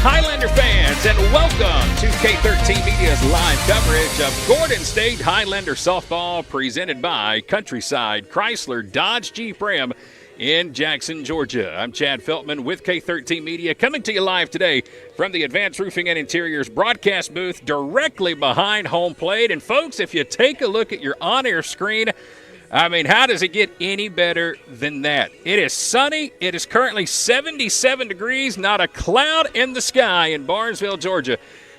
Highlander fans, and welcome to K13 Media's live coverage of Gordon State Highlander softball presented by Countryside Chrysler Dodge Jeep Ram in Jackson, Georgia. I'm Chad Feltman with K13 Media, coming to you live today from the Advanced Roofing and Interiors broadcast booth directly behind home plate. And folks, if you take a look at your on-air screen, I mean, how does it get any better than that? It is sunny. It is currently 77 degrees, not a cloud in the sky in Barnesville, Georgia.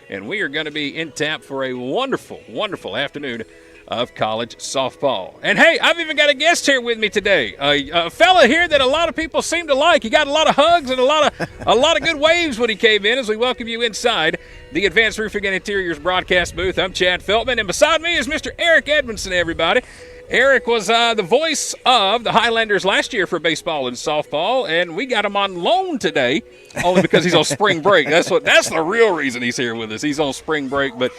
And we are going to be in tap for a wonderful, wonderful afternoon of college softball. And hey, I've even got a guest here with me today, a fella here that a lot of people seem to like. He got a lot of hugs and a lot of good waves when he came in, as we welcome you inside the Advanced Roofing and Interiors broadcast booth. I'm Chad Feltman, and beside me is Mr. Eric Edmondson, everybody. Eric was the voice of the Highlanders last year for baseball and softball, and we got him on loan today only because he's on spring break. That's the real reason he's here with us. He's on spring break, but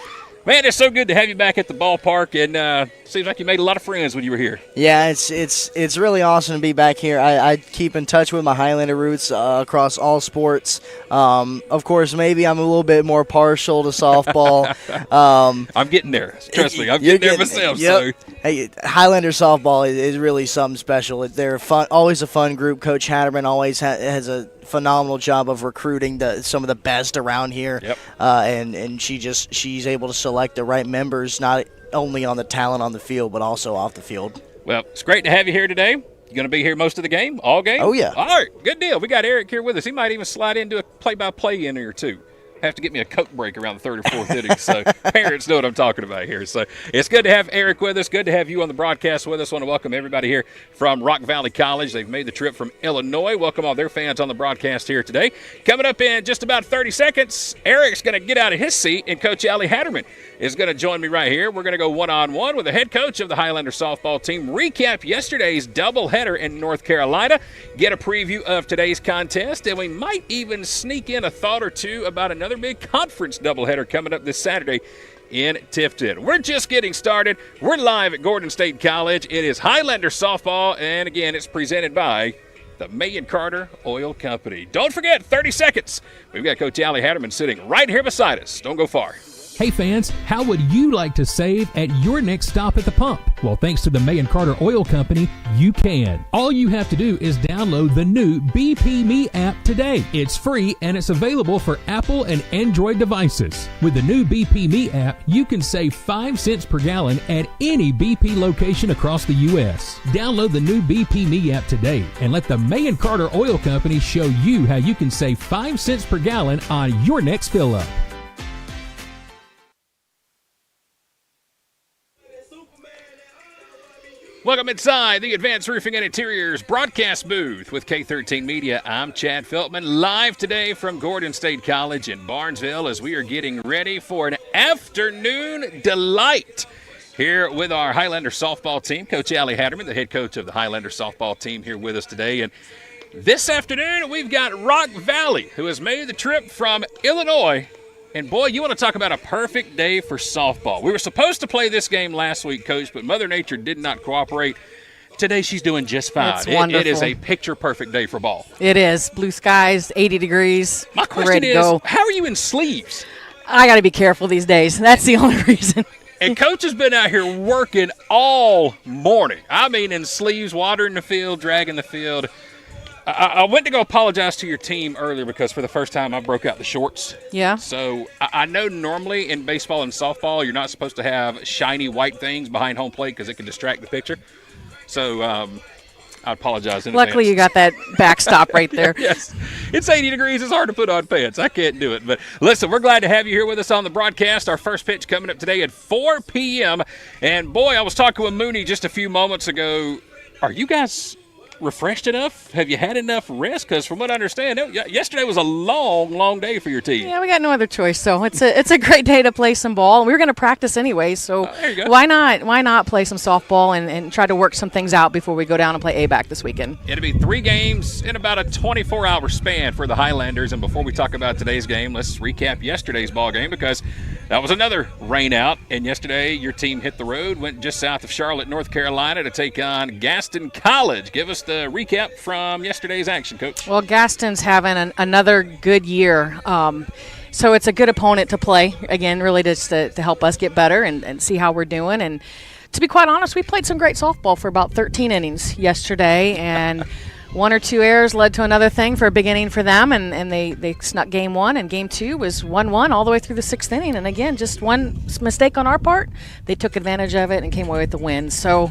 man, it's so good to have you back at the ballpark, and seems like you made a lot of friends when you were here. Yeah, it's really awesome to be back here. I keep in touch with my Highlander roots across all sports. Of course, maybe I'm a little bit more partial to softball. I'm getting there. Trust me, I'm getting there myself. Yep. So. Hey, Highlander softball is really something special. They're fun, always a fun group. Coach Hatterman always has a phenomenal job of recruiting some of the best around here. Yep. And she's able to select the right members, not only on the talent on the field, but also off the field. Well, it's great to have you here today. You going to be here most of the game, all game? Oh, yeah. All right, good deal. We got Eric here with us. He might even slide into a play-by-play in here, too. Have to get me a Coke break around the third or fourth inning, so parents know what I'm talking about here. So it's good to have Eric with us. Good to have you on the broadcast with us. I want to welcome everybody here from Rock Valley College. They've made the trip from Illinois. Welcome all their fans on the broadcast here today. Coming up in just about 30 seconds, Eric's going to get out of his seat, and Coach Allie Hatterman is going to join me right here. We're going to go one-on-one with the head coach of the Highlander softball team, recap yesterday's doubleheader in North Carolina, get a preview of today's contest, and we might even sneak in a thought or two about another big conference doubleheader coming up this Saturday in Tifton. We're just getting started. We're live at Gordon State College. It is Highlander softball, and again, it's presented by the May and Carter Oil Company. Don't forget, 30 seconds. We've got Coach Allie Hatterman sitting right here beside us. Don't go far. Hey fans, how would you like to save at your next stop at the pump? Well, thanks to the May and Carter Oil Company, you can. All you have to do is download the new BP Me app today. It's free and it's available for Apple and Android devices. With the new BP Me app, you can save 5 cents per gallon at any BP location across the U.S. Download the new BP Me app today and let the May and Carter Oil Company show you how you can save 5 cents per gallon on your next fill-up. Welcome inside the Advanced Roofing and Interiors broadcast booth with K13 Media. I'm Chad Feltman, live today from Gordon State College in Barnesville as we are getting ready for an afternoon delight here with our Highlander softball team. Coach Allie Hatterman, the head coach of the Highlander softball team, here with us today. And this afternoon, we've got Rock Valley, who has made the trip from Illinois. And, boy, you want to talk about a perfect day for softball. We were supposed to play this game last week, Coach, but Mother Nature did not cooperate. Today she's doing just fine. It's wonderful. It is a picture-perfect day for ball. It is. Blue skies, 80 degrees. My question is, how are you in sleeves? I got to be careful these days. That's the only reason. And Coach has been out here working all morning. I mean, in sleeves, watering the field, dragging the field. I went to go apologize to your team earlier because for the first time I broke out the shorts. Yeah. So I know normally in baseball and softball you're not supposed to have shiny white things behind home plate because it can distract the picture. So I apologize in Luckily advance. you got that backstop right there. Yes. It's 80 degrees. It's hard to put on pants. I can't do it. But listen, we're glad to have you here with us on the broadcast. Our first pitch coming up today at 4 p.m. And, boy, I was talking with Mooney just a few moments ago. Are you guys refreshed enough? Have you had enough rest? Because from what I understand, yesterday was a long day for your team. Yeah, we got no other choice. So it's a great day to play some ball. We were going to practice anyway, so there you go. Why not play some softball and try to work some things out before we go down and play ABAC this weekend? It'll be 3 games in about a 24-hour span for the Highlanders. And before we talk about today's game, let's recap yesterday's ball game because That was another rain out, and yesterday your team hit the road, went just south of Charlotte, North Carolina to take on Gaston College. Give us the recap from yesterday's action, Coach. Well, Gaston's having another good year. So it's a good opponent to play, again, really just to help us get better and see how we're doing. And to be quite honest, we played some great softball for about 13 innings yesterday, and one or two errors led to another thing for a big inning for them, and they snuck game one, and game two was 1-1 all the way through the sixth inning. And again, just one mistake on our part, they took advantage of it and came away with the win. So,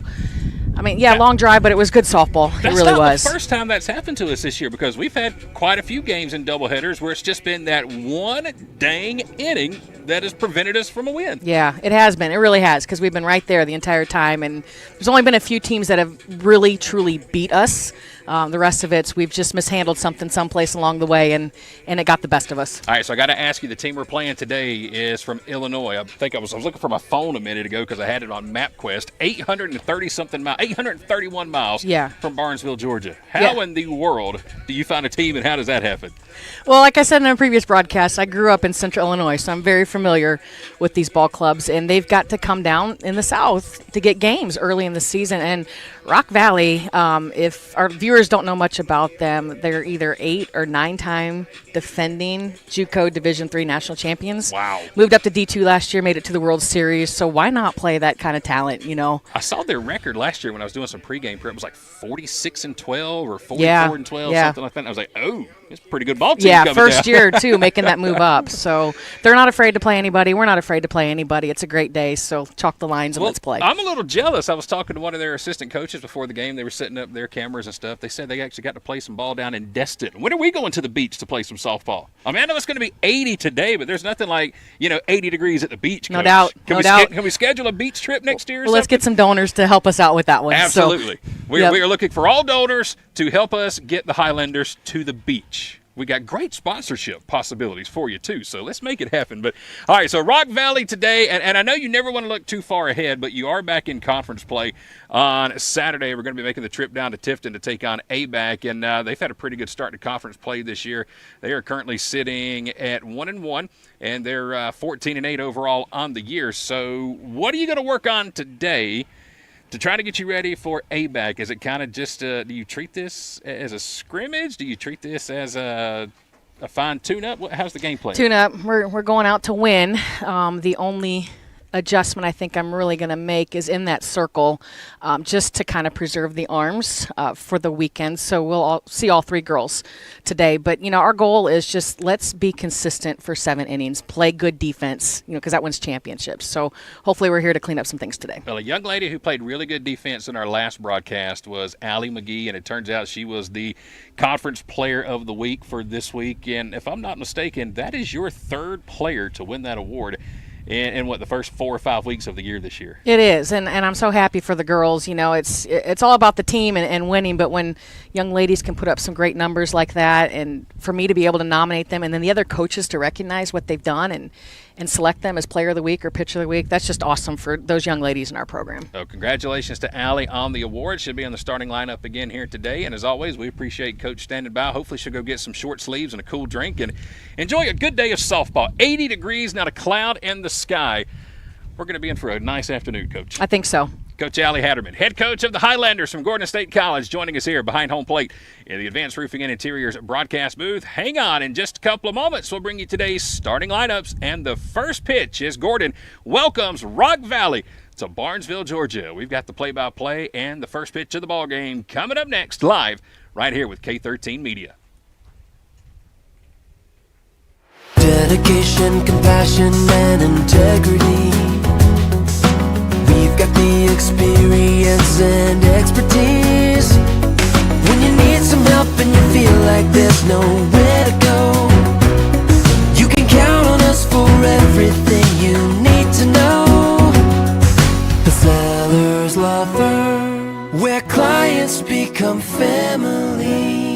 I mean, yeah, long drive, but it was good softball. It really was. That's not the first time that's happened to us this year, because we've had quite a few games in doubleheaders where it's just been that one dang inning that has prevented us from a win. Yeah, it has been. It really has, because we've been right there the entire time, and there's only been a few teams that have really, truly beat us. The rest of it, we've just mishandled something someplace along the way, and it got the best of us. All right, so I got to ask you, the team we're playing today is from Illinois. I think I was looking for my phone a minute ago because I had it on MapQuest. 830-something miles, 831 miles from Barnesville, Georgia. How in the world do you find a team, and how does that happen? Well, like I said in a previous broadcast, I grew up in Central Illinois, so I'm very familiar with these ball clubs, and they've got to come down in the South to get games early in the season. And Rock Valley, if our viewers don't know much about them, they're either 8 or 9-time defending JUCO Division III national champions. Wow. Moved up to D2 last year, made it to the World Series, so why not play that kind of talent, you know? I saw their record last year when I was doing some pregame prep. It was like 46-12 or 44-12, something like that. And I was like, oh, it's a pretty good ball team coming first down. year, too, making that move up. So they're not afraid to play anybody. We're not afraid to play anybody. It's a great day, so chalk the lines and let's play. I'm a little jealous. I was talking to one of their assistant coaches before the game. They were setting up their cameras and stuff. They said they actually got to play some ball down in Destin. When are we going to the beach to play some softball? I mean, I know it's going to be 80 today, but there's nothing like, 80 degrees at the beach, Coach. No doubt. Can we schedule a beach trip next year or something? Let's get some donors to help us out with that one. Absolutely. So, we are looking for all donors to help us get the Highlanders to the beach. We got great sponsorship possibilities for you, too, so let's make it happen. But all right, so Rock Valley today, and I know you never want to look too far ahead, but you are back in conference play on Saturday. We're going to be making the trip down to Tifton to take on ABAC, and they've had a pretty good start to conference play this year. They are currently sitting at 1-1, and they're 14-8 overall on the year. So what are you going to work on today to try to get you ready for ABAC? Is it kind of just, do you treat this as a scrimmage? Do you treat this as a fine tune-up? How's the game plan? Tune-up. We're going out to win. The only adjustment I think I'm really going to make is in that circle, just to kind of preserve the arms for the weekend. So we'll see all three girls today. But, our goal is just let's be consistent for 7 innings, play good defense, because that wins championships. So hopefully we're here to clean up some things today. Well, a young lady who played really good defense in our last broadcast was Allie McGee, and it turns out she was the Conference Player of the Week for this week. And if I'm not mistaken, that is your third player to win that award in the first 4 or 5 weeks of the year this year. It is, and I'm so happy for the girls. It's all about the team and winning, but when young ladies can put up some great numbers like that, and for me to be able to nominate them, and then the other coaches to recognize what they've done and select them as Player of the Week or Pitcher of the Week, that's just awesome for those young ladies in our program. So congratulations to Allie on the award. She'll be on the starting lineup again here today, and as always, we appreciate Coach standing by. Hopefully she'll go get some short sleeves and a cool drink and enjoy a good day of softball. 80 degrees, not a cloud in the sky. We're going to be in for a nice afternoon, Coach. I think so. Coach Allie Hatterman, head coach of the Highlanders from Gordon State College, joining us here behind home plate in the Advanced Roofing and Interiors broadcast booth. Hang on, in just a couple of moments, we'll bring you today's starting lineups, and the first pitch is Gordon welcomes Rock Valley to Barnesville, Georgia. We've got the play-by-play and the first pitch of the ball game coming up next, live right here with K13 Media. Dedication, compassion, and integrity. We've got the experience and expertise. When you need some help and you feel like there's nowhere to go, you can count on us for everything you need to know. The Sellers Law Firm, where clients become family.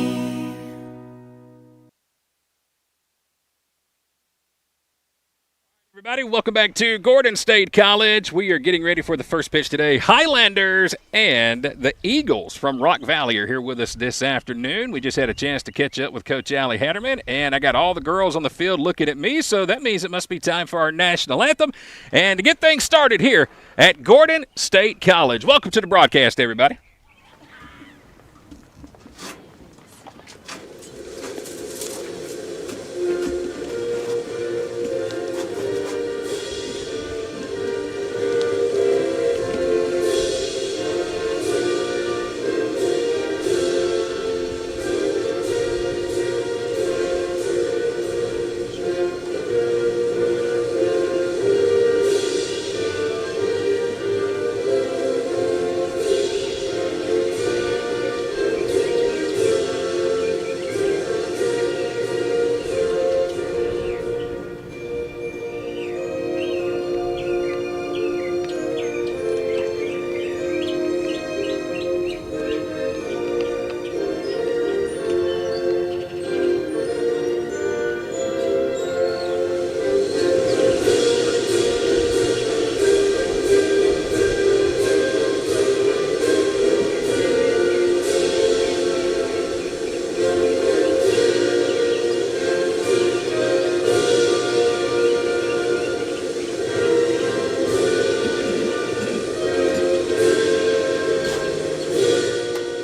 Everybody, welcome back to Gordon State College. We are getting ready for the first pitch today. Highlanders and the Eagles from Rock Valley are here with us this afternoon. We just had a chance to catch up with Coach Allie Hatterman, and I got all the girls on the field looking at me, so that means it must be time for our national anthem. And to get things started here at Gordon State College. Welcome to the broadcast, everybody.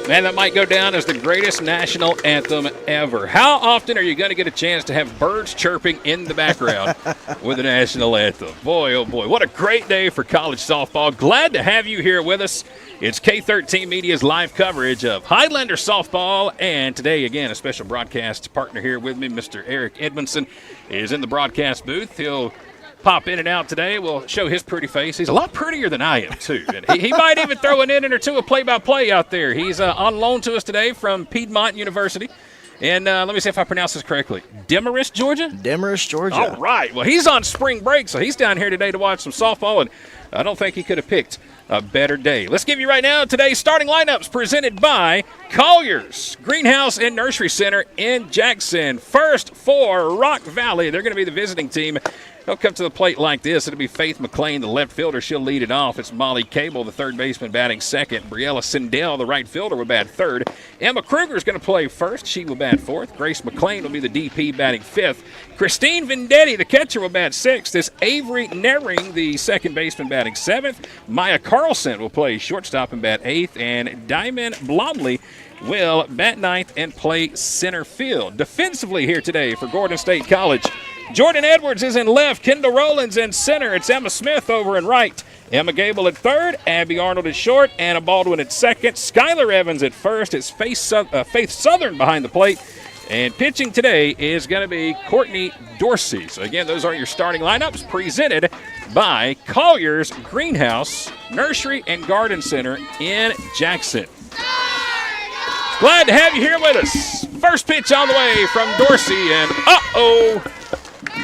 Man, that might go down as the greatest national anthem ever. How often are you going to get a chance to have birds chirping in the background with the national anthem? Boy, oh boy, what a great day for college softball. Glad to have you here with us. It's K13 Media's live coverage of Highlander softball, and today, again, a special broadcast partner here with me, Mr. Eric Edmondson, is in the broadcast booth. He'll pop in and out today. We'll show his pretty face. He's a lot prettier than I am, too. And he might even throw an inning or two of play-by-play out there. He's on loan to us today from Piedmont University. And let me see if I pronounce this correctly. Demarest, Georgia? Demarest, Georgia. All right. Well, he's on spring break, so he's down here today to watch some softball, and I don't think he could have picked a better day. Let's give you right now today's starting lineups presented by Collier's Greenhouse and Nursery Center in Jackson. First for Rock Valley. They're going to be the visiting team. They'll come to the plate like this. It'll be Faith McLean, the left fielder. She'll lead it off. It's Molly Cable, the third baseman, batting second. Briella Sindell, the right fielder, will bat third. Emma Kruger's going to play first. She will bat fourth. Grace McLean will be the DP, batting fifth. Christine Vendetti, the catcher, will bat sixth. This Avery Nering, the second baseman, batting seventh. Maya Carlson will play shortstop and bat eighth. And Diamond Blomley will bat ninth and play center field. Defensively here today for Gordon State College, Jordan Edwards is in left. Kendall Rowlands in center. It's Emma Smith over in right. Emma Gable at third. Abby Arnold at short. Anna Baldwin at second. Skylar Evans at first. It's Faith Southern behind the plate. And pitching today is going to be Courtney Dorsey. So, again, those are your starting lineups presented by Collier's Greenhouse, Nursery, and Garden Center in Jackson. Glad to have you here with us. First pitch on the way from Dorsey, and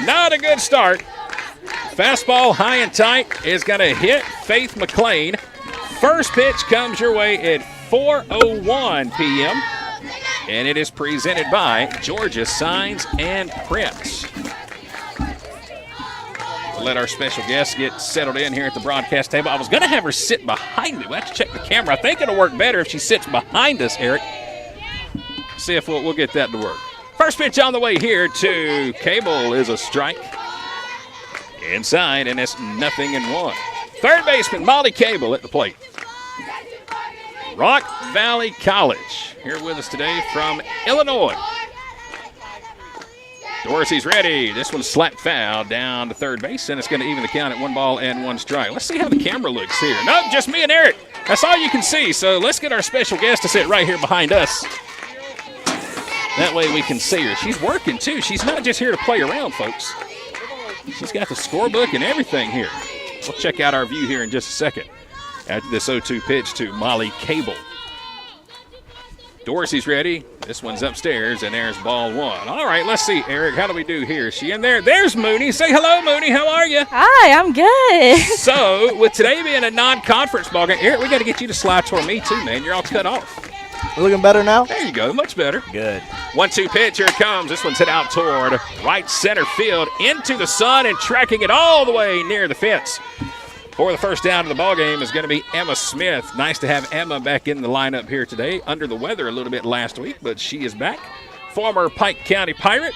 not a good start. Fastball high and tight is going to hit Faith McLean. First pitch comes your way at 4:01 p.m. And it is presented by Georgia Signs and Prints. We'll let our special guest get settled in here at the broadcast table. I was going to have her sit behind me. We'll have to check the camera. I think it'll work better if she sits behind us, Eric. See if we'll get that to work. First pitch on the way here to Cable is a strike. Inside, and it's 0-1. Third baseman Molly Cable at the plate. Rock Valley College here with us today from Illinois. Dorsey's ready. This one's slapped foul down to third base, and it's going to even the count at 1-1 strike. Let's see how the camera looks here. Nope, just me and Eric. That's all you can see. So let's get our special guest to sit right here behind us. That way we can see her. She's working, too. She's not just here to play around, folks. She's got the scorebook and everything here. We'll check out our view here in just a second after this 0-2 pitch to Molly Cable. Dorsey's ready. This one's upstairs, and there's ball one. All right, let's see, Eric. How do we do here? Is she in there? There's Mooney. Say hello, Mooney. How are you? Hi, I'm good. So, with today being a non-conference ball game, Eric, we got to get you to slide toward me, too, man. You're all cut off. Looking better now? There you go. Much better. Good. 1-2 pitch. Here it comes. This one's hit out toward right center field into the sun and tracking it all the way near the fence. For the first down of the ball game is going to be Emma Smith. Nice to have Emma back in the lineup here today. Under the weather a little bit last week, but she is back. Former Pike County Pirate.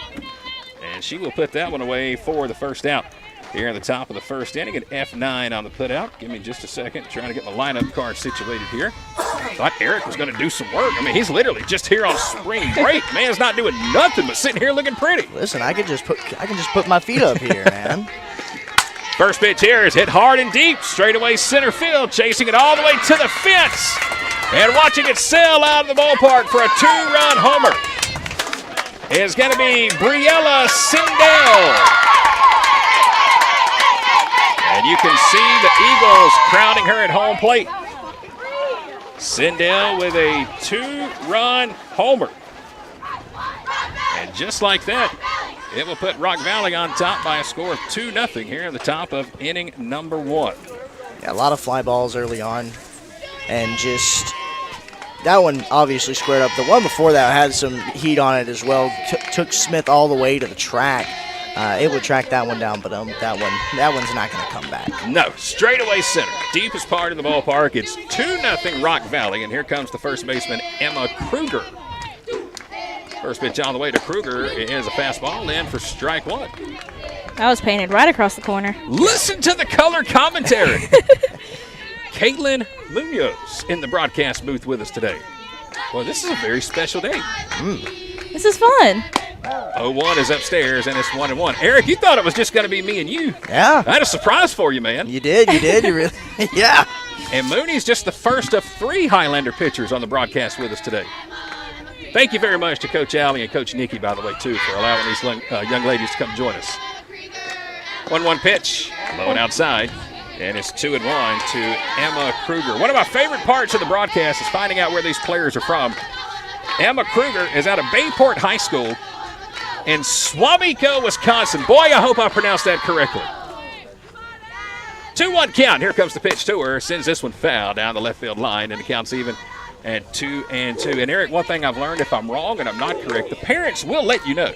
And she will put that one away for the first out. Here in the top of the first inning, an F9 on the putout. Give me just a second. Trying to get my lineup card situated here. Thought Eric was going to do some work. I mean, he's literally just here on spring break. Man's not doing nothing but sitting here looking pretty. Listen, I can just put my feet up here, man. First pitch here is hit hard and deep, straightaway center field, chasing it all the way to the fence, and watching it sail out of the ballpark for a 2-run homer is going to be Briella Sindel. And you can see the Eagles crowning her at home plate. Sindel with a 2-run homer. And just like that, it will put Rock Valley on top by a score of 2-0 here in the top of inning number 1. Yeah, a lot of fly balls early on. And just that one obviously squared up. The one before that had some heat on it as well. Took Smith all the way to the track. It would track that one down, but that one's not going to come back. No, straightaway center, deepest part of the ballpark. It's 2-0 Rock Valley, and here comes the first baseman, Emma Kruger. First pitch on the way to Kruger is a fastball in for strike 1. That was painted right across the corner. Listen to the color commentary. Caitlin Munoz in the broadcast booth with us today. Well, this is a very special day. This is fun. 0-1 is upstairs, and it's 1-1. Eric, you thought it was just going to be me and you. Yeah. I had a surprise for you, man. You did. You really, yeah. And Mooney's just the first of 3 Highlander pitchers on the broadcast with us today. Thank you very much to Coach Alley and Coach Nikki, by the way, too, for allowing these young ladies to come join us. 1-1 pitch, low and outside, and it's 2-1 to Emma Kruger. One of my favorite parts of the broadcast is finding out where these players are from. Emma Kruger is out of Bayport High School in Swamico, Wisconsin. Boy, I hope I pronounced that correctly. 2-1 count. Here comes the pitch to her. Sends this one foul down the left field line, and the count's even at 2-2. And Eric, one thing I've learned, if I'm wrong and I'm not correct, the parents will let you know.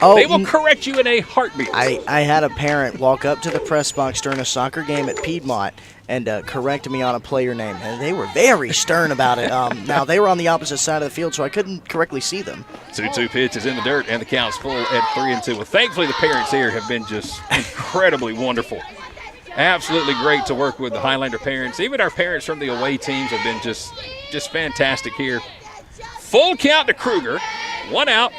Oh, they will correct you in a heartbeat. I had a parent walk up to the press box during a soccer game at Piedmont and correct me on a player name. And they were very stern about it. Now, they were on the opposite side of the field, so I couldn't correctly see them. 2-2 pitch is in the dirt, and the count's full at 3-2. Well, thankfully, the parents here have been just incredibly wonderful. Absolutely great to work with the Highlander parents. Even our parents from the away teams have been just fantastic here. Full count to Kruger. 1 out.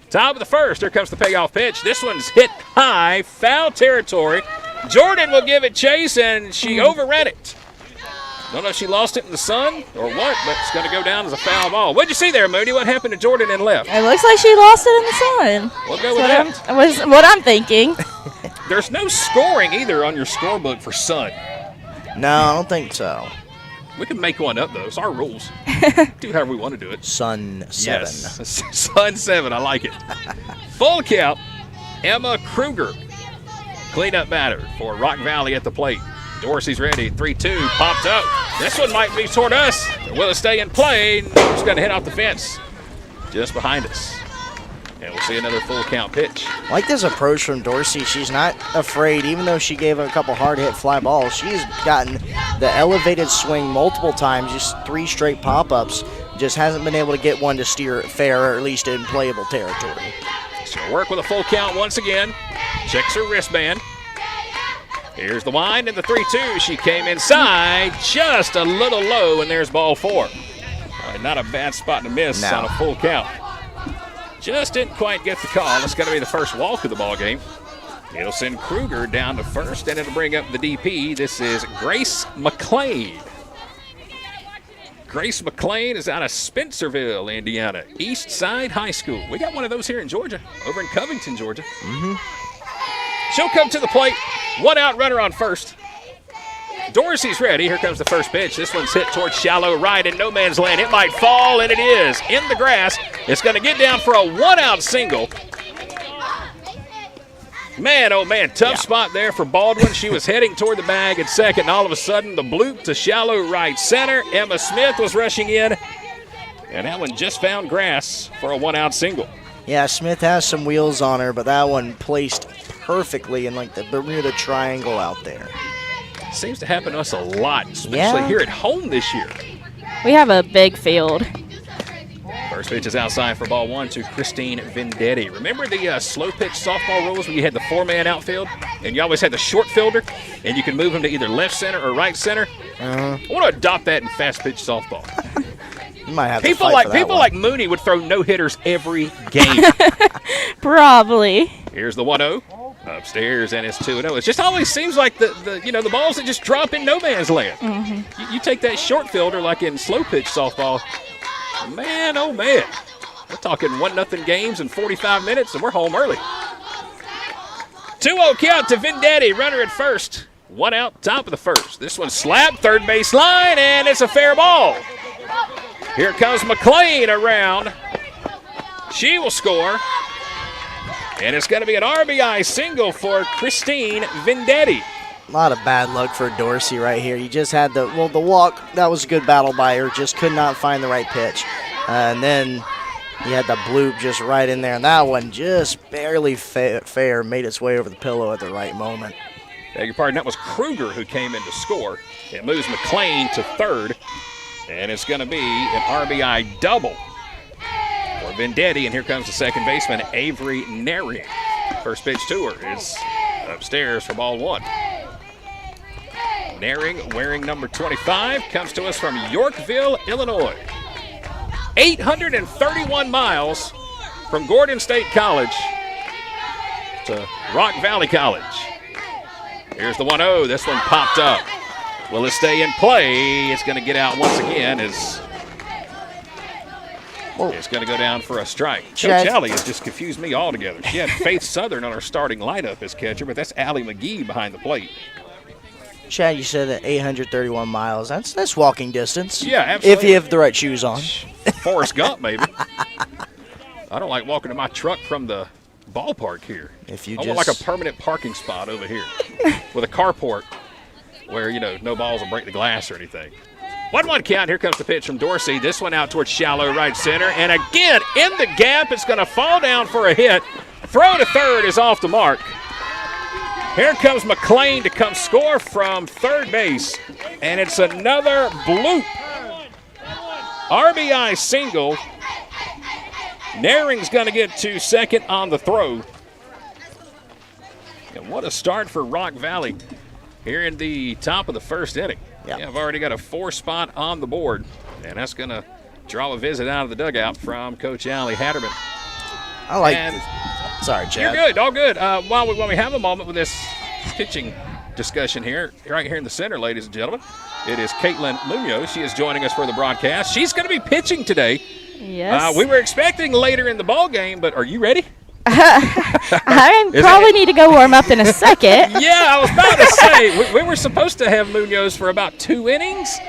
Top of the first. Here comes the payoff pitch. This one's hit high, foul territory. Jordan will give it chase, and she overran it. Don't know if she lost it in the sun or what, but it's going to go down as a foul ball. What'd you see there, Moody? What happened to Jordan and left? It looks like she lost it in the sun. We'll go with that. Was what I'm thinking. There's no scoring either on your scorebook for sun. No, I don't think so. We can make one up, though. It's our rules. Do however we want to do it. Sun 7. Yes. Sun 7. I like it. Full count. Emma Kruger. Cleanup batter for Rock Valley at the plate. Dorsey's ready. 3-2. Popped up. This one might be toward us. Will it stay in play? It's going to hit off the fence just behind us. And we'll see another full count pitch. I like this approach from Dorsey. She's not afraid, even though she gave a couple hard hit fly balls. She's gotten the elevated swing multiple times, just 3 straight pop-ups. Just hasn't been able to get one to steer it fair, or at least in playable territory. She'll work with a full count once again. Checks her wristband. Here's the wind and the 3-2. She came inside just a little low, and there's ball 4. Not a bad spot to miss on a full count. Just didn't quite get the call. It's going to be the first walk of the ball game. It'll send Kruger down to first, and it'll bring up the DP. This is Grace McLean. Grace McLean is out of Spencerville, Indiana. East Side High School. We got one of those here in Georgia, over in Covington, Georgia. She'll come to the plate. 1 out, runner on first. Dorsey's ready. Here comes the first pitch. This one's hit towards shallow right in no man's land. It might fall, and it is in the grass. It's going to get down for a 1-out single. Man, oh man, tough spot there for Baldwin. She was heading toward the bag at second, and all of a sudden the bloop to shallow right center. Emma Smith was rushing in, And that one just found grass for a one-out single. Yeah, Smith has some wheels on her, but that one placed perfectly in like the Bermuda Triangle out there. Seems to happen to us a lot, especially here at home this year. We have a big field. First pitch is outside for ball one to Christine Vendetti. Remember the slow pitch softball rules when you had the four-man outfield and you always had the short fielder and you could move them to either left center or right center? I want to adopt that in fast pitch softball. You might have people to fight for that people one. like Mooney would throw no-hitters every game. Probably. Here's the 1-0 upstairs, and it's 2-0. It just always seems like the balls that just drop in no man's land. You take that short fielder like in slow pitch softball. Man, oh man. We're talking 1-0 games in 45 minutes, and we're home early. 2-0 count to Vendetti, runner at first. One out, top of the first. This one slapped, third base line, and it's a fair ball. Here comes McLean around. She will score. And it's going to be an RBI single for Christine Vendetti. A lot of bad luck for Dorsey right here. You just had the walk. That was a good battle by her. Just could not find the right pitch. And then you had the bloop just right in there. And that one just barely fair. Made its way over the pillow at the right moment. Beg your pardon, that was Kruger who came in to score. It moves McLean to third. And it's going to be an RBI double for Vendetti. And here comes the second baseman, Avery Neri. First pitch to her is upstairs for ball one. Naring, wearing number 25, comes to us from Yorkville, Illinois. 831 miles from Gordon State College to Rock Valley College. Here's the 1-0. This one popped up. Will it stay in play? It's going to get out once again as it's going to go down for a strike. Coach Allie has just confused me altogether. She had Faith Southern on her starting lineup as catcher, but that's Allie McGee behind the plate. Chad, you said that 831 miles. That's walking distance. Yeah, absolutely. If you have the right shoes on. Forrest Gump, maybe. I don't like walking to my truck from the ballpark here. I want like a permanent parking spot over here with a carport where, no balls will break the glass or anything. 1-1 count. Here comes the pitch from Dorsey. This one out towards shallow right center. And again, in the gap, it's going to fall down for a hit. Throw to third is off the mark. Here comes McLean to come score from third base. And it's another bloop. RBI single. Naring's going to get to second on the throw. And what a start for Rock Valley here in the top of the first inning. Yeah. I've already got a 4 spot on the board. And that's going to draw a visit out of the dugout from Coach Allie Hatterman. I like Sorry, Chad. You're good. All good. While we have a moment with this pitching discussion here, right here in the center, ladies and gentlemen, it is Caitlin Munoz. She is joining us for the broadcast. She's going to be pitching today. Yes. We were expecting later in the ball game, but are you ready? I probably need to go warm up in a second. Yeah, I was about to say, we were supposed to have Munoz for about 2 innings.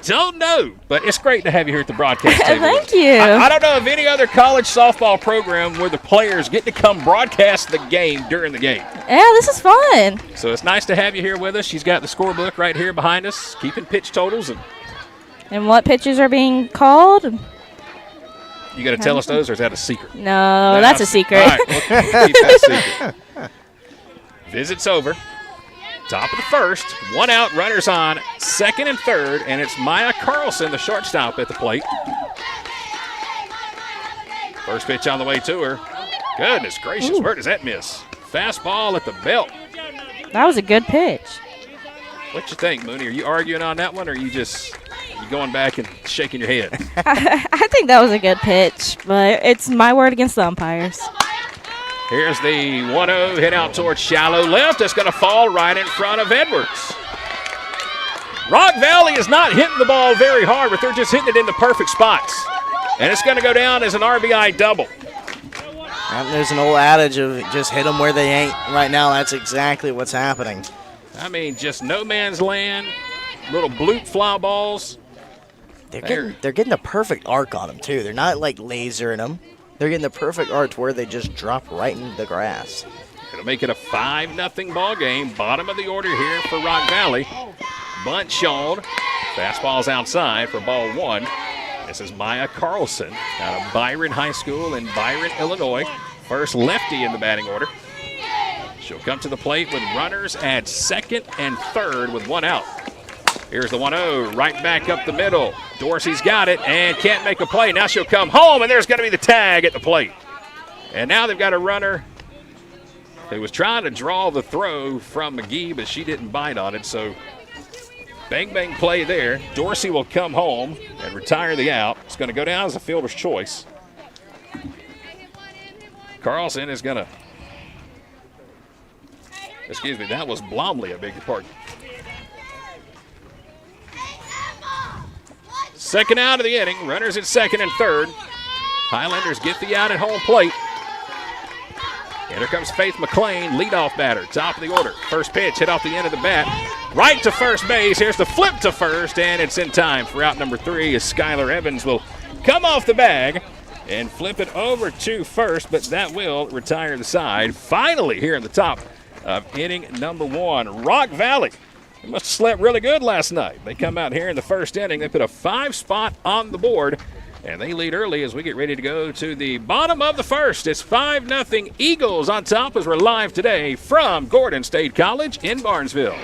Don't know, but it's great to have you here at the broadcast table. Thank you. I don't know of any other college softball program where the players get to come broadcast the game during the game. Yeah, this is fun. So it's nice to have you here with us. She's got the scorebook right here behind us, keeping pitch totals. And what pitches are being called? You got to tell us those, or is that a secret? No, that's a secret. All right, we'll keep that secret. Visit's over. Top of the first, 1 out, runners on second and third, and it's Maya Carlson, the shortstop, at the plate. First pitch on the way to her. Goodness gracious, where does that miss? Fastball at the belt. That was a good pitch. What you think, Mooney? Are you arguing on that one, or are you going back and shaking your head? I think that was a good pitch, but it's my word against the umpires. Here's the 1-0 hit out towards shallow left. It's going to fall right in front of Edwards. Rock Valley is not hitting the ball very hard, but they're just hitting it in the perfect spots. And it's going to go down as an RBI double. And there's an old adage of just hit them where they ain't. Right now, that's exactly what's happening. I mean, just no man's land, little bloop fly balls. They're getting a perfect arc on them, too. They're not, like, lasering them. They're getting the perfect arc where they just drop right into the grass. It'll make it a 5-0 ball game. Bottom of the order here for Rock Valley. Bunt shown. Fastball's outside for ball one. This is Maya Carlson out of Byron High School in Byron, Illinois. First lefty in the batting order. She'll come to the plate with runners at second and third with one out. Here's the 1-0, right back up the middle. Dorsey's got it and can't make a play. Now she'll come home, and there's going to be the tag at the plate. And now they've got a runner who was trying to draw the throw from McGee, but she didn't bite on it, so bang, bang play there. Dorsey will come home and retire the out. It's going to go down as a fielder's choice. Carlson is going to, excuse me, that was Blomley, I beg your pardon. Second out of the inning. Runners at second and third. Highlanders get the out at home plate. And here comes Faith McClain, leadoff batter, top of the order. First pitch hit off the end of the bat. Right to first base. Here's the flip to first, and it's in time for out number 3 as Skylar Evans will come off the bag and flip it over to first, but that will retire the side. Finally here in the top of inning number 1. Rock Valley. They must have slept really good last night. They come out here in the first inning. They put a 5 spot on the board, and they lead early as we get ready to go to the bottom of the first. It's 5-0 Eagles on top as we're live today from Gordon State College in Barnesville.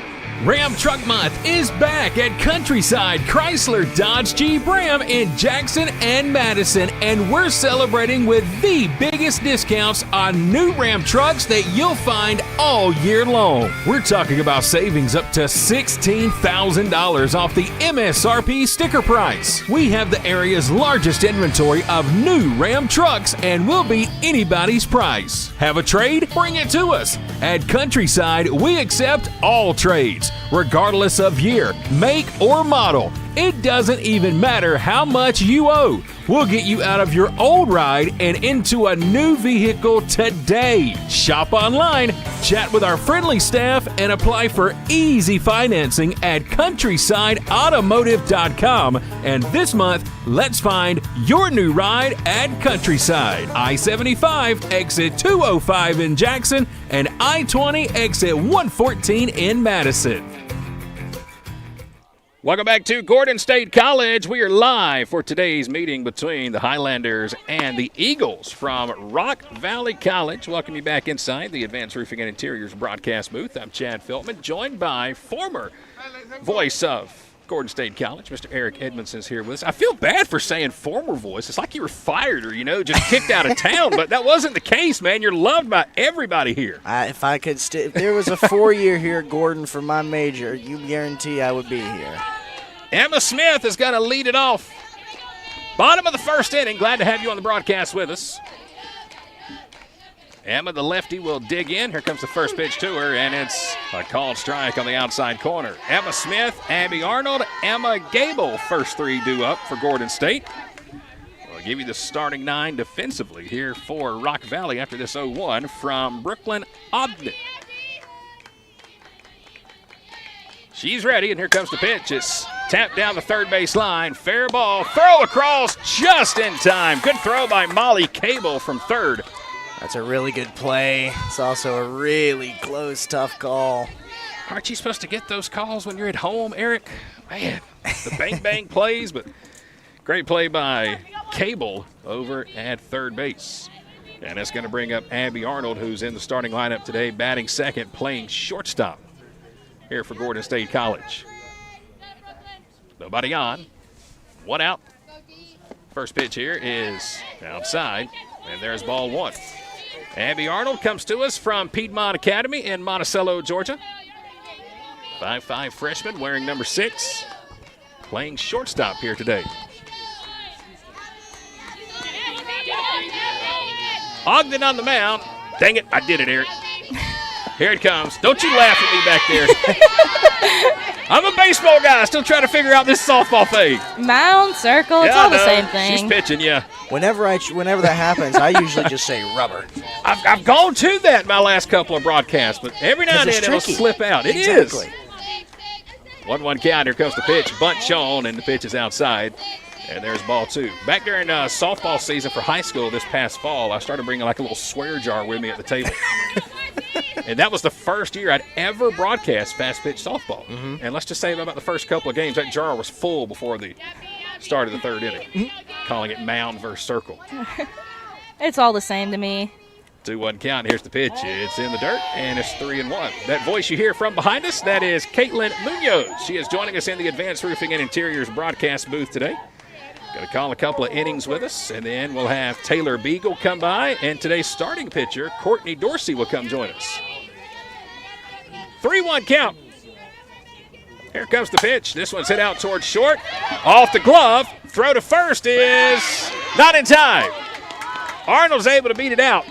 Ram Truck Month is back at Countryside Chrysler Dodge Jeep Ram in Jackson and Madison, and we're celebrating with the biggest discounts on new Ram trucks that you'll find all year long. We're talking about savings up to $16,000 off the MSRP sticker price. We have the area's largest inventory of new Ram trucks and will be anybody's price. Have a trade? Bring it to us. At Countryside, we accept all trades, regardless of year, make, or model. It doesn't even matter how much you owe. We'll get you out of your old ride and into a new vehicle today. Shop online, chat with our friendly staff, and apply for easy financing at countrysideautomotive.com. And this month, let's find your new ride at Countryside. I-75 exit 205 in Jackson and I-20 exit 114 in Madison. Welcome back to Gordon State College. We are live for today's meeting between the Highlanders and the Eagles from Rock Valley College. Welcome you back inside the Advanced Roofing and Interiors broadcast booth. I'm Chad Feltman, joined by former voice of Gordon State College, Mr. Eric Edmondson is here with us. I feel bad for saying former voice. It's like you were fired or, just kicked out of town, but that wasn't the case, man. You're loved by everybody here. If there was a 4-year here at Gordon for my major, you guarantee I would be here. Emma Smith is going to lead it off. Bottom of the first inning. Glad to have you on the broadcast with us. Emma, the lefty, will dig in. Here comes the first pitch to her, and it's a called strike on the outside corner. Emma Smith, Abby Arnold, Emma Gable, first 3 due up for Gordon State. I'll give you the starting 9 defensively here for Rock Valley after this 0-1 from Brooklyn Ogden. She's ready, and here comes the pitch. It's tapped down the third base line. Fair ball. Throw across just in time. Good throw by Molly Cable from third. That's a really good play. It's also a really close, tough call. Aren't you supposed to get those calls when you're at home, Eric? Man, the bang-bang plays, but great play by Cable over at third base. And that's going to bring up Abby Arnold, who's in the starting lineup today, batting second, playing shortstop here for Gordon State College. Nobody on. 1 out. First pitch here is outside, and there's ball 1. Abby Arnold comes to us from Piedmont Academy in Monticello, Georgia. 5'5" freshman wearing number 6, playing shortstop here today. Ogden on the mound. Dang it, I did it, Eric. Here it comes. Don't you laugh at me back there. I'm a baseball guy. Still trying to figure out this softball thing. Mound, circle, it's all the same thing. She's pitching, yeah. Whenever that happens, I usually just say rubber. I've gone to that in my last couple of broadcasts, but every now and then it'll slip out. It exactly. is. 1-1 count. Here comes the pitch. Bunt shown, and the pitch is outside. And there's ball 2. Back during softball season for high school this past fall, I started bringing like a little swear jar with me at the table. And that was the first year I'd ever broadcast fast pitch softball. Mm-hmm. And let's just say about the first couple of games, that jar was full before the start of the third inning, calling it mound versus circle. It's all the same to me. 2-1 count. Here's the pitch. It's in the dirt, and it's 3-1. That voice you hear from behind us, that is Caitlin Munoz. She is joining us in the Advanced Roofing and Interiors broadcast booth today. Going to call a couple of innings with us, and then we'll have Taylor Beagle come by, and today's starting pitcher, Courtney Dorsey, will come join us. 3-1 count. Here comes the pitch. This one's hit out towards short. Off the glove. Throw to first is not in time. Arnold's able to beat it out.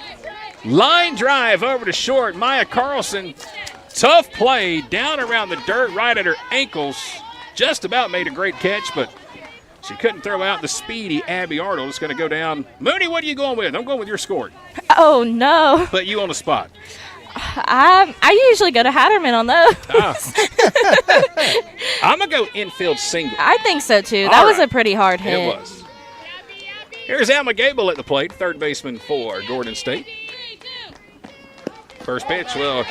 Line drive over to short. Maya Carlson, tough play down around the dirt right at her ankles. Just about made a great catch, but she couldn't throw out the speedy Abby Arnold. It's going to go down. Mooney, what are you going with? I'm going with your score. Oh, no. Put you on the spot. I usually go to Hatterman on those. Oh. I'm going to go infield single. I think so, too. That was a pretty hard hit. It was. Here's Alma Gable at the plate, third baseman for Gordon State. First pitch will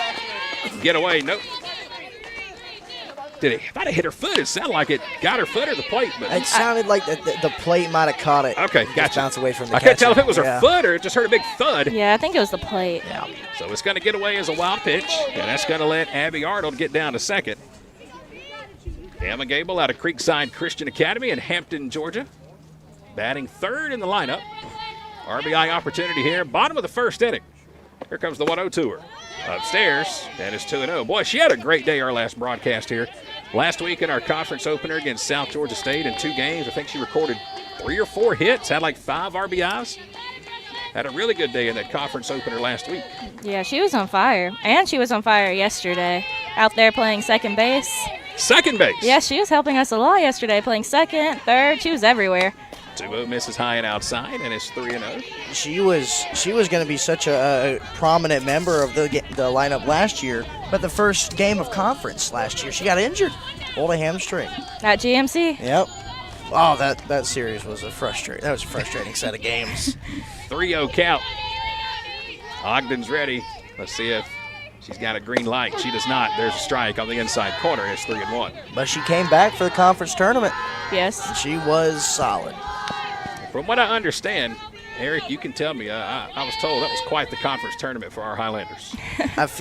get away. Nope. Did it? If I'd have hit her foot, it sounded like it got her foot or the plate. But It sounded like the plate might have caught it. Okay, Just gotcha. bounced away from the I couldn't tell if catcher. it was her foot or it just heard a big thud. Yeah, I think it was the plate. Yeah. So it's going to get away as a wild pitch, and that's going to let Abby Arnold get down to second. Emma Gable out of Creekside Christian Academy in Hampton, Georgia. Batting third in the lineup. RBI opportunity here, bottom of the first inning. Here comes the 1-0 to her. Upstairs, and it's 2-0. Boy, she had a great day, our last broadcast here. Last week in our conference opener against South Georgia State in 2 games, I think she recorded 3 or 4 hits, had like 5 RBIs. Had a really good day in that conference opener last week. Yeah, she was on fire. And she was on fire yesterday out there playing second base. Second base. Yeah, she was helping us a lot yesterday, playing second, third. She was everywhere. 2-0 misses high and outside, and it's 3-0. She was going to be such a prominent member of the lineup last year, but the first game of conference last year, she got injured, pulled a hamstring. At GMC? Yep. Oh, that series was a frustrating set of games. 3-0 count. Ogden's ready. Let's see if she's got a green light. She does not. There's a strike on the inside corner. It's 3-1. But she came back for the conference tournament. Yes. She was solid. From what I understand, Eric, you can tell me, I was told that was quite the conference tournament for our Highlanders.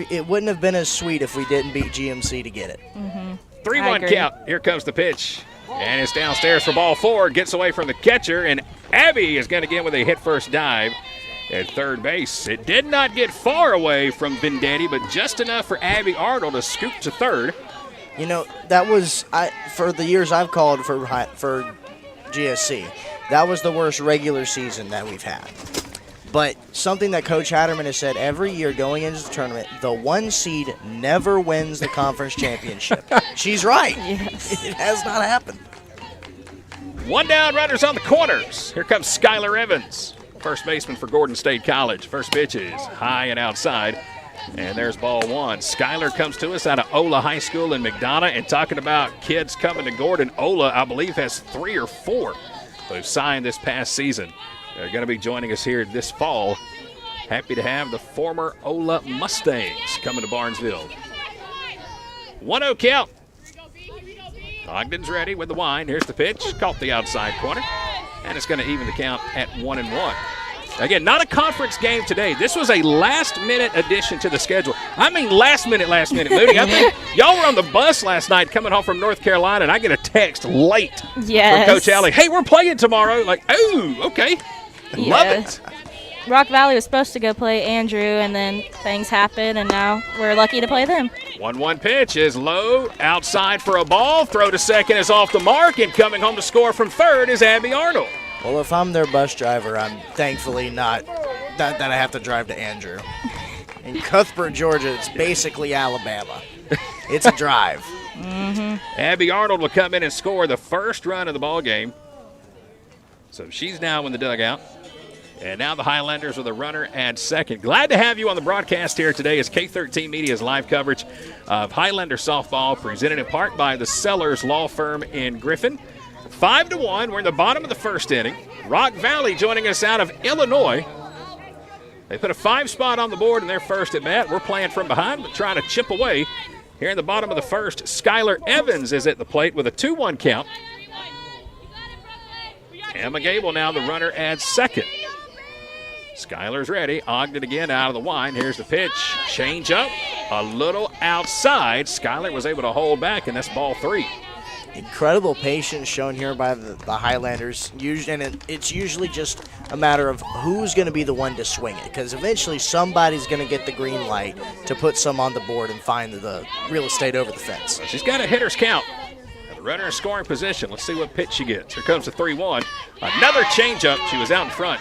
It wouldn't have been as sweet if we didn't beat GMC to get it. 3-1 count. Here comes the pitch. And it's downstairs for ball 4. Gets away from the catcher, and Abby is going to get with a hit-first dive at third base. It did not get far away from Vendetti, but just enough for Abby Arnold to scoop to third. You know, that was for the years I've called for GSC. That was the worst regular season that we've had. But something that Coach Hatterman has said every year going into the tournament, the 1 seed never wins the conference championship. She's right. Yes. It has not happened. 1 down, runners on the corners. Here comes Skylar Evans, first baseman for Gordon State College. First pitch is high and outside. And there's ball 1. Skylar comes to us out of Ola High School in McDonough. And talking about kids coming to Gordon, Ola, I believe, has 3 or 4 who've signed this past season. They're going to be joining us here this fall. Happy to have the former Ola Mustangs coming to Barnesville. 1-0 count. Ogden's ready with the wind. Here's the pitch. Caught the outside corner. And it's going to even the count at 1-1. Again, not a conference game today. This was a last-minute addition to the schedule. I mean last minute, Moody. I think y'all were on the bus last night coming home from North Carolina, and I get a text late from Coach Alley. Hey, we're playing tomorrow. Like, oh, okay. Love it. Rock Valley was supposed to go play Andrew, and then things happened, and now we're lucky to play them. 1-1 pitch is low, outside for a ball. Throw to second is off the mark, and coming home to score from third is Abby Arnold. Well, if I'm their bus driver, I'm thankfully not that I have to drive to Andrew. In Cuthbert, Georgia, it's basically Alabama. It's a drive. Abby Arnold will come in and score the first run of the ball game. So she's now in the dugout. And now the Highlanders with a runner at second. Glad to have you on the broadcast here today as K13 Media's live coverage of Highlander softball, presented in part by the Sellers Law Firm in Griffin. 5-1. We're in the bottom of the first inning. Rock Valley joining us out of Illinois. They put a 5 spot on the board in their first at bat. We're playing from behind, but trying to chip away. Here in the bottom of the first, Skylar Evans is at the plate with a 2-1 count. Emma Gable now the runner at second. Skylar's ready. Ogden again out of the wine. Here's the pitch. Change up. A little outside. Skylar was able to hold back, and that's ball 3. Incredible patience shown here by the Highlanders. And it's usually just a matter of who's going to be the one to swing it, because eventually somebody's going to get the green light to put some on the board and find the real estate over the fence. Well, she's got a hitter's count. The runner in scoring position. Let's see what pitch she gets. Here comes the 3-1. Another changeup. She was out in front.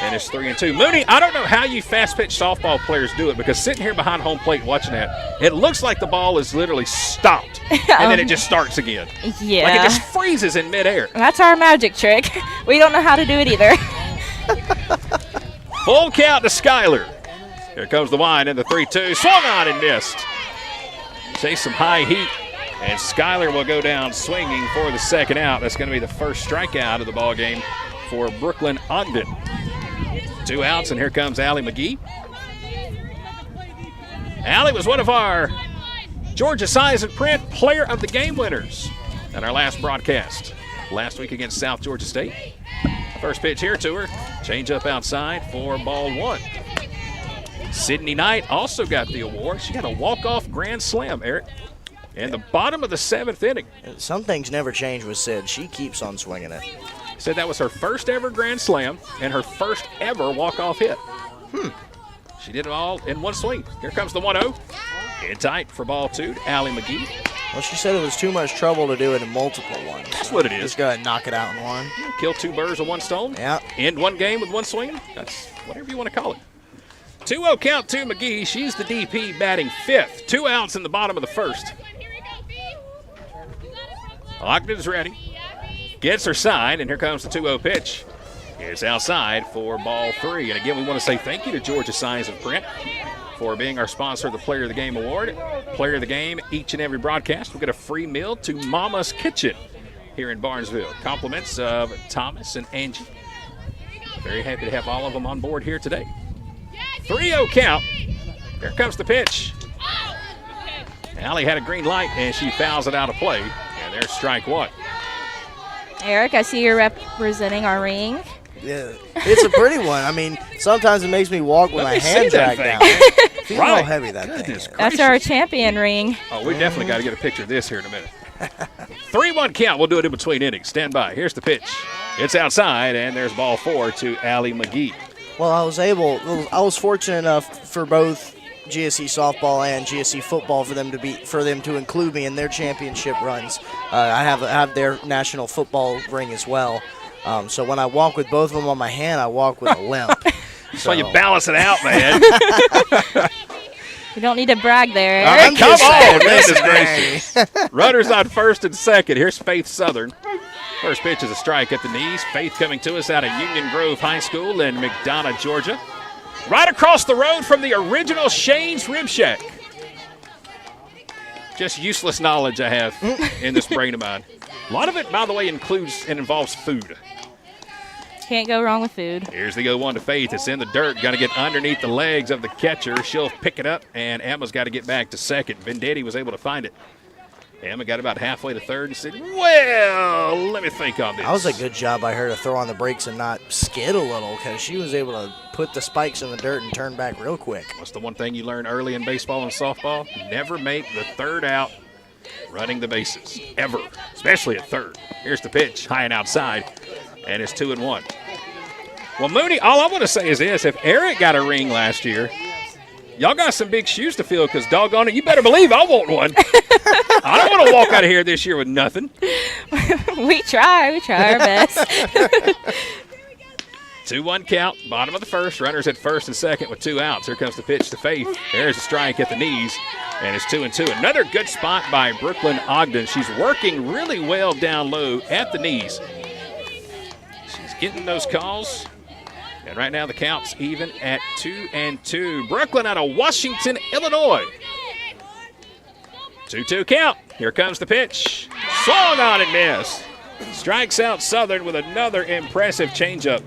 And it's 3-2. Mooney, I don't know how you fast-pitch softball players do it, because sitting here behind home plate watching that, it looks like the ball is literally stopped, and then it just starts again. Yeah. Like it just freezes in midair. That's our magic trick. We don't know how to do it either. Full count to Skylar. Here comes the wind in the 3-2. Swung on and missed. Chase some high heat, and Skylar will go down swinging for the second out. That's going to be the first strikeout of the ball game for Brooklyn Ogden. 2 outs, and here comes Allie McGee. Allie was one of our Georgia Size and Print Player of the Game winners in our last broadcast last week against South Georgia State. First pitch here to her. Change up outside for ball 1. Sydney Knight also got the award. She got a walk-off grand slam, Eric, in the bottom of the 7th inning. Some things never change with Sid. She keeps on swinging it. Said that was her first ever grand slam and her first ever walk-off hit. She did it all in one swing. Here comes the 1-0. In tight for ball 2 to Allie McGee. Well, she said it was too much trouble to do it in multiple ones. That's what it is. Just go ahead and knock it out in one. Kill 2 birds with 1 stone. Yeah. End one game with 1 swing. That's whatever you want to call it. 2-0 count to McGee. She's the DP batting 5th. 2 outs in the bottom of the 1st. Ogden's ready. Gets her side, and here comes the 2-0 pitch. It's outside for ball 3. And again, we want to say thank you to Georgia Signs and Print for being our sponsor of the Player of the Game Award. Player of the Game, each and every broadcast, we'll get a free meal to Mama's Kitchen here in Barnesville. Compliments of Thomas and Angie. Very happy to have all of them on board here today. 3-0 count. Here comes the pitch. Allie had a green light, and she fouls it out of play. And there's strike 1. Eric, I see you're representing our ring. Yeah, it's a pretty one. I mean, sometimes it makes me walk with my hand dragged down. Feel how heavy that thing is. That's our champion ring. Oh, we definitely got to get a picture of this here in a minute. 3-1 count. We'll do it in between innings. Stand by. Here's the pitch. It's outside, and there's ball 4 to Allie McGee. Well, I was fortunate enough for both GSE softball and GSE football for them to include me in their championship runs. I have their national football ring as well. So when I walk with both of them on my hand, I walk with a limp. So you balance it out, man. You don't need to brag there, All right, Eric. come on, goodness gracious. Runners on first and second. Here's Faith Southern. First pitch is a strike at the knees. Faith coming to us out of Union Grove High School in McDonough, Georgia. Right across the road from the original Shane's Rib Shack. Just useless knowledge I have in this brain of mine. A lot of it, by the way, includes and involves food. Can't go wrong with food. Here's the 0-1 to Faith. It's in the dirt. Got to get underneath the legs of the catcher. She'll pick it up, and Emma's got to get back to second. Vendetti was able to find it. Emma got about halfway to third and said, well, let me think on this. That was a good job by her to throw on the brakes and not skid a little, because she was able to put the spikes in the dirt and turn back real quick. What's the one thing you learn early in baseball and softball? Never make the third out running the bases, ever, especially at third. Here's the pitch, high and outside, and it's 2-1. Well, Mooney, all I want to say is this. If Eric got a ring last year, y'all got some big shoes to fill, because doggone it, you better believe I want one. I don't want to walk out of here this year with nothing. We try our best. 2-1 count, bottom of the first. Runners at first and second with 2 outs. Here comes the pitch to Faith. There's a strike at the knees, and it's 2-2. Another good spot by Brooklyn Ogden. She's working really well down low at the knees. She's getting those calls. And right now the count's even at 2-2. Brooklyn out of Washington, Illinois. 2-2 count. Here comes the pitch. Swung on and missed. Strikes out Southern with another impressive changeup.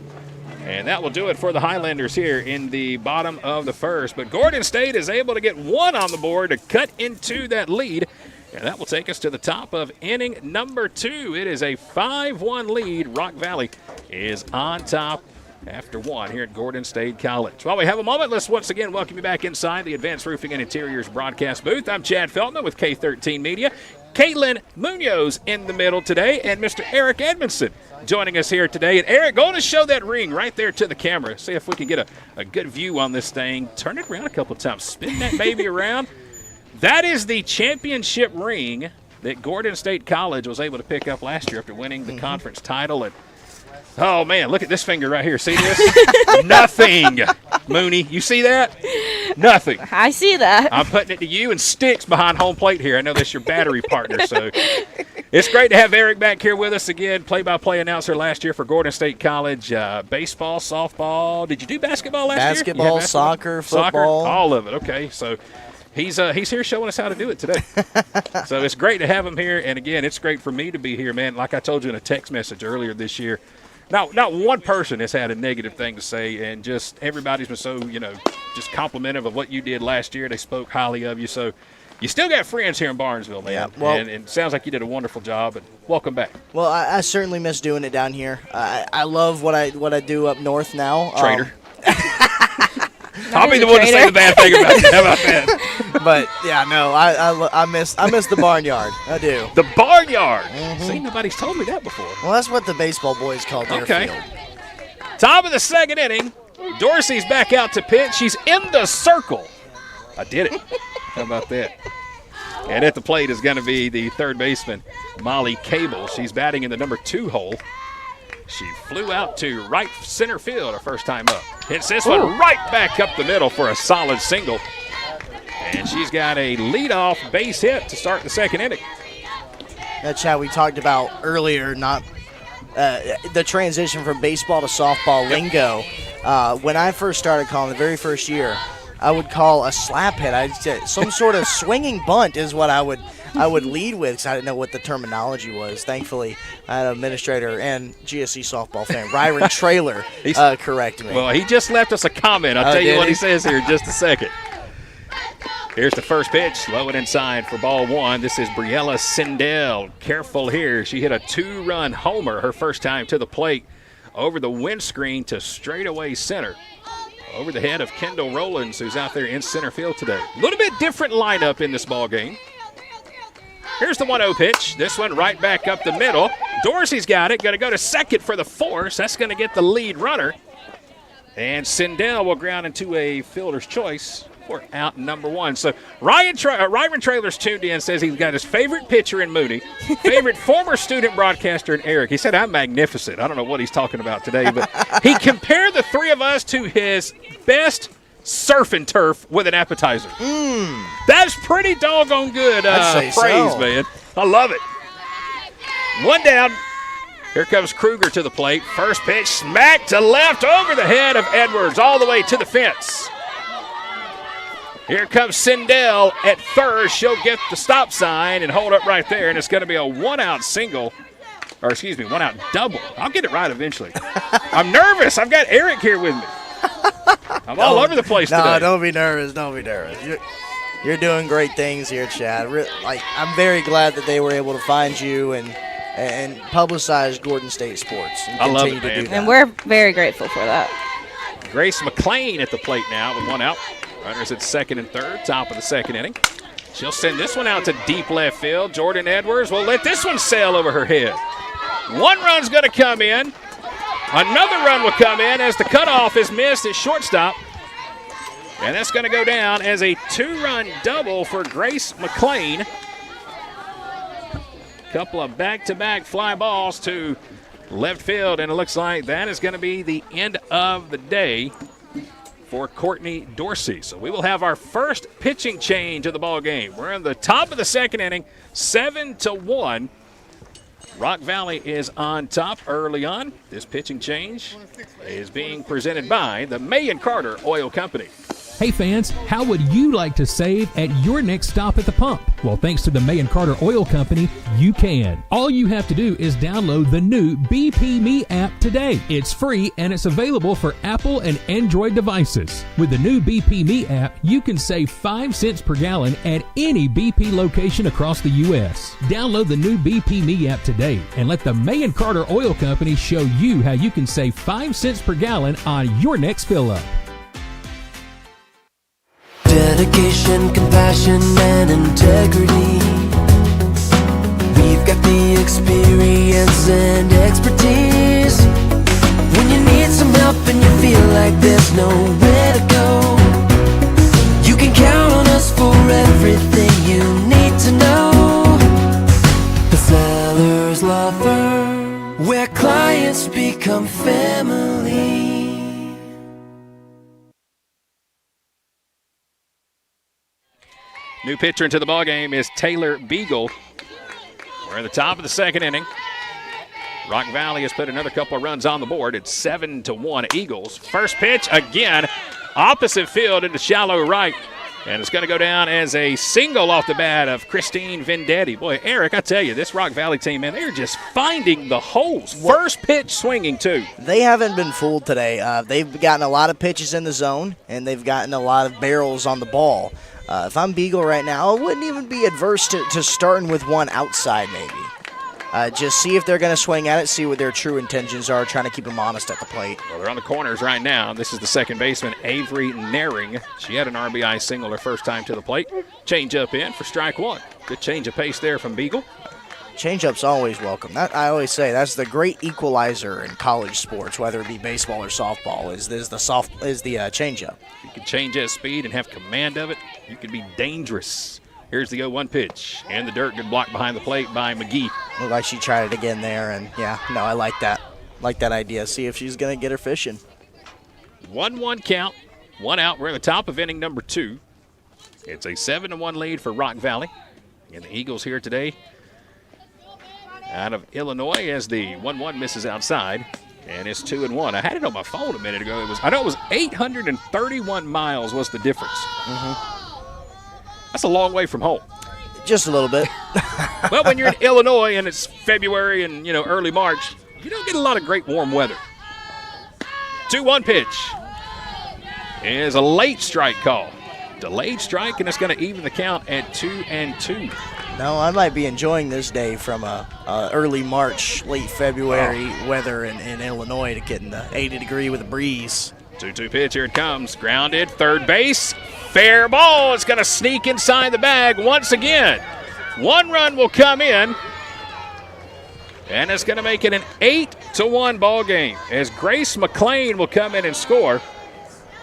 And that will do it for the Highlanders here in the bottom of the first. But Gordon State is able to get 1 on the board to cut into that lead. And that will take us to the top of inning number 2. It is a 5-1 lead. Rock Valley is on top after 1 here at Gordon State College. While we have a moment, let's once again welcome you back inside the Advanced Roofing and Interiors broadcast booth. I'm Chad Feltman with K13 Media. Caitlin Munoz in the middle today, and Mr. Eric Edmondson joining us here today. And Eric, go on and show that ring right there to the camera. See if we can get a good view on this thing. Turn it around a couple of times. Spin that baby around. That is the championship ring that Gordon State College was able to pick up last year after winning the conference title. And oh, man, look at this finger right here. See this? Nothing. Mooney, you see that? Nothing. I see that. I'm putting it to you and Sticks behind home plate here. I know that's your battery partner, so it's great to have Eric back here with us again, play-by-play announcer last year for Gordon State College. Baseball, softball. Did you do basketball last year? Basketball, soccer, football. Soccer, all of it. Okay, so he's here showing us how to do it today. So it's great to have him here, and, again, it's great for me to be here, man. Like I told you in a text message earlier this year, not one person has had a negative thing to say, and just everybody's been so, just complimentive of what you did last year. They spoke highly of you. So you still got friends here in Barnesville, man. Yeah, well, and it sounds like you did a wonderful job, and welcome back. Well, I certainly miss doing it down here. I love what I do up north now. Traitor. I'll be the one to say the bad thing about it. How about that? But yeah, no, I miss the barnyard. I do. The barnyard. Mm-hmm. See, nobody's told me that before. Well, that's what the baseball boys call their field. Top of the second inning. Dorsey's back out to pitch. She's in the circle. I did it. How about that? And at the plate is going to be the third baseman, Molly Cable. She's batting in the number 2 hole. She flew out to right center field her first time up. Hits this one right back up the middle for a solid single. And she's got a leadoff base hit to start the second inning. That's how we talked about earlier, not the transition from baseball to softball lingo. When I first started calling the very first year, I would call a slap hit. I'd say some sort of swinging bunt is what I would lead with because I didn't know what the terminology was. Thankfully, I had an administrator and GSC softball fan, Ryron Trailer, correct me. Well, he just left us a comment. I'll tell you what he says here in just a second. Here's the first pitch, low and inside for ball 1. This is Briella Sindel. Careful here. She hit a 2-run homer her first time to the plate over the windscreen to straightaway center. Over the head of Kendall Rowlands, who's out there in center field today. A little bit different lineup in this ball game. Here's the 1-0 pitch. This one right back up the middle. Dorsey's got it. Going to go to second for the force. That's going to get the lead runner. And Sindel will ground into a fielder's choice for out number 1. So Ryron Trailer's tuned in, says he's got his favorite pitcher in Mooney, favorite former student broadcaster in Eric. He said, I'm magnificent. I don't know what he's talking about today, but he compared the three of us to his best surf and turf with an appetizer. That's pretty doggone good praise, so. Man. I love it. 1 down. Here comes Kruger to the plate. First pitch, smack to left over the head of Edwards, all the way to the fence. Here comes Sindel at third. She'll get the stop sign and hold up right there, and it's going to be a 1-out single. Or, excuse me, 1-out double. I'll get it right eventually. I'm nervous. I've got Eric here with me. I'm all over the place today. No, don't be nervous. Don't be nervous. You're doing great things here, Chad. I'm very glad that they were able to find you and publicize Gordon State sports. And I love it, continue to man. do that. And we're very grateful for that. Grace McLean at the plate now with 1 out. Runners at second and third, top of the second inning. She'll send this one out to deep left field. Jordan Edwards will let this one sail over her head. 1 run's going to come in. Another run will come in as the cutoff is missed at shortstop. And that's going to go down as a 2-run double for Grace McLean. Couple of back-to-back fly balls to left field, and it looks like that is going to be the end of the day for Courtney Dorsey. So we will have our first pitching change of the ball game. We're in the top of the second inning, 7-1. Rock Valley is on top early on. This pitching change is being presented by the May and Carter Oil Company. Hey fans, how would you like to save at your next stop at the pump? Well, thanks to the May & Carter Oil Company, you can. All you have to do is download the new BP Me app today. It's free and it's available for Apple and Android devices. With the new BP Me app, you can save 5 cents per gallon at any BP location across the U.S. Download the new BP Me app today and let the May & Carter Oil Company show you how you can save 5 cents per gallon on your next fill-up. Dedication, compassion, and integrity. We've got the experience and expertise. When you need some help and you feel like there's nowhere to go, you can count on us for everything you need to know. The Sellers Law Firm, where clients become family. New pitcher into the ballgame is Taylor Beagle. We're in the top of the second inning. Rock Valley has put another couple of runs on the board. It's 7-1 Eagles. First pitch again, opposite field into shallow right. And it's going to go down as a single off the bat of Christine Vendetti. Boy, Eric, I tell you, this Rock Valley team, man, they're just finding the holes. First pitch swinging, too. They haven't been fooled today. They've gotten a lot of pitches in the zone, and they've gotten a lot of barrels on the ball. If I'm Beagle right now, I wouldn't even be adverse to starting with one outside maybe. Just see if they're going to swing at it, see what their true intentions are, trying to keep them honest at the plate. Well, they're on the corners right now. This is the second baseman, Avery Naring. She had an RBI single her first time to the plate. Change up in for strike one. Good change of pace there from Beagle. Change-up's always welcome. I always say that's the great equalizer in college sports, whether it be baseball or softball, is the change-up. You can change that speed and have command of it. You can be dangerous. Here's the 0-1 pitch. And the dirt, good block behind the plate by McGee. Looked like she tried it again there, and yeah, no, I like that. Like that idea. See if she's going to get her fishing. 1-1 count, 1 out. We're in the top of inning number 2. It's a 7-1 lead for Rock Valley. And the Eagles here today out of Illinois as the 1-1 misses outside. And it's 2-1. I had it on my phone a minute ago. I know it was 831 miles was the difference. That's a long way from home. Just a little bit. Well, when you're in Illinois and it's February and, early March, you don't get a lot of great warm weather. 2-1 pitch is a late strike call. Delayed strike, and it's going to even the count at 2-2. No, I might be enjoying this day from early March, late February weather in Illinois to get in the 80 degree with a breeze. 2-2 pitch, here it comes. Grounded, third base. Fair ball. It's going to sneak inside the bag once again. 1 run will come in, and it's going to make it an 8-1 ball game as Grace McLean will come in and score.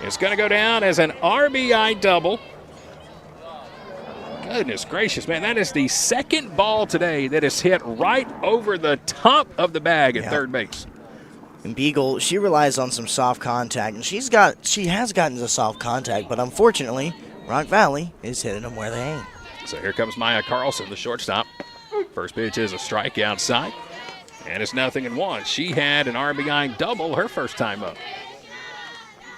It's going to go down as an RBI double. Goodness gracious, man. That is the second ball today that is hit right over the top of the bag at third base. And Beagle, she relies on some soft contact, and she has gotten to soft contact, but unfortunately, Rock Valley is hitting them where they aim. So here comes Maya Carlson, the shortstop. First pitch is a strike outside, and it's 0-1. She had an RBI double her first time up.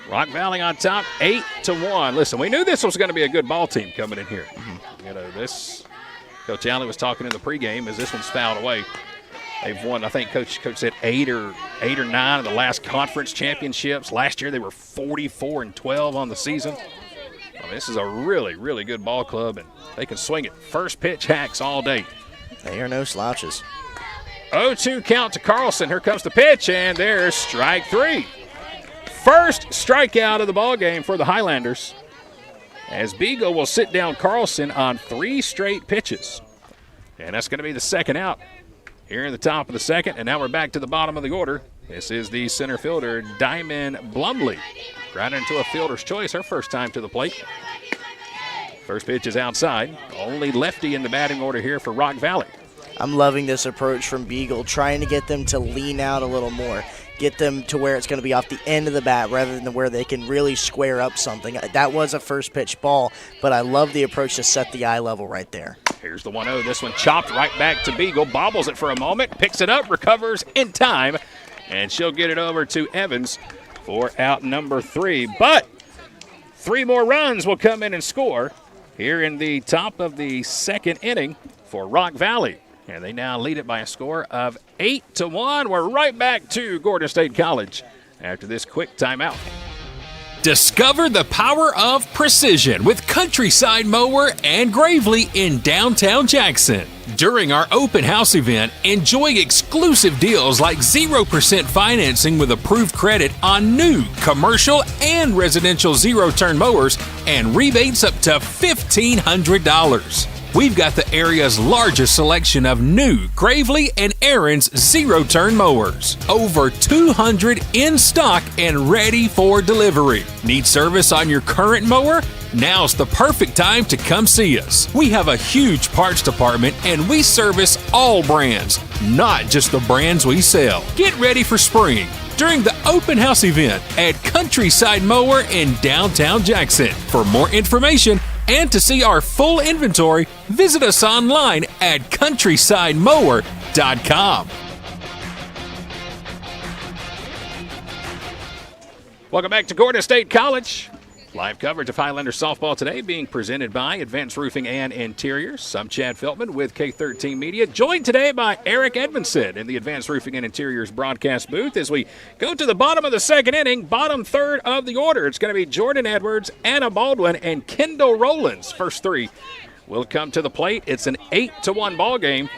Rock Valley on top, 8-1. Listen, we knew this was going to be a good ball team coming in here. This, Coach Alley was talking in the pregame as this one's fouled away. They've won, I think Coach said 8 or 9 of the last conference championships. Last year they were 44-12 on the season. This is a really, really good ball club, and they can swing it. First pitch hacks all day. They are no slouches. 0-2 count to Carlson. Here comes the pitch, and there's strike 3. First strikeout of the ball game for the Highlanders, as Beagle will sit down Carlson on 3 straight pitches. And that's going to be the second out here in the top of the second. And now we're back to the bottom of the order. This is the center fielder, Diamond Blumley. Grounded into a fielder's choice, her first time to the plate. First pitch is outside. Only lefty in the batting order here for Rock Valley. I'm loving this approach from Beagle, trying to get them to lean out a little more. Get them to where it's going to be off the end of the bat rather than where they can really square up something. That was a first pitch ball, but I love the approach to set the eye level right there. Here's the 1-0. This one chopped right back to Beagle. Bobbles it for a moment, picks it up, recovers in time, and she'll get it over to Evans for out number 3. But 3 more runs will come in and score here in the top of the second inning for Rock Valley. And they now lead it by a score of 8-1. We're right back to Gordon State College after this quick timeout. Discover the power of precision with Countryside Mower and Gravely in downtown Jackson. During our open house event, enjoy exclusive deals like 0% financing with approved credit on new commercial and residential zero-turn mowers and rebates up to $1,500. We've got the area's largest selection of new Gravely and Aaron's zero-turn mowers. Over 200 in stock and ready for delivery. Need service on your current mower? Now's the perfect time to come see us. We have a huge parts department and we service all brands, not just the brands we sell. Get ready for spring during the open house event at Countryside Mower in downtown Jackson. For more information and to see our full inventory, visit us online at countrysidemower.com. Welcome back to Gordon State College. Live coverage of Highlanders softball today being presented by Advanced Roofing and Interiors. I'm Chad Feltman with K13 Media, joined today by Eric Edmondson in the Advanced Roofing and Interiors broadcast booth as we go to the bottom of the second inning, bottom third of the order. It's going to be Jordan Edwards, Anna Baldwin, and Kendall Rowlands. First 3 will come to the plate. It's an 8-1 ball game.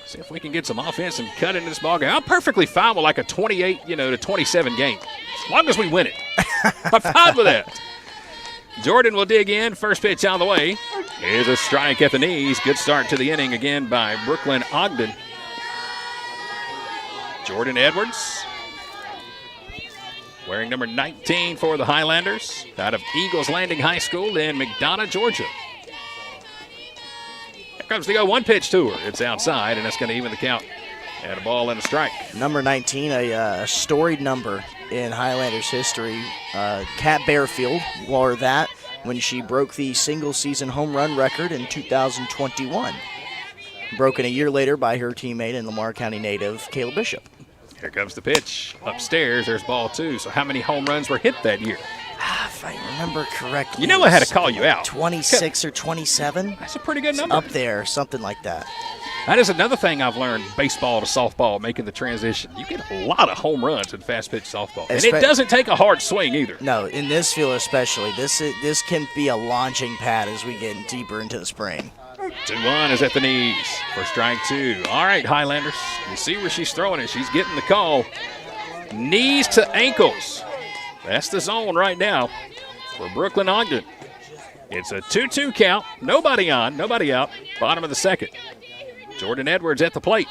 See if we can get some offense and cut into this ball game. I'm perfectly fine with like a 28, to 27 game, as long as we win it. I'm fine with that. Jordan will dig in. First pitch out of the way. Here's a strike at the knees. Good start to the inning again by Brooklyn Ogden. Jordan Edwards, wearing number 19 for the Highlanders, out of Eagles Landing High School in McDonough, Georgia. Here comes the 0-1 pitch to her. It's outside, and that's going to even the count at a ball and a strike. Number 19, a storied number in Highlanders history. Kat Bearfield wore that when she broke the single-season home run record in 2021. Broken a year later by her teammate and Lamar County native, Kayla Bishop. Here comes the pitch. Upstairs, there's ball 2. So how many home runs were hit that year? If I remember correctly, you know I had to call you out. 26 or 27. That's a pretty good number. Up there, something like that. That is another thing I've learned, baseball to softball, making the transition. You get a lot of home runs in fast-pitch softball. And it doesn't take a hard swing either. No, in this field especially. This can be a launching pad as we get deeper into the spring. 2-1 is at the knees for strike 2. All right, Highlanders. You see where she's throwing it. She's getting the call. Knees to ankles. That's the zone right now for Brooklyn Ogden. It's a 2-2 count. Nobody on, nobody out. Bottom of the second. Jordan Edwards at the plate.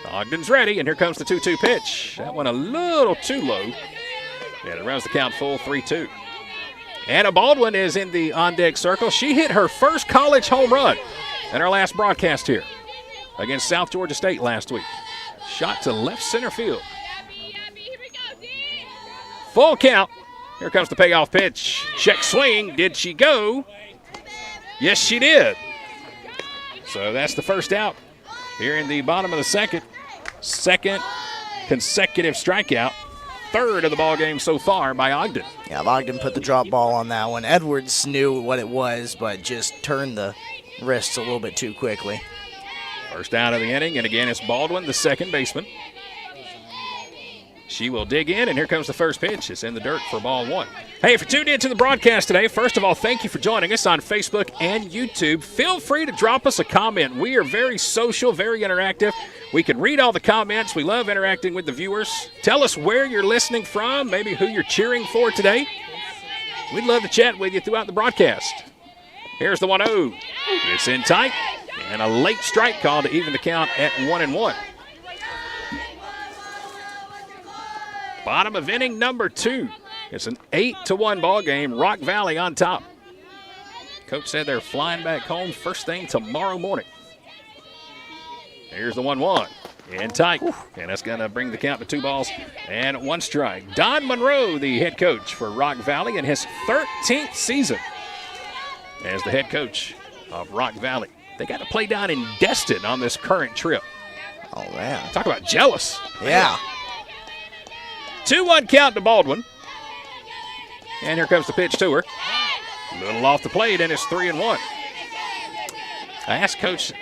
Ogden's ready, and here comes the 2-2 pitch. That one a little too low. And it runs the count full 3-2. Anna Baldwin is in the on-deck circle. She hit her first college home run in our last broadcast here against South Georgia State last week. Shot to left center field. Full count. Here comes the payoff pitch. Check swing. Did she go? Yes, she did. So that's the first out here in the bottom of the second. Second consecutive strikeout. Third of the ball game so far by Ogden. Yeah, Ogden put the drop ball on that one. Edwards knew what it was, but just turned the wrists a little bit too quickly. First out of the inning, and again it's Baldwin, the second baseman. She will dig in, and here comes the first pitch. It's in the dirt for ball 1. Hey, if you're tuned in to the broadcast today, first of all, thank you for joining us on Facebook and YouTube. Feel free to drop us a comment. We are very social, very interactive. We can read all the comments. We love interacting with the viewers. Tell us where you're listening from, maybe who you're cheering for today. We'd love to chat with you throughout the broadcast. Here's the 1-0. It's in tight, and a late strike call to even the count at 1-1. Bottom of inning number 2. It's an 8-1 ball game. Rock Valley on top. Coach said they're flying back home first thing tomorrow morning. Here's the 1-1. In tight. And that's going to bring the count to 2 balls and 1 strike. Don Monroe, the head coach for Rock Valley in his 13th season as the head coach of Rock Valley. They got to play down in Destin on this current trip. Oh, man. Talk about jealous. Yeah. 2-1 count to Baldwin. And here comes the pitch to her. A little off the plate, and it's 3-1. I asked Coach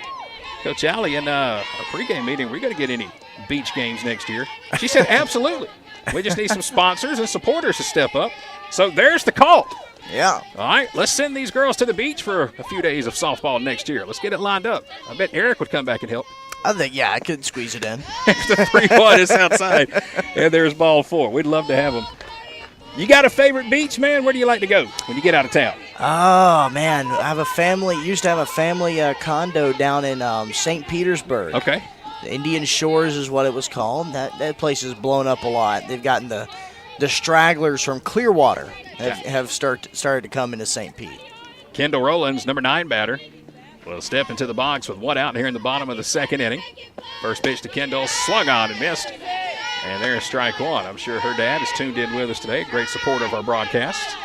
Alley in a pregame meeting, are we going to get any beach games next year? She said, absolutely. We just need some sponsors and supporters to step up. So there's the call. Yeah. All right, let's send these girls to the beach for a few days of softball next year. Let's get it lined up. I bet Eric would come back and help. I think, yeah, I could squeeze it in. The 3-1 is outside, and there's ball 4. We'd love to have them. You got a favorite beach, man? Where do you like to go when you get out of town? Oh, man, I have a family, used to have a family condo down in St. Petersburg. Okay. The Indian Shores is what it was called. That place has blown up a lot. They've gotten the stragglers from Clearwater have started to come into St. Pete. Kendall Rowlands, number 9 batter, will step into the box with one out here in the bottom of the second inning. First pitch to Kendall, slung on and missed. And there's strike 1. I'm sure her dad is tuned in with us today. Great supporter of our broadcast.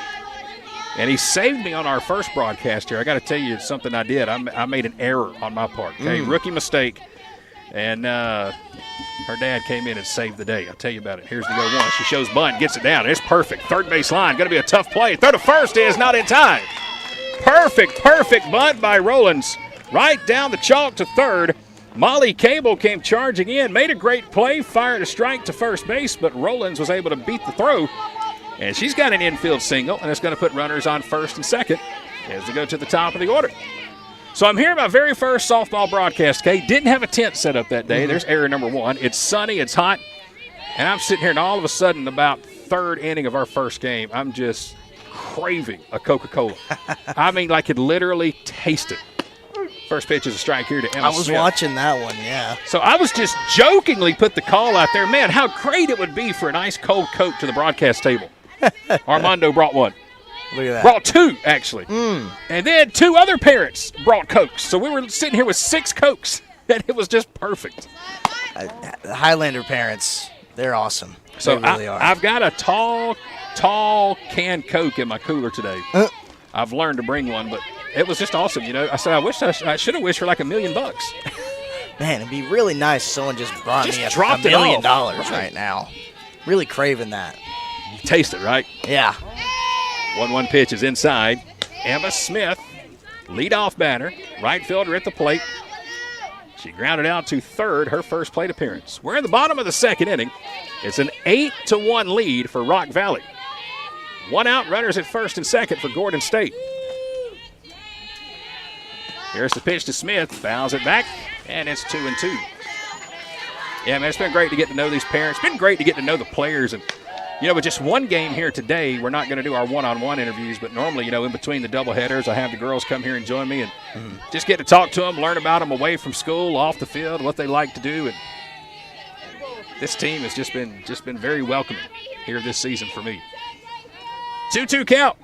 And he saved me on our first broadcast here. I got to tell you something I did. I made an error on my part. Okay, rookie mistake. And her dad came in and saved the day. I'll tell you about it. Here's the 0-1. She shows bunt, gets it down. It's perfect. Third base line. Going to be a tough play. Throw to first is not in time. Perfect bunt by Rowlands. Right down the chalk to third. Molly Cable came charging in, made a great play, fired a strike to first base, but Rowlands was able to beat the throw. And she's got an infield single, and it's going to put runners on first and second as they go to the top of the order. So I'm here my very first softball broadcast, Kay. Didn't have a tent set up that day. There's error number 1. It's sunny, it's hot, and I'm sitting here, and all of a sudden, about third inning of our first game, I'm just craving a Coca-Cola. I mean, I could literally taste it. First pitch is a strike here to Emma Smith. I was watching that one, yeah. So I was just jokingly put the call out there. Man, how great it would be for an ice cold Coke to the broadcast table. Armando brought one. Look at that. Brought 2, actually. And then 2 other parents brought Cokes. So we were sitting here with 6 Cokes, and it was just perfect. The Highlander parents, they're awesome. So they really are. I've got a tall canned Coke in my cooler today. I've learned to bring one, but it was just awesome. You know, I said I should have wished for like $1 million. Man, it'd be really nice if someone just brought me dropped $1 million it off. right now. Really craving that. You taste it, right? Yeah. 1-1 pitch is inside. Emma Smith, leadoff batter, right fielder at the plate. She grounded out to third, her first plate appearance. We're in the bottom of the second inning. It's an 8-1 lead for Rock Valley. 1 out, runners at first and second for Gordon State. Here's the pitch to Smith, fouls it back, and it's 2-2. Yeah, man, it's been great to get to know these parents. It's been great to get to know the players. And, you know, with just one game here today, we're not going to do our one-on-one interviews, but normally, you know, in between the doubleheaders, I have the girls come here and join me and just get to talk to them, learn about them away from school, off the field, what they like to do. And this team has just been very welcoming here this season for me. 2-2 count.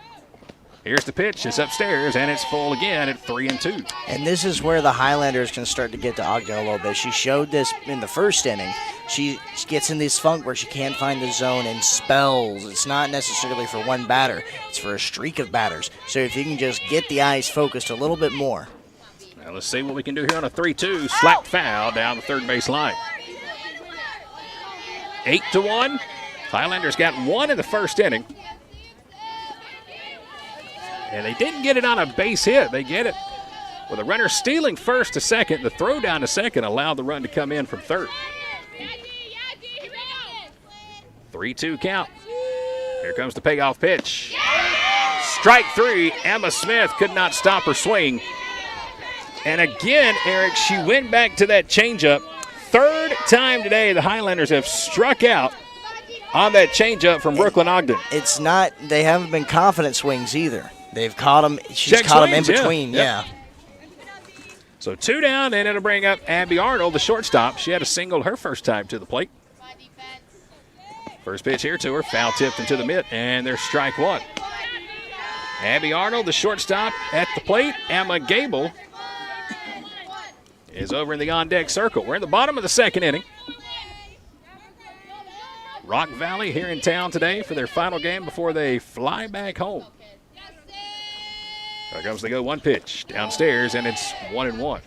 Here's the pitch. It's upstairs, and it's full again at 3-2. And this is where the Highlanders can start to get to Ogden a little bit. She showed this in the first inning. She gets in this funk where she can't find the zone and spells. It's not necessarily for one batter. It's for a streak of batters. So if you can just get the eyes focused a little bit more. Now let's see what we can do here on a 3-2. Slap foul down the third base line. 8-1. Highlanders got 1 in the first inning. And they didn't get it on a base hit. They get it with a runner stealing first to second. The throw down to second allowed the run to come in from third. 3-2 count. Here comes the payoff pitch. Strike 3. Emma Smith could not stop her swing. And again, Eric, she went back to that changeup. Third time today the Highlanders have struck out on that changeup from Brooklyn Ogden. It's not, they haven't been confident swings either. They've caught them. She's caught them in between, yeah. So 2 down, and it'll bring up Abby Arnold, the shortstop. She had a single her first time to the plate. First pitch here to her, foul tipped into the mitt, and there's strike 1. Abby Arnold, the shortstop, at the plate. Emma Gable is over in the on-deck circle. We're in the bottom of the second inning. Rock Valley here in town today for their final game before they fly back home. There comes the 0-1 pitch downstairs, and it's 1-1.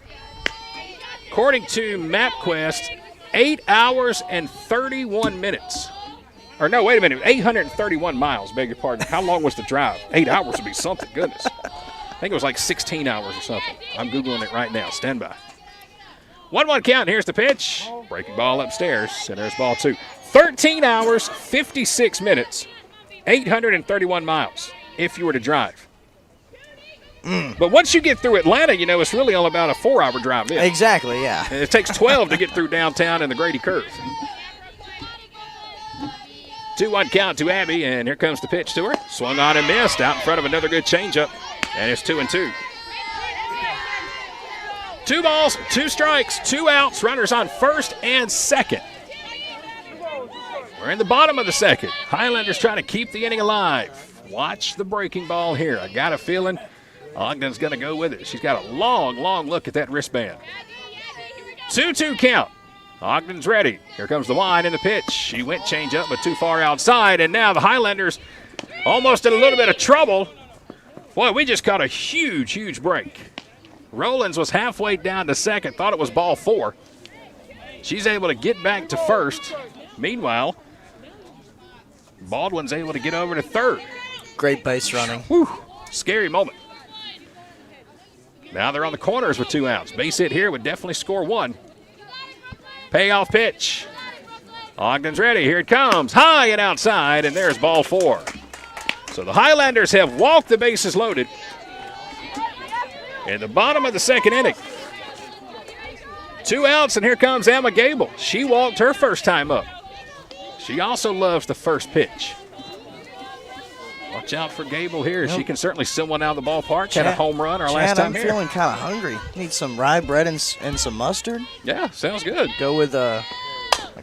According to MapQuest, 8 hours and 31 minutes Or no, wait a minute. 831 miles, beg your pardon. How long was the drive? 8 hours would be something. Goodness. I think it was like 16 hours or something. I'm Googling it right now. Stand by. 1-1 count. Here's the pitch. Breaking ball upstairs. And there's ball 2. 13 hours, 56 minutes, 831 miles if you were to drive. But once you get through Atlanta, you know, it's really all about a 4-hour drive in. Exactly, yeah. And it takes 12 to get through downtown and the Grady Curve. 2-1 count to Abby, and here comes the pitch to her. Swung on and missed out in front of another good changeup, and it's 2-2. 2 balls, 2 strikes, 2 outs, runners on first and second. We're in the bottom of the second. Highlanders trying to keep the inning alive. Watch the breaking ball here. I got a feeling Ogden's going to go with it. She's got a long, long look at that wristband. 2-2 count. Ogden's ready. Here comes the wind in the pitch. She went change up, but too far outside, and now the Highlanders almost in a little bit of trouble. Boy, we just caught a huge, huge break. Rollins was halfway down to second, thought it was ball 4. She's able to get back to first. Meanwhile, Baldwin's able to get over to third. Great base running. Whew, scary moment. Now they're on the corners with 2 outs. Base hit here would definitely score 1. Payoff pitch. Ogden's ready. Here it comes. High and outside, and there's ball 4. So the Highlanders have walked the bases loaded in the bottom of the second inning. 2 outs, and here comes Emma Gable. She walked her first time up. She also loves the first pitch. Watch out for Gable here. She can certainly send one out of the ballpark. Had a home run our last time I'm here. feeling kind of hungry. Need some rye bread and some mustard. Yeah, sounds good. Go with a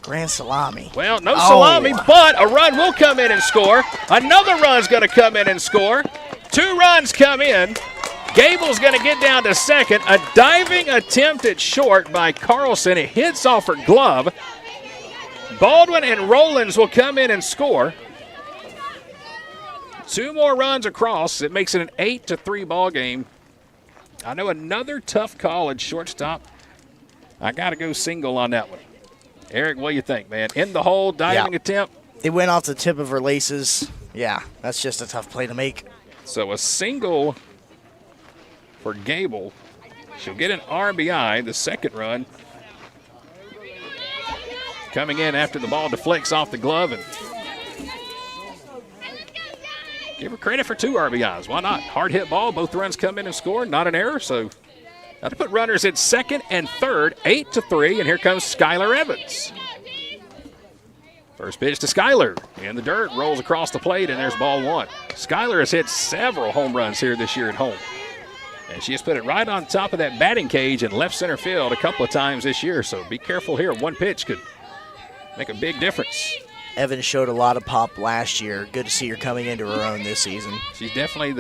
grand salami. Well, no salami, but a run will come in and score. Another run's going to come in and score. 2 runs come in. Gable's going to get down to second. A diving attempt at short by Carlson. It hits off her glove. Baldwin and Rollins will come in and score. 2 more runs across. It makes it an 8-3 ball game. I know another tough call at shortstop. I got to go single on that one. Eric, what do you think, man? In the hole, diving attempt? It went off the tip of her laces. Yeah, that's just a tough play to make. So a single for Gable. She'll get an RBI, the second run. Coming in after the ball deflects off the glove, and give her credit for 2 RBIs. Why not? Hard hit ball. Both runs come in and score. Not an error. So now to put runners at second and third, 8-3. And here comes Skylar Evans. First pitch to Skylar. In the dirt, rolls across the plate, and there's ball 1. Skylar has hit several home runs here this year at home. And she has put it right on top of that batting cage in left center field a couple of times this year. So be careful here. One pitch could make a big difference. Evans showed a lot of pop last year. Good to see her coming into her own this season. She's definitely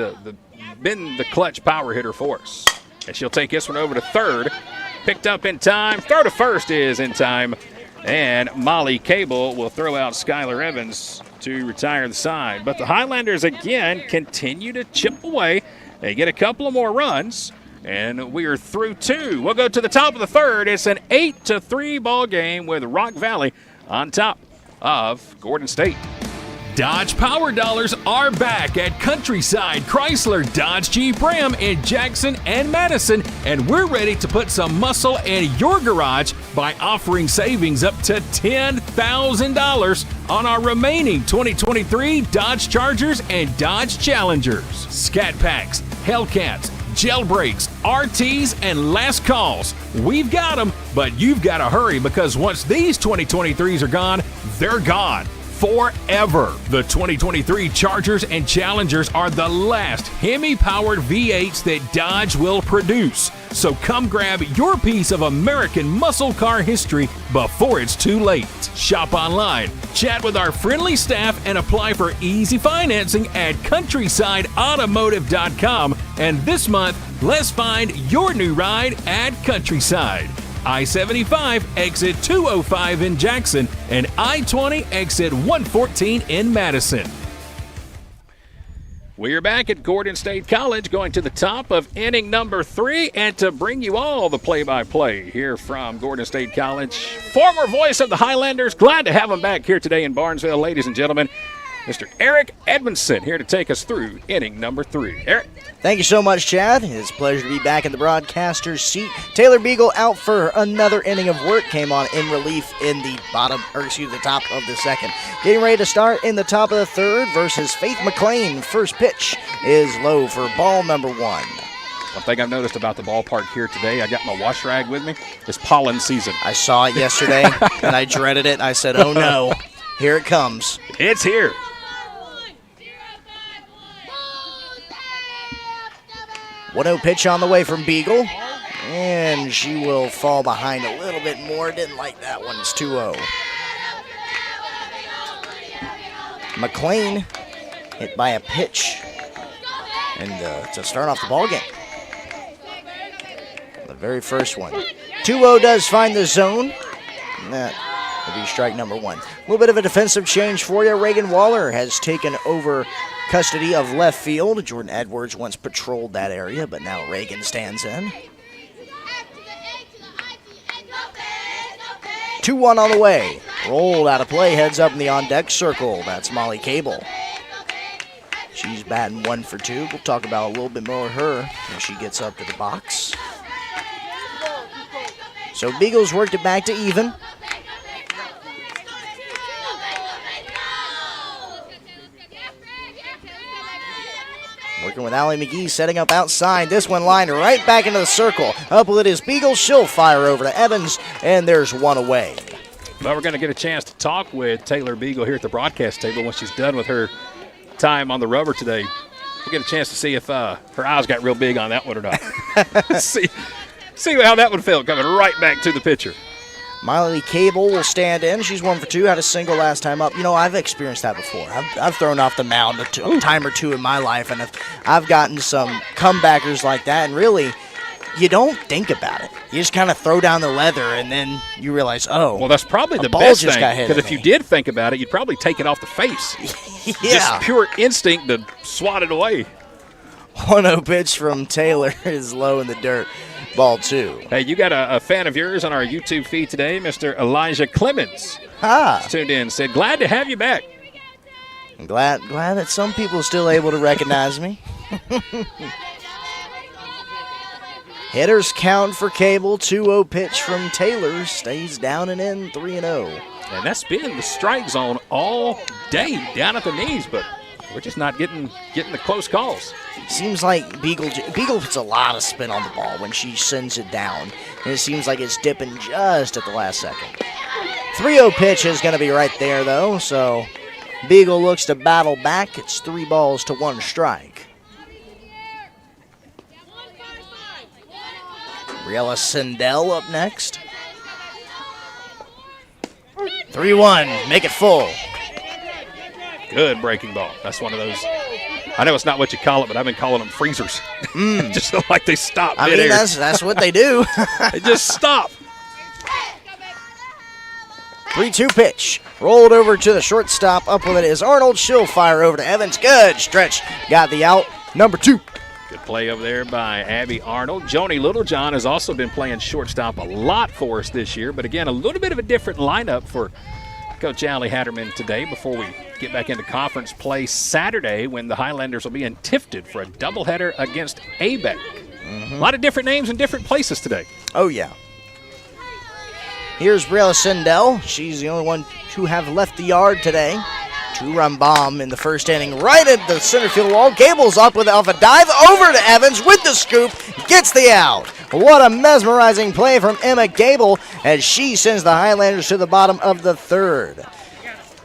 been the clutch power hitter for us. And she'll take this one over to third. Picked up in time. Throw to first is in time. And Molly Cable will throw out Skylar Evans to retire the side. But the Highlanders, again, continue to chip away. They get a couple of more runs, and we are through 2. We'll go to the top of the third. It's an 8-3 ball game with Rock Valley on top of Gordon State. Dodge Power Dollars are back at Countryside Chrysler Dodge Jeep Ram in Jackson and Madison, and we're ready to put some muscle in your garage by offering savings up to $10,000 on our remaining 2023 Dodge Chargers and Dodge Challengers. Scat Packs, Hellcats, gel brakes, RTs, and last calls. We've got them, but you've got to hurry because once these 2023s are gone, they're gone forever. The 2023 Chargers and Challengers are the last Hemi-powered V8s that Dodge will produce. So come grab your piece of American muscle car history before it's too late. Shop online, chat with our friendly staff, and apply for easy financing at countrysideautomotive.com. And this month, let's find your new ride at Countryside. I-75 exit 205 in Jackson and I-20 exit 114 in Madison. We are back at Gordon State College, going to the top of inning number 3, and to bring you all the play-by-play here from Gordon State College, former voice of the Highlanders. Glad to have him back here today in Barnesville, ladies and gentlemen. Mr. Eric Edmondson here to take us through inning number 3. Eric. Thank you so much, Chad. It's a pleasure to be back in the broadcaster's seat. Taylor Beagle out for another inning of work. Came on in relief in the the top of the second. Getting ready to start in the top of the third versus Faith McLean. First pitch is low for ball number 1. One thing I've noticed about the ballpark here today, I got my wash rag with me, is pollen season. I saw it yesterday, and I dreaded it. I said, oh no, here it comes. It's here. 1-0 pitch on the way from Beagle, and she will fall behind a little bit more. Didn't like that one. It's 2-0. McLean hit by a pitch, and to start off the ball game. The very first one. 2-0 does find the zone, and that will be strike number 1. A little bit of a defensive change for you. Reagan Waller has taken over custody of left field. Jordan Edwards once patrolled that area, but now Reagan stands in. 2-1 on the way. Rolled out of play, heads up in the on-deck circle. That's Molly Cable. She's batting 1 for 2. We'll talk about a little bit more of her when she gets up to the box. So Beagles worked it back to even. Working with Allie McGee, setting up outside. This one lined right back into the circle. Up with it is Beagle. She'll fire over to Evans, and there's 1 away. Well, we're going to get a chance to talk with Taylor Beagle here at the broadcast table when she's done with her time on the rubber today. We'll get a chance to see if her eyes got real big on that one or not. see how that one felt coming right back to the pitcher. Molly Cable will stand in. She's 1 for 2, had a single last time up. You know, I've experienced that before. I've thrown off the mound a time or two in my life, and I've gotten some comebackers like that, and really, you don't think about it. You just kind of throw down the leather, and then you realize, oh, well, that's probably the ball best just thing, got hit because if you did think about it, you'd probably take it off the face. Yeah. Just pure instinct to swat it away. 1-0 pitch from Taylor is low in the dirt. Ball 2. Hey, you got a fan of yours on our YouTube feed today, Mr. Elijah Clemens. Tuned in, said, glad to have you back. I'm glad that some people are still able to recognize me. Hitters count for Cable. 2-0 pitch from Taylor. Stays down and in, 3-0. And that's been the strike zone all day, down at the knees, but we're just not getting the close calls. Seems like Beagle puts a lot of spin on the ball when she sends it down. And it seems like it's dipping just at the last second. 3-0 pitch is going to be right there, though, so Beagle looks to battle back. It's 3 balls to 1 strike. Briella Sindel up next. 3-1, make it full. Good breaking ball. That's one of those. I know it's not what you call it, but I've been calling them freezers. Just like they stop midair. I mean, that's what they do. They just stop. 3-2 pitch. Rolled over to the shortstop. Up with it is Arnold. She'll fire over to Evans. Good stretch. Got the out. Number 2. Good play over there by Abby Arnold. Joni Littlejohn has also been playing shortstop a lot for us this year, but again, a little bit of a different lineup for Coach Allie Hatterman today before we get back into conference play Saturday when the Highlanders will be in Tifton for a doubleheader against ABEC. A lot of different names in different places today. Oh, yeah. Here's Briella Sindel. She's the only one to have left the yard today. 2-run bomb in the first inning right at the center field wall. Gable's up with off a dive over to Evans with the scoop. Gets the out. What a mesmerizing play from Emma Gable as she sends the Highlanders to the bottom of the third.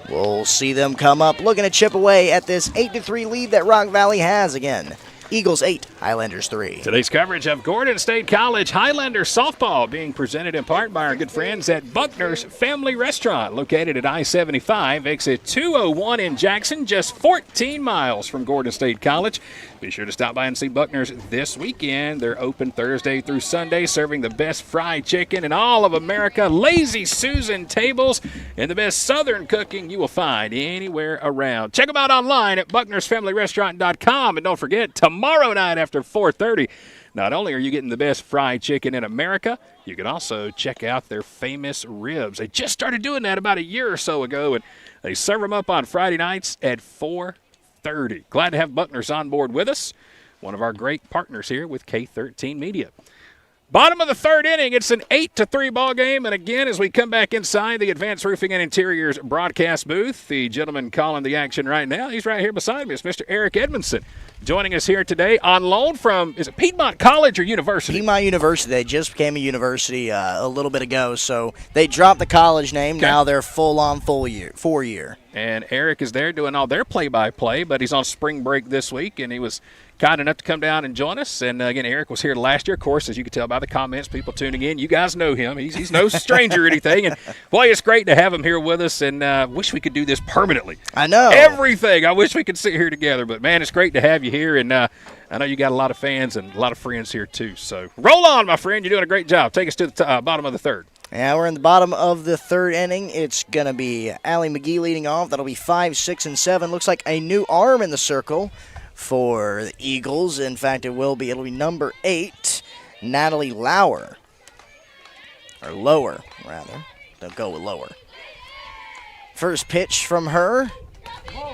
We'll see them come up looking to chip away at this 8-3 lead that Rock Valley has again. Eagles 8, Highlanders 3. Today's coverage of Gordon State College Highlanders softball being presented in part by our good friends at Buckner's Family Restaurant, located at I-75, exit 201 in Jackson, just 14 miles from Gordon State College. Be sure to stop by and see Buckner's this weekend. They're open Thursday through Sunday, serving the best fried chicken in all of America, Lazy Susan tables, and the best Southern cooking you will find anywhere around. Check them out online at bucknersfamilyrestaurant.com. And don't forget, tomorrow night after 4:30, not only are you getting the best fried chicken in America, you can also check out their famous ribs. They just started doing that about a year or so ago, and they serve them up on Friday nights at 4:30. Glad to have Buckner's on board with us, one of our great partners here with K13 Media. Bottom of the third inning, it's an 8-3 ball game, and again, as we come back inside the Advanced Roofing and Interiors broadcast booth, the gentleman calling the action right now, he's right here beside me. It's Mr. Eric Edmondson, joining us here today on loan from, is it Piedmont College or University? Piedmont University. They just became a university a little bit ago, so they dropped the college name. Okay. Now they're full-on 4-year. And Eric is there doing all their play-by-play, but he's on spring break this week, and he was kind enough to come down and join us. And, again, Eric was here last year, of course, as you can tell by the comments, people tuning in. You guys know him. He's no stranger or anything. And, boy, it's great to have him here with us, and wish we could do this permanently. I know. Everything. I wish we could sit here together. But, man, it's great to have you here, and I know you got a lot of fans and a lot of friends here, too. So roll on, my friend. You're doing a great job. Take us to the bottom of the third. Yeah, we're in the bottom of the third inning. It's going to be Allie McGee leading off. That'll be 5, 6, and 7. Looks like a new arm in the circle for the Eagles. In fact, it will be. It'll be number 8, Natalie Lauer. Or Lower, rather. Don't go with Lower. First pitch from her.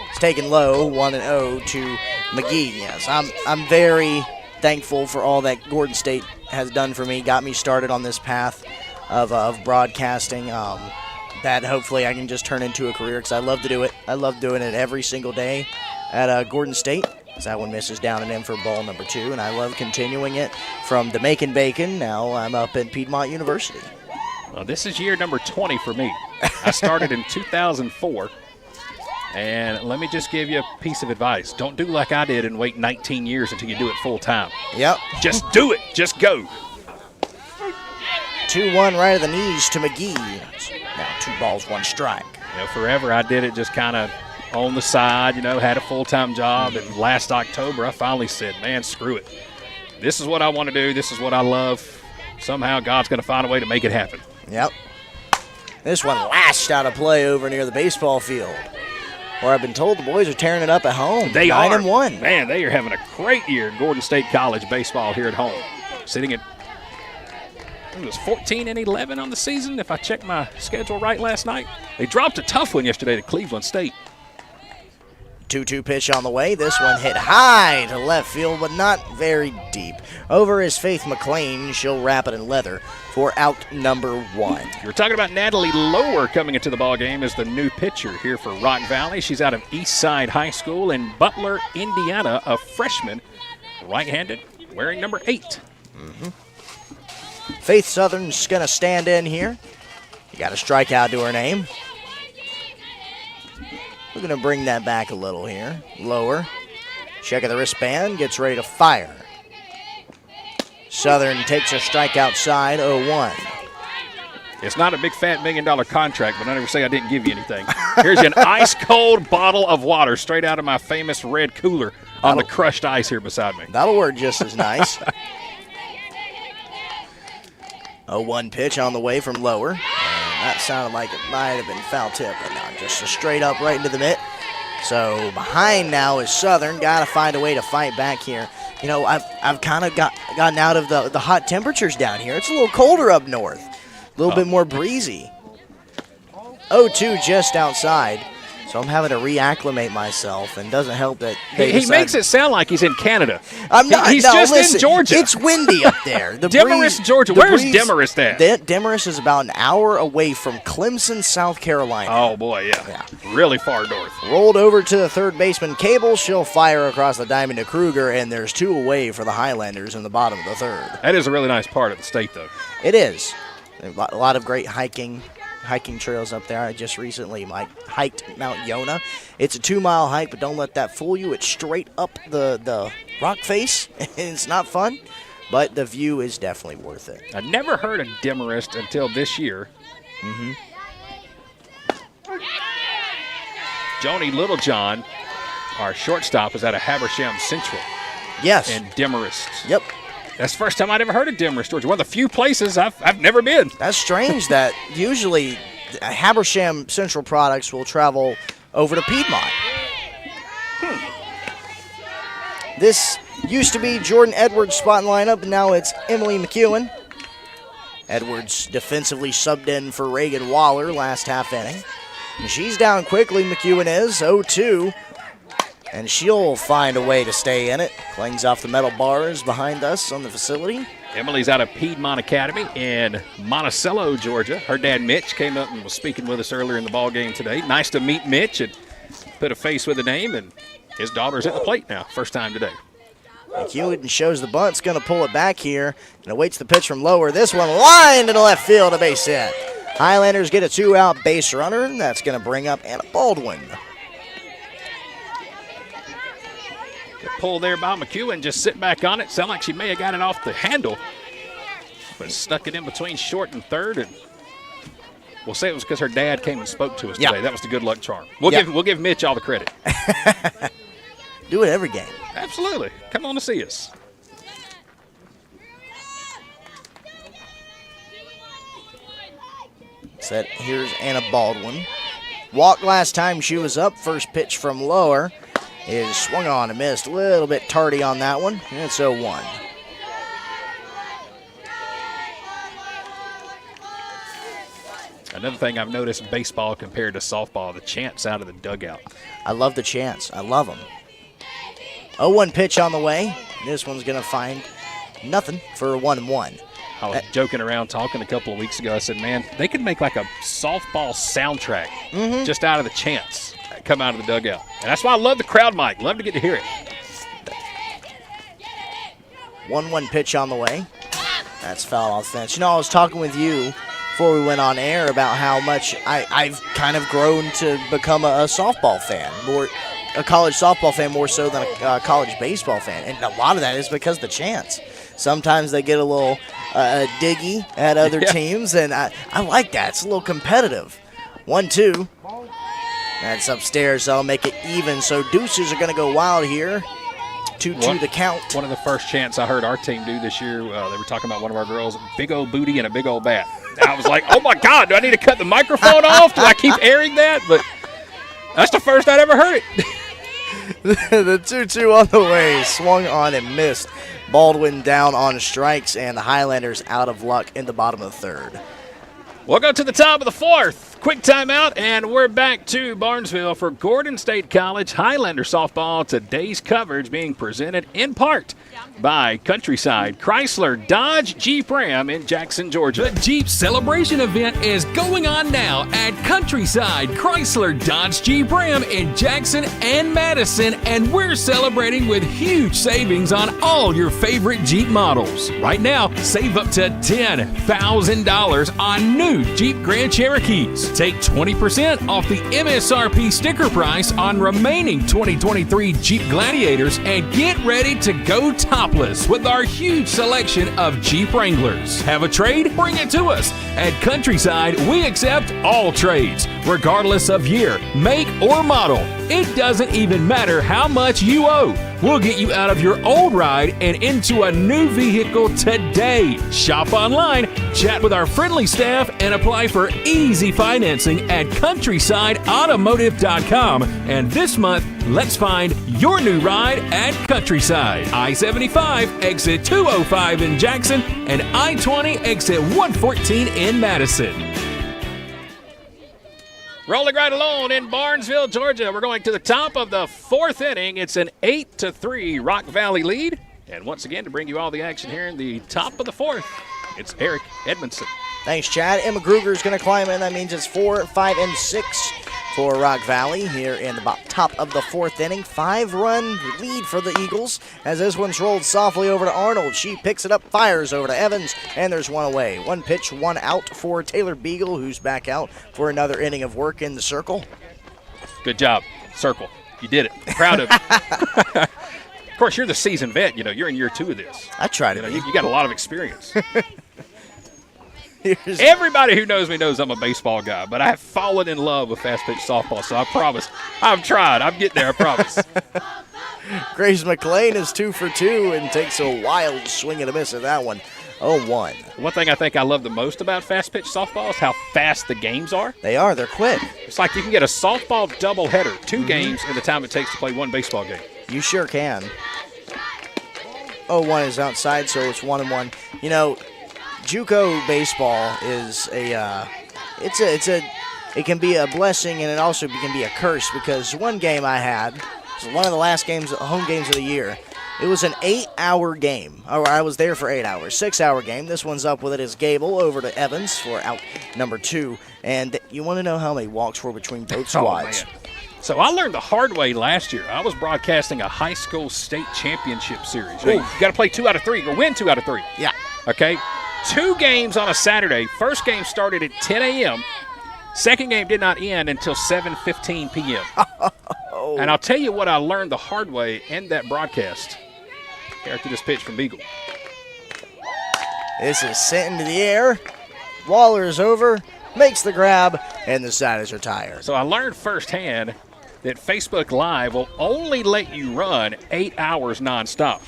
It's taken low, 1-0 to McGee. Yes, I'm very thankful for all that Gordon State has done for me. Got me started on this path of broadcasting. That hopefully I can just turn into a career because I love to do it. I love doing it every single day at Gordon State. That one misses down and in for ball number 2, and I love continuing it from the Macon Bacon. Now I'm up at Piedmont University. Well, this is year number 20 for me. I started in 2004, and let me just give you a piece of advice. Don't do like I did and wait 19 years until you do it full time. Yep. Just do it. Just go. 2-1 right of the knees to McGee. Now 2 balls, 1 strike. Forever I did it just kind of on the side, had a full-time job. And last October I finally said, man, screw it. This is what I want to do. This is what I love. Somehow God's going to find a way to make it happen. Yep. This one lashed out of play over near the baseball field, where I've been told the boys are tearing it up at home. They are. 9-1. Man, they are having a great year in Gordon State College baseball here at home. Sitting at, it was 14-11 on the season, if I checked my schedule right last night. They dropped a tough one yesterday to Cleveland State. 2-2 pitch on the way. This one hit high to left field, but not very deep. Over is Faith McLean. She'll wrap it in leather for out number 1. You're talking about Natalie Lower coming into the ballgame as the new pitcher here for Rock Valley. She's out of Eastside High School in Butler, Indiana, a freshman, right-handed, wearing number 8. Mm-hmm. Faith Southern's going to stand in here. You got a strikeout to her name. We're going to bring that back a little here. Lower. Check of the wristband. Gets ready to fire. Southern takes her strike outside, 0-1. It's not a big, fat $1 million contract, but I never say I didn't give you anything. Here's an ice-cold bottle of water straight out of my famous red cooler on the crushed ice here beside me. That'll work just as nice. 0-1 pitch on the way from Lower. And that sounded like it might have been foul tip, but no, just a straight up right into the mitt. So behind now is Southern. Got to find a way to fight back here. I've kind of gotten out of the hot temperatures down here. It's a little colder up north. A little bit more breezy. 0-2 just outside. So I'm having to reacclimate myself, and doesn't help that he makes it sound like he's in Canada. I'm not. He's listen, in Georgia. It's windy up there. Demarest, Georgia. Where's Demarest at? Demarest is about an hour away from Clemson, South Carolina. Oh, boy, yeah. Really far north. Rolled over to the third baseman, Cable. She'll fire across the diamond to Kruger, and there's 2 away for the Highlanders in the bottom of the third. That is a really nice part of the state, though. It is. A lot of great hiking hiking trails up there. I just recently hiked Mount Yona. It's a 2-mile hike, but don't let that fool you. It's straight up the rock face, and it's not fun, but the view is definitely worth it. I never heard of Demarest until this year. Mm-hmm. Joni Littlejohn, our shortstop, is out of Habersham Central. Yes. And Demarest. Yep. That's the first time I'd ever heard of Demarest, Georgia. One of the few places I've never been. That's strange that usually Habersham Central products will travel over to Piedmont. This used to be Jordan Edwards' spot in lineup, and now it's Emily McEwen. Edwards defensively subbed in for Reagan Waller last half inning. And she's down quickly, McEwen is, 0-2. And she'll find a way to stay in it. Clings off the metal bars behind us on the facility. Emily's out of Piedmont Academy in Monticello, Georgia. Her dad, Mitch, came up and was speaking with us earlier in the ball game today. Nice to meet Mitch and put a face with a name, and his daughter's at the plate now, first time today. McEwen shows the bunt's going to pull it back here and awaits the pitch from lower. This one lined into left field, a base hit. Highlanders get a 2-out base runner, and that's going to bring up Anna Baldwin. Good pull there by McEwen, just sit back on it. Sound like she may have got it off the handle, but stuck it in between short and third. And we'll say it was because her dad came and spoke to us today. That was the good luck charm. We'll give Mitch all the credit. Do it every game. Absolutely. Come on to see us. Set. Here's Anna Baldwin. Walked last time she was up. First pitch from lower is swung on and missed. A little bit tardy on that one. And it's 0-1. Another thing I've noticed in baseball compared to softball, the chants out of the dugout. I love the chants. I love them. 0-1 pitch on the way. This one's going to find nothing for a 1-1. I was joking around talking a couple of weeks ago. I said, man, they could make like a softball soundtrack just out of the chants that come out of the dugout. And that's why I love the crowd mic. Love to get to hear it. 1-1 pitch on the way. That's foul off the fence. You know, I was talking with you before we went on air about how much I've kind of grown to become a softball fan. A college softball fan more so than a college baseball fan. And a lot of that is because of the chants. Sometimes they get a little diggy at other teams, and I like that. It's a little competitive. 1-2. That's upstairs, so I'll make it even. So deuces are going to go wild here. 2-2 the count. One of the first chants I heard our team do this year, they were talking about one of our girls, big old booty and a big old bat. I was like, oh, my God, do I need to cut the microphone off? Do I keep airing that? But that's the first I'd ever heard it. The 2-2 on the way, swung on and missed. Baldwin down on strikes, and the Highlanders out of luck in the bottom of the third. We'll go to the top of the fourth. Quick timeout, and we're back to Barnesville for Gordon State College Highlander softball. Today's coverage being presented in part by Countryside Chrysler Dodge Jeep Ram in Jackson, Georgia. The Jeep celebration event is going on now at Countryside Chrysler Dodge Jeep Ram in Jackson and Madison, and we're celebrating with huge savings on all your favorite Jeep models. Right now, save up to $10,000 on new Jeep Grand Cherokees. Take 20% off the MSRP sticker price on remaining 2023 Jeep Gladiators and get ready to go topless with our huge selection of Jeep Wranglers. Have a trade? Bring it to us. At Countryside, we accept all trades, regardless of year, make, or model. It doesn't even matter how much you owe. We'll get you out of your old ride and into a new vehicle today. Shop online, chat with our friendly staff, and apply for easy financing at CountrysideAutomotive.com. And this month, let's find your new ride at Countryside. I-75, exit 205 in Jackson, and I-20, exit 114 in Madison. Rolling right along in Barnesville, Georgia. We're going to the top of the fourth inning. It's an 8-3 Rock Valley lead. And once again, to bring you all the action here in the top of the fourth, it's Eric Edmondson. Thanks, Chad. Emma Gruger is going to climb in. That means it's 4, 5, and 6 for Rock Valley here in the top of the 4th inning. 5-run lead for the Eagles as this one's rolled softly over to Arnold. She picks it up, fires over to Evans, and there's one away. 1 pitch, 1 out for Taylor Beagle, who's back out for another inning of work in the circle. Good job, circle. You did it. Proud of you. Of course, you're the seasoned vet. You're in year 2 of this. I tried it. You got a lot of experience. Everybody who knows me knows I'm a baseball guy, but I have fallen in love with fast pitch softball, so I promise. I've tried. I'm getting there, I promise. Grace McLean is 2 for 2 and takes a wild swing and a miss at that one. 0-1. One thing I think I love the most about fast pitch softball is how fast the games are. They are. They're quick. It's like you can get a softball doubleheader, 2 games in the time it takes to play 1 baseball game. You sure can. 0-1 is outside, so it's 1-1. JUCO baseball is it can be a blessing and it also can be a curse, because one game I had was one of the last home games of the year. It was an 8-hour game. I was there for 8 hours. 6-hour game. This one's up with it is Gable over to Evans for out number 2. And you want to know how many walks were between both squads? Oh, man. So I learned the hard way last year. I was broadcasting a high school state championship series. You got to play 2 out of 3 or win 2 out of 3. Yeah. Okay. 2 games on a Saturday. First game started at 10 a.m. Second game did not end until 7:15 p.m. And I'll tell you what I learned the hard way in that broadcast. After this pitch from Beagle. This is sent into the air. Waller is over, makes the grab, and the side is retired. So I learned firsthand that Facebook Live will only let you run 8 hours nonstop.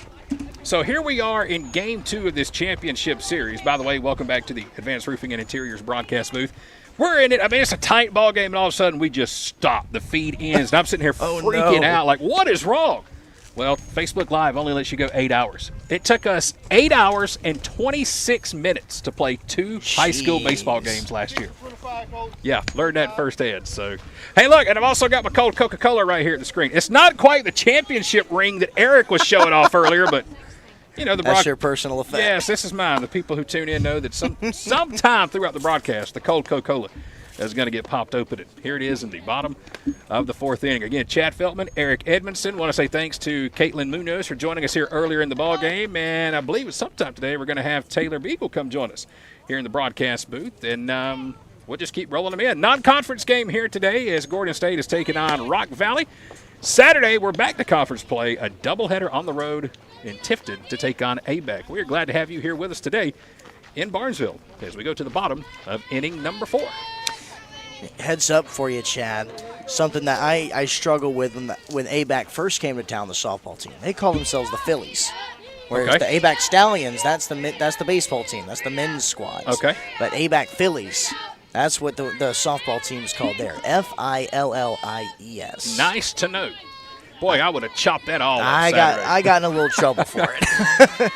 So here we are in Game 2 of this championship series. By the way, welcome back to the Advanced Roofing and Interiors broadcast booth. We're in it. I mean, it's a tight ball game, and all of a sudden we just stop. The feed ends, and I'm sitting here freaking out like, what is wrong? Well, Facebook Live only lets you go 8 hours. It took us 8 hours and 26 minutes to play 2 high school baseball games last year. Yeah, learned that firsthand. So, hey, look, and I've also got my cold Coca-Cola right here at the screen. It's not quite the championship ring that Eric was showing off earlier, but that's your personal effect. Yes, this is mine. The people who tune in know that sometime throughout the broadcast, the cold Coca-Cola is going to get popped open. Here it is in the bottom of the 4th inning. Again, Chad Feltman, Eric Edmondson. Want to say thanks to Caitlin Munoz for joining us here earlier in the ball game. And I believe it's sometime today we're going to have Taylor Beagle come join us here in the broadcast booth. And we'll just keep rolling them in. Non-conference game here today as Gordon State is taking on Rock Valley. Saturday, we're back to conference play, a doubleheader on the road in Tifton to take on ABAC. We are glad to have you here with us today in Barnesville as we go to the bottom of inning number 4. Heads up for you, Chad. Something that I struggle with when ABAC first came to town, the softball team. They call themselves the Phillies. Whereas the ABAC Stallions, that's the baseball team. That's the men's squads. Okay. But ABAC Phillies, that's what the softball team's called there. Phillies. Nice to know. Boy, I would have chopped that all up I got in a little trouble for it.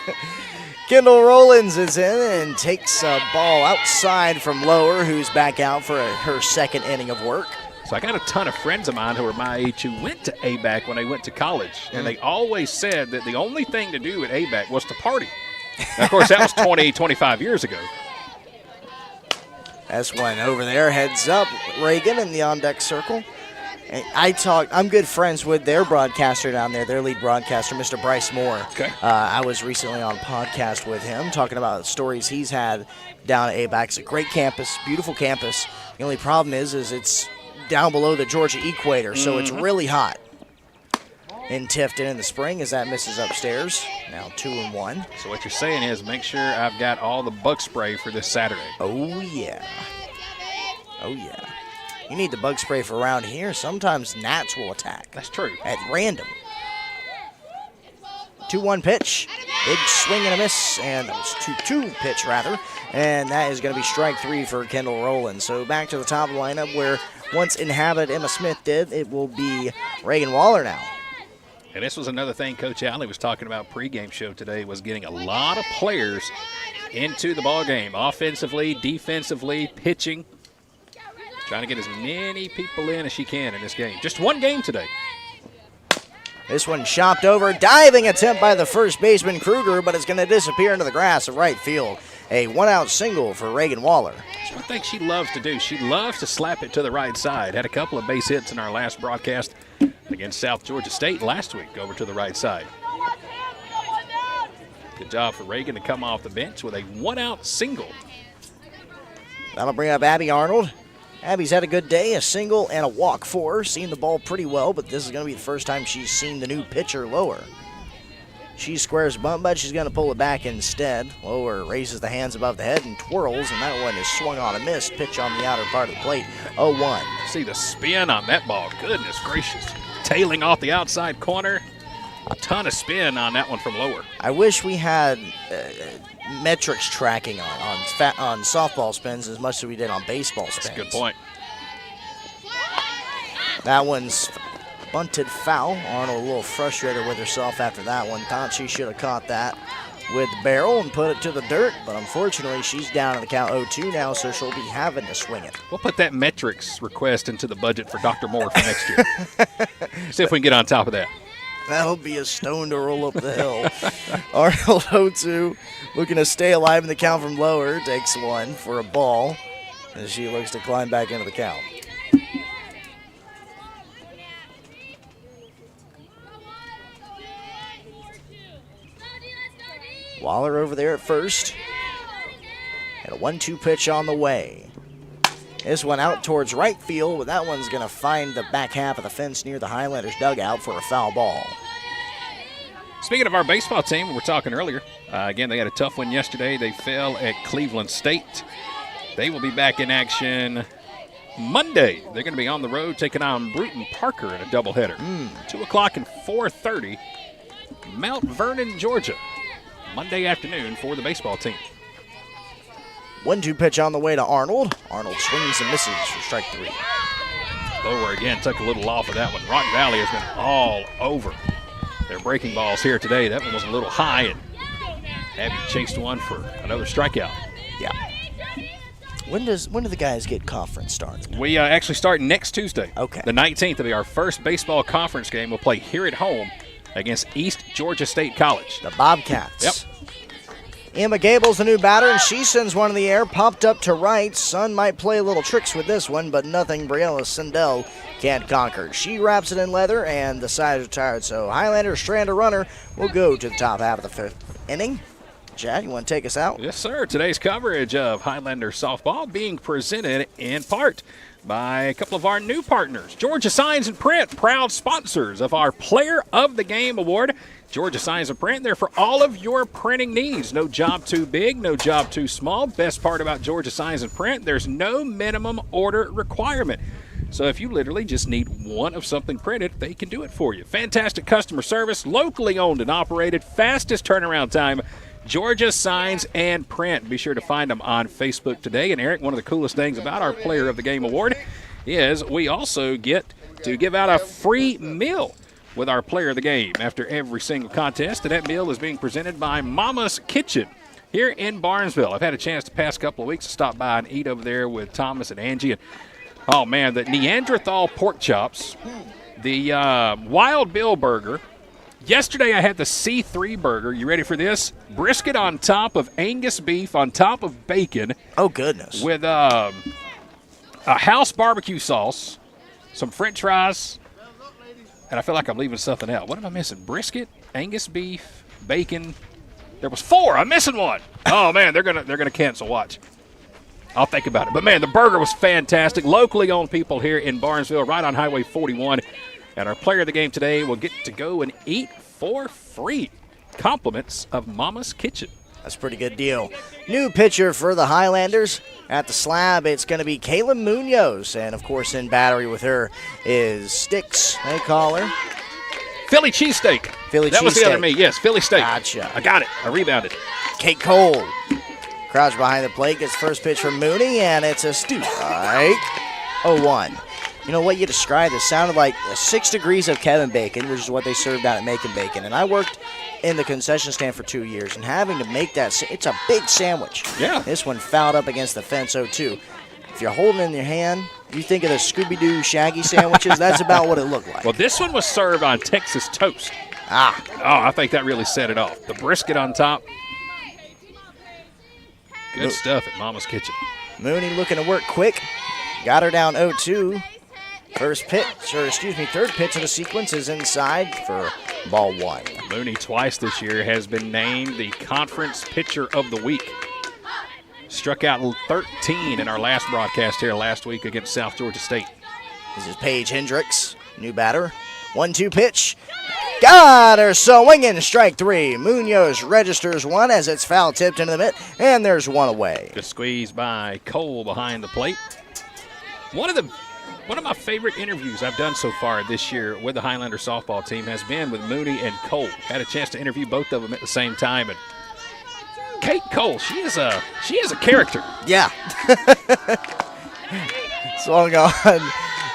Kendall Rollins is in and takes a ball outside from Lower, who's back out for her 2nd inning of work. So I got a ton of friends of mine who are my age who went to ABAC when they went to college, and they always said that the only thing to do at ABAC was to party. Now, of course, that was 20, 25 years ago. That's one over there. Heads up, Reagan in the on-deck circle. And I'm good friends with their broadcaster down there, their lead broadcaster, Mr. Bryce Moore. Okay. I was recently on a podcast with him talking about stories he's had down at ABAC. It's a great campus, beautiful campus. The only problem is it's down below the Georgia equator, so it's really hot in Tifton in the spring as that misses upstairs. Now 2-1. So what you're saying is make sure I've got all the bug spray for this Saturday. Oh, yeah. Oh, yeah. You need the bug spray for around here. Sometimes gnats will attack. That's true. At random. 2-1 pitch. Big swing and a miss. And that was 2-2 pitch, rather. And that is going to be strike 3 for Kendall Rowland. So back to the top of the lineup where once inhabited Emma Smith did. It will be Reagan Waller now. And this was another thing Coach Alley was talking about pregame show today, was getting a lot of players into the ball game, offensively, defensively, pitching. Trying to get as many people in as she can in this game. Just one game today. This one chopped over. Diving attempt by the first baseman, Kruger, but it's going to disappear into the grass of right field. A one-out single for Reagan Waller. It's one thing she loves to do. She loves to slap it to the right side. Had a couple of base hits in our last broadcast against South Georgia State last week over to the right side. Good job for Reagan to come off the bench with a one-out single. That'll bring up Abby Arnold. Abby's had a good day, a single and a walk for her. Seen the ball pretty well, but this is going to be the first time she's seen the new pitcher, Lower. She squares bunt, but she's going to pull it back instead. Lower raises the hands above the head and twirls, and that one is swung on a miss. Pitch on the outer part of the plate, 0-1. See the spin on that ball. Goodness gracious. Tailing off the outside corner. A ton of spin on that one from Lower. I wish we had metrics tracking on softball spins as much as we did on baseball spins. That's a good point. That one's bunted foul. Arnold a little frustrated with herself after that one. Thought she should have caught that with the barrel and put it to the dirt, but unfortunately she's down in the count 0-2 now, so she'll be having to swing it. We'll put that metrics request into the budget for Dr. Moore for next year. See if we can get on top of that. That'll be a stone to roll up the hill. Arnold 0-2, looking to stay alive in the count from Lower. Takes one for a ball as she looks to climb back into the count. Waller over there at first. And a 1-2 pitch on the way. This one out towards right field, but that one's going to find the back half of the fence near the Highlanders dugout for a foul ball. Speaking of our baseball team, we were talking earlier. Again, they had a tough one yesterday. They fell at Cleveland State. They will be back in action Monday. They're going to be on the road taking on Bruton Parker in a doubleheader. 2 o'clock and 4:30, Mount Vernon, Georgia. Monday afternoon for the baseball team. 1-2 pitch on the way to Arnold. Arnold swings and misses for strike 3. Lower again took a little off of that one. Rock Valley has been all over their breaking balls here today. That one was a little high, and Abby chased one for another strikeout. Yeah. When do the guys get conference started? We actually start next Tuesday. Okay. The 19th will be our first baseball conference game. We'll play here at home against East Georgia State College. The Bobcats. Yep. Emma Gable's the new batter, and she sends one in the air, popped up to right. Sun might play little tricks with this one, but nothing Briella Sindel can't conquer. She wraps it in leather, and the side is retired. So Highlanders strand a runner. We'll go to the top half of the 5th inning. Chad, you want to take us out? Yes, sir. Today's coverage of Highlander softball being presented in part by a couple of our new partners. Georgia Signs and Print, proud sponsors of our Player of the Game Award. Georgia Signs and Print, they're for all of your printing needs. No job too big, no job too small. Best part about Georgia Signs and Print, there's no minimum order requirement. So if you literally just need one of something printed, they can do it for you. Fantastic customer service, locally owned and operated, fastest turnaround time. Georgia Signs and Print. Be sure to find them on Facebook today. And Eric, one of the coolest things about our Player of the Game Award is we also get to give out a free meal with our Player of the Game after every single contest. And that meal is being presented by Mama's Kitchen here in Barnesville. I've had a chance the past couple of weeks to stop by and eat over there with Thomas and Angie. And oh, man, the Neanderthal pork chops, the Wild Bill burger. Yesterday I had the C3 burger. You ready for this? Brisket on top of Angus beef on top of bacon. Oh, goodness. With a house barbecue sauce, some french fries, and I feel like I'm leaving something out. What am I missing? Brisket, Angus beef, bacon. There was 4. I'm missing one. Oh, man, they're gonna cancel. Watch. I'll think about it. But, man, the burger was fantastic. Locally owned people here in Barnesville, right on Highway 41. And our Player of the Game today will get to go and eat for free. Compliments of Mama's Kitchen. That's a pretty good deal. New pitcher for the Highlanders. At the slab, it's going to be Kayla Munoz. And, of course, in battery with her is Sticks, they call her. Philly cheesesteak. That was the other me. Yes, Philly steak. Gotcha. I got it. I rebounded. Kate Cole. Crouch behind the plate, gets first pitch from Mooney, and it's a strike. 0-1. You know what you described? It sounded like 6 degrees of Kevin Bacon, which is what they served out at Macon Bacon. And I worked in the concession stand for 2 years, and having to make that, it's a big sandwich. Yeah. This one fouled up against the fence 0-2. If you're holding it in your hand, you think of the Scooby-Doo Shaggy sandwiches, that's about what it looked like. Well, this one was served on Texas toast. Ah. Oh, I think that really set it off. The brisket on top. Good stuff at Mama's Kitchen. Mooney looking to work quick. Got her down 0-2. Third pitch of the sequence is inside for ball 1. Mooney twice this year has been named the Conference Pitcher of the Week. Struck out 13 in our last broadcast here last week against South Georgia State. This is Paige Hendricks, new batter. 1-2 pitch. Got her swinging. Strike 3. Munoz registers one as it's foul tipped into the mitt, and there's one away. Good squeeze by Cole behind the plate. One of my favorite interviews I've done so far this year with the Highlander softball team has been with Mooney and Cole. Had a chance to interview both of them at the same time, and Kate Cole, she is a character. Yeah. Swung on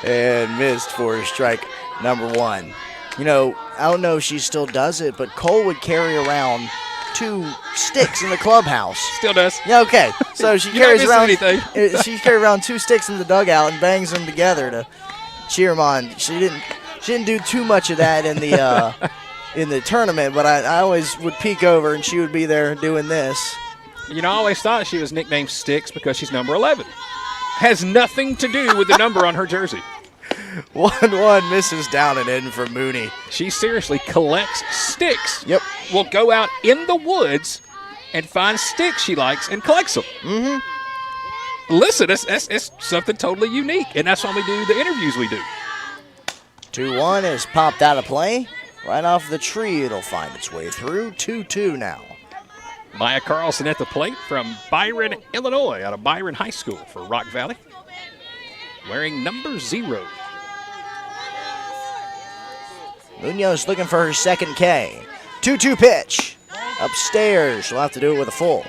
and missed for strike number 1. You know, I don't know if she still does it, but Cole would carry around 2 sticks in the clubhouse. Still does. Yeah, okay. So she carries not around missing anything. She carries around 2 sticks in the dugout and bangs them together to cheer them on. She didn't do too much of that in the tournament, but I always would peek over and she would be there doing this. You know, I always thought she was nicknamed Sticks because she's number 11. Has nothing to do with the number on her jersey. 1-1 misses down and in for Mooney. She seriously collects sticks. Yep. Will go out in the woods and find sticks she likes and collects them. Mm-hmm. Listen, it's something totally unique, and that's why we do the interviews we do. 2-1 is popped out of play. Right off the tree, it'll find its way through. 2-2 now. Maya Carlson at the plate from Byron, Illinois, out of Byron High School for Rock Valley, wearing number 0. Munoz looking for her second K. 2-2 pitch. Upstairs. She'll have to do it with a full.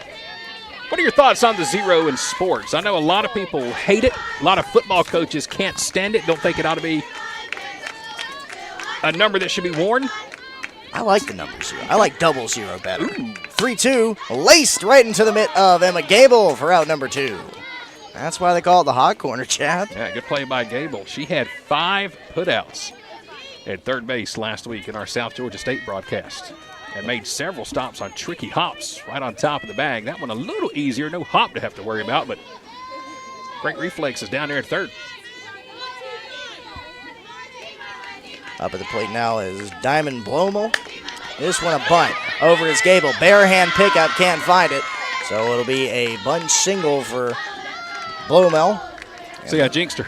What are your thoughts on the 0 in sports? I know a lot of people hate it. A lot of football coaches can't stand it, don't think it ought to be a number that should be worn. I like the number 0. I like 00 better. 3-2, laced right into the mitt of Emma Gable for out number 2. That's why they call it the hot corner, Chad. Yeah, good play by Gable. She had 5 putouts at third base last week in our South Georgia State broadcast and made several stops on tricky hops right on top of the bag. That one a little easier, no hop to have to worry about, but great reflexes down there at third. Up at the plate now is Diamond Blomel. This one a bunt. Over is Gable. Bare hand pickup, can't find it. So it'll be a bunch single for Blomel. See, I jinxed her.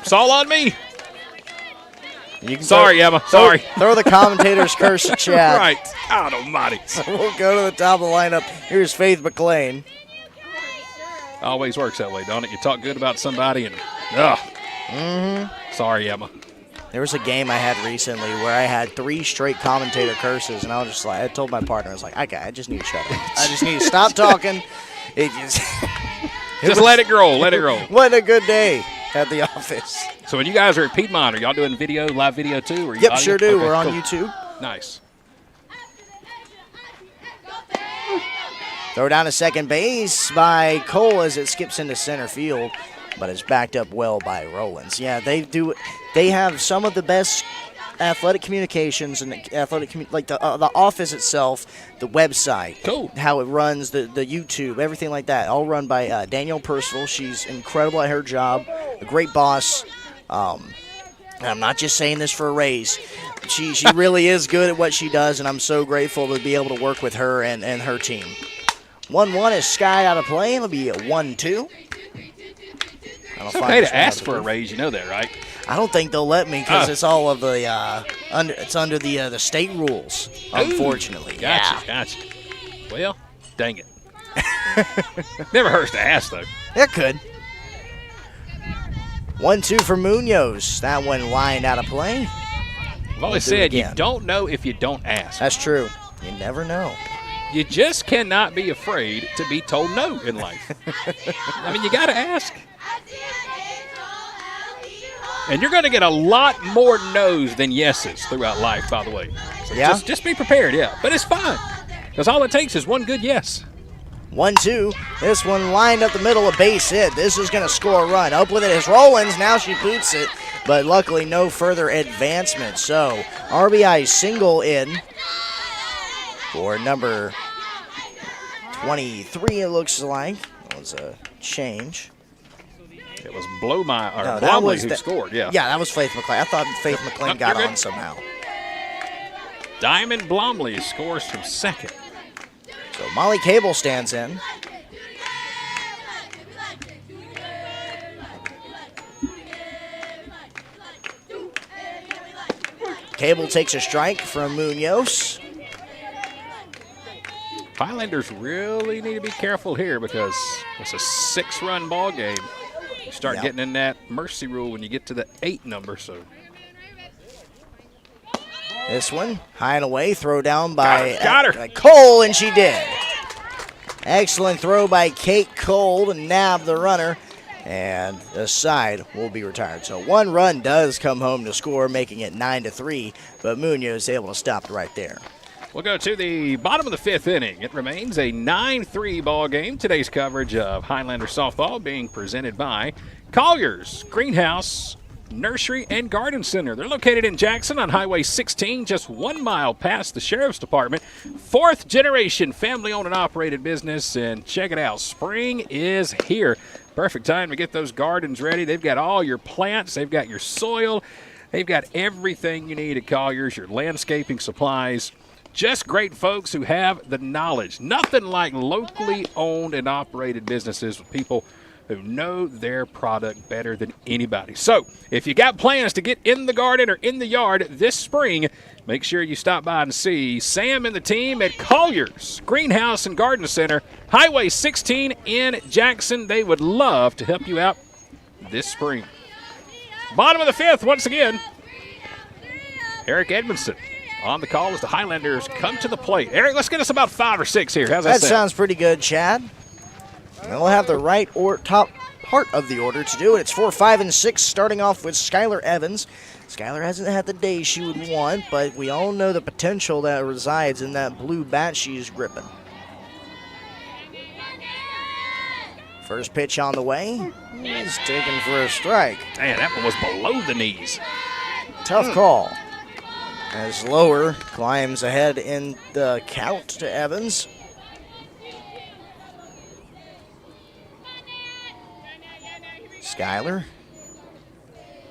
It's all on me. You can Sorry, Emma. Sorry. Throw the commentator's curse at Chad. Right. God almighty. We'll go to the top of the lineup. Here's Faith McLean. Always works that way, don't it? You talk good about somebody and, Sorry, Emma. There was a game I had recently where I had 3 straight commentator curses, and I was just like, I told my partner, I was like, okay, I just need to shut up. I just need to stop talking. It Just let it roll. Let it roll. What a good day at the office. So when you guys are at Piedmont, are y'all doing live video too? Or Yep, audio? sure do. Okay, We're on cool. YouTube. Nice. Throw down to second base by Cole as it skips into center field, but it's backed up well by Rollins. Yeah, they have some of the best athletic communications and the office itself, the website, Cool. how it runs, the YouTube, everything like that, all run by Danielle Percival. She's incredible at her job, a great boss. And I'm not just saying this for a raise. She really is good at what she does, and I'm so grateful to be able to work with her and her team. 1-1 is Sky out of play. It'll be a 1-2. It's okay to ask for a raise. You know that, right? I don't think they'll let me because it's all of the it's under the state rules. Unfortunately, Gotcha. Well, dang it. Never hurts to ask though. It could. 1-2 for Munoz. That one lined out of play. I've always said you don't know if you don't ask. That's true. You never know. You just cannot be afraid to be told no in life. I mean, you got to ask. And you're going to get a lot more no's than yeses throughout life, by the way. So just be prepared, yeah. But it's fine, because all it takes is one good yes. 1-2. This one lined up the middle, a base hit. This is going to score a run. Up with it is Rollins. Now she boots it, but luckily no further advancement. So RBI single in for number 23, it looks like. That was a change. It was Blomley that was who scored, yeah. Yeah, that was Faith McLean. I thought Faith McLean got you're on good. somehow. Diamond Blomley scores from second. So Molly Cable stands in. Cable takes a strike from Munoz. Highlanders really need to be careful here because it's a 6-run ball game. You start getting in that mercy rule when you get to the 8 number. So this one, high and away, throw down by Got her. Cole, and she did. Excellent throw by Kate Cole to nab the runner, and the side will be retired. So 1 run does come home to score, making it 9-3, but Munoz is able to stop it right there. we'll go to the bottom of the 5th inning. It remains a 9-3 ball game. Today's coverage of Highlander softball being presented by Collier's Greenhouse Nursery and Garden Center. They're located in Jackson on Highway 16, just 1 mile past the Sheriff's Department. 4th generation family-owned and operated business, and check it out, spring is here. Perfect time to get those gardens ready. They've got all your plants, they've got your soil, they've got everything you need at Collier's, your landscaping supplies. Just great folks who have the knowledge. Nothing like locally owned and operated businesses with people who know their product better than anybody. So if you got plans to get in the garden or in the yard this spring, make sure you stop by and see Sam and the team at Collier's Greenhouse and Garden Center, Highway 16 in Jackson. They would love to help you out this spring. Bottom of the 5th, once again, Eric Edmondson on the call as the Highlanders come to the plate. Eric, let's get us about 5 or 6 here. How's that That sound? sounds pretty good, Chad. And we'll have the right or top part of the order to do it. It's 4, 5, and 6, starting off with Skylar Evans. Skylar hasn't had the day she would want, but we all know the potential that resides in that blue bat she's gripping. First pitch on the way. He's taken for a strike. Man, that one was below the knees. Tough call. As Lower climbs ahead in the count to Evans. Skylar,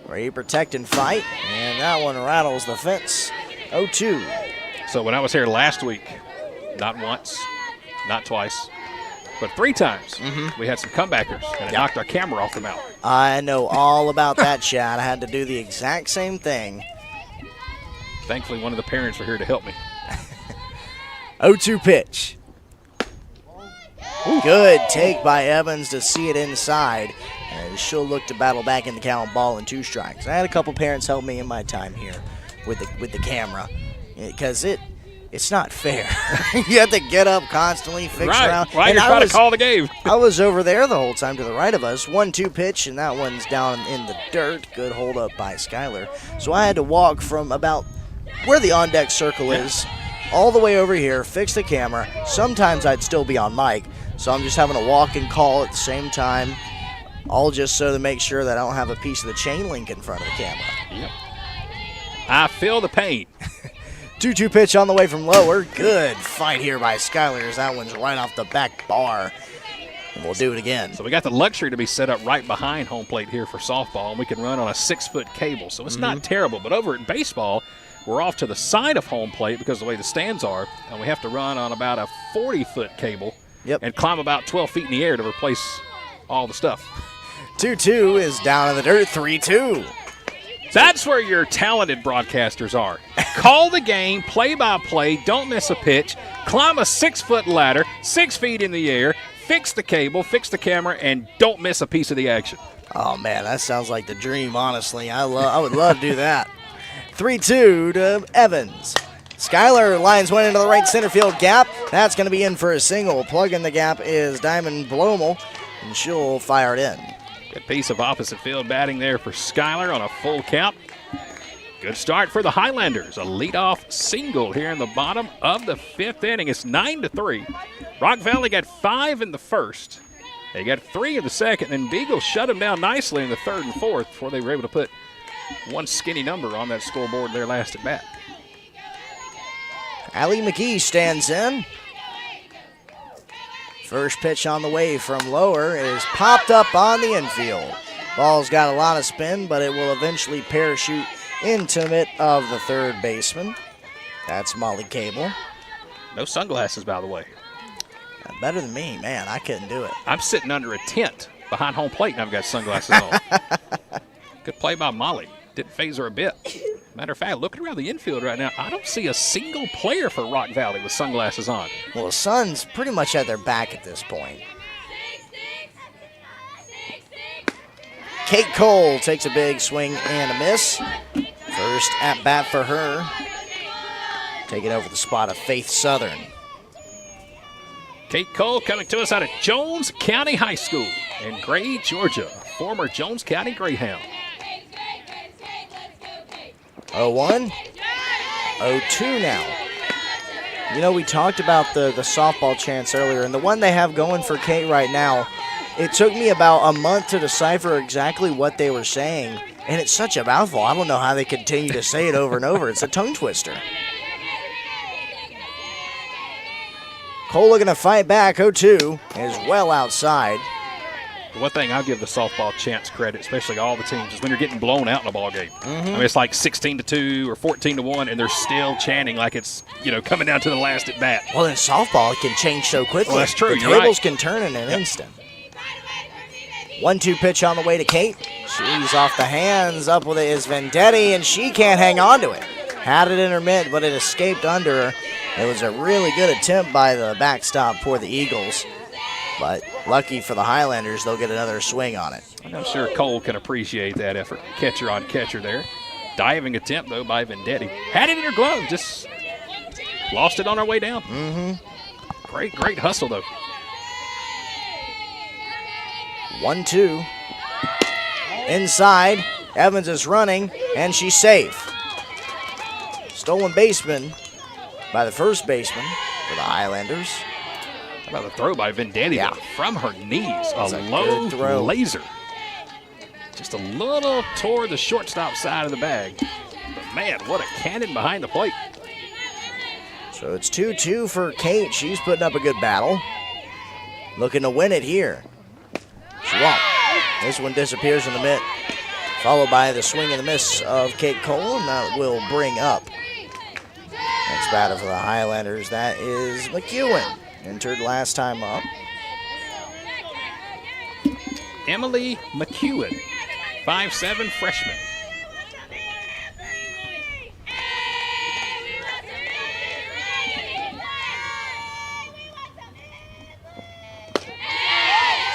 ready to protect and fight, and that one rattles the fence. 0-2. So when I was here last week, not once, not twice, but 3 times, we had some comebackers, and it knocked our camera off the mount. I know all about that, Chad. I had to do the exact same thing. Thankfully, one of the parents were here to help me. 0-2 pitch. Good take by Evans to see it inside. And she'll look to battle back in the count, ball and 2 strikes. I had a couple parents help me in my time here with the camera, because it's not fair. You have to get up constantly, fix around. Right, you're trying to call the game. I was over there the whole time to the right of us. 1-2 pitch, and that one's down in the dirt. Good hold up by Skylar. So I had to walk from about where the on-deck circle is all the way over here, fix the camera. Sometimes I'd still be on mic, so I'm just having to walk and call at the same time. All just so to make sure that I don't have a piece of the chain link in front of the camera. Yep. I feel the pain. 2-2 pitch on the way from Lower. Good fight here by Skylar as that one's right off the back bar. And we'll do it again. So we got the luxury to be set up right behind home plate here for softball, and we can run on a 6-foot cable. So it's not terrible. But over at baseball, we're off to the side of home plate because of the way the stands are, and we have to run on about a 40-foot cable and climb about 12 feet in the air to replace all the stuff. 2-2 is down in the dirt. 3-2. That's where your talented broadcasters are. Call the game, play-by-play, don't miss a pitch, climb a 6-foot ladder, 6 feet in the air, fix the cable, fix the camera, and don't miss a piece of the action. Oh, man, that sounds like the dream, honestly. I would love to do that. 3-2 to Evans. Skylar lines one into the right center field gap. That's going to be in for a single. Plug in the gap is Diamond Blomel, and she'll fire it in. Good piece of opposite field batting there for Skylar on a full count. Good start for the Highlanders. A leadoff single here in the bottom of the 5th inning. It's 9-3. Rock Valley got 5 in the first. They got 3 in the second, and Beagle shut them down nicely in the 3rd and 4th before they were able to put one skinny number on that scoreboard there last at bat. Allie McGee stands in. First pitch on the way from lower is popped up on the infield. Ball's got a lot of spin, but it will eventually parachute into mitt of the third baseman. That's Molly Cable. No sunglasses, by the way. Better than me, man. I couldn't do it. I'm sitting under a tent behind home plate, and I've got sunglasses on. Good play by Molly. Didn't phase her a bit. Matter of fact, looking around the infield right now, I don't see a single player for Rock Valley with sunglasses on. Well, the sun's pretty much at their back at this point. Kate Cole takes a big swing and a miss. First at bat for her. Taking over the spot of Faith Southern. Kate Cole coming to us out of Jones County High School in Gray, Georgia. Former Jones County Greyhound. 0-1, 0-2 now. You know, we talked about the softball chants earlier, and the one they have going for Kate right now, it took me about a month to decipher exactly what they were saying, and it's such a mouthful. I don't know how they continue to say it over and over. It's a tongue twister. Cole looking to fight back. 0-2 is well outside. The one thing I'll give the softball chants credit, especially all the teams, is when you're getting blown out in a ball game. I mean, it's like 16-2 or 14-1, and they're still chanting like it's, coming down to the last at bat. Well, in softball, it can change so quickly. Well, that's true. The You're tables right. can turn in an instant. 1-2 pitch on the way to Kate. She's off the hands. Up with it is Vendetti, and she can't hang on to it. Had it in her mitt, but it escaped under her. It was a really good attempt by the backstop for the Eagles. But lucky for the Highlanders, they'll get another swing on it. I'm sure Cole can appreciate that effort. Catcher on catcher there. Diving attempt, though, by Vendetti. Had it in her glove, just lost it on our way down. Great hustle, though. 1-2. Inside, Evans is running, and she's safe. Stolen baseman by the first baseman for the Highlanders. How about the throw by Vendetti from her knees? A low throw. laser. Just a little toward the shortstop side of the bag. But, man, what a cannon behind the plate. So it's 2-2 for Kate. She's putting up a good battle. Looking to win it here. She won't. This one disappears in the mitt. Followed by the swing and the miss of Kate Cole, and that will bring up. Next batter for the Highlanders, that is McEwen. Entered last time up. Emily McEwen, 5'7" freshman.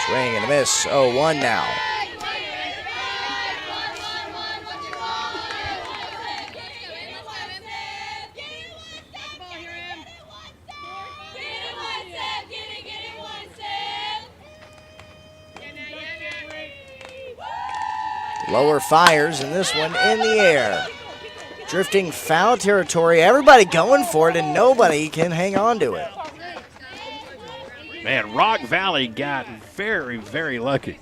Swing and a miss. 0-1 now. Lower fires, and this one in the air. Drifting foul territory. Everybody going for it, and nobody can hang on to it. Man, Rock Valley got very, very lucky.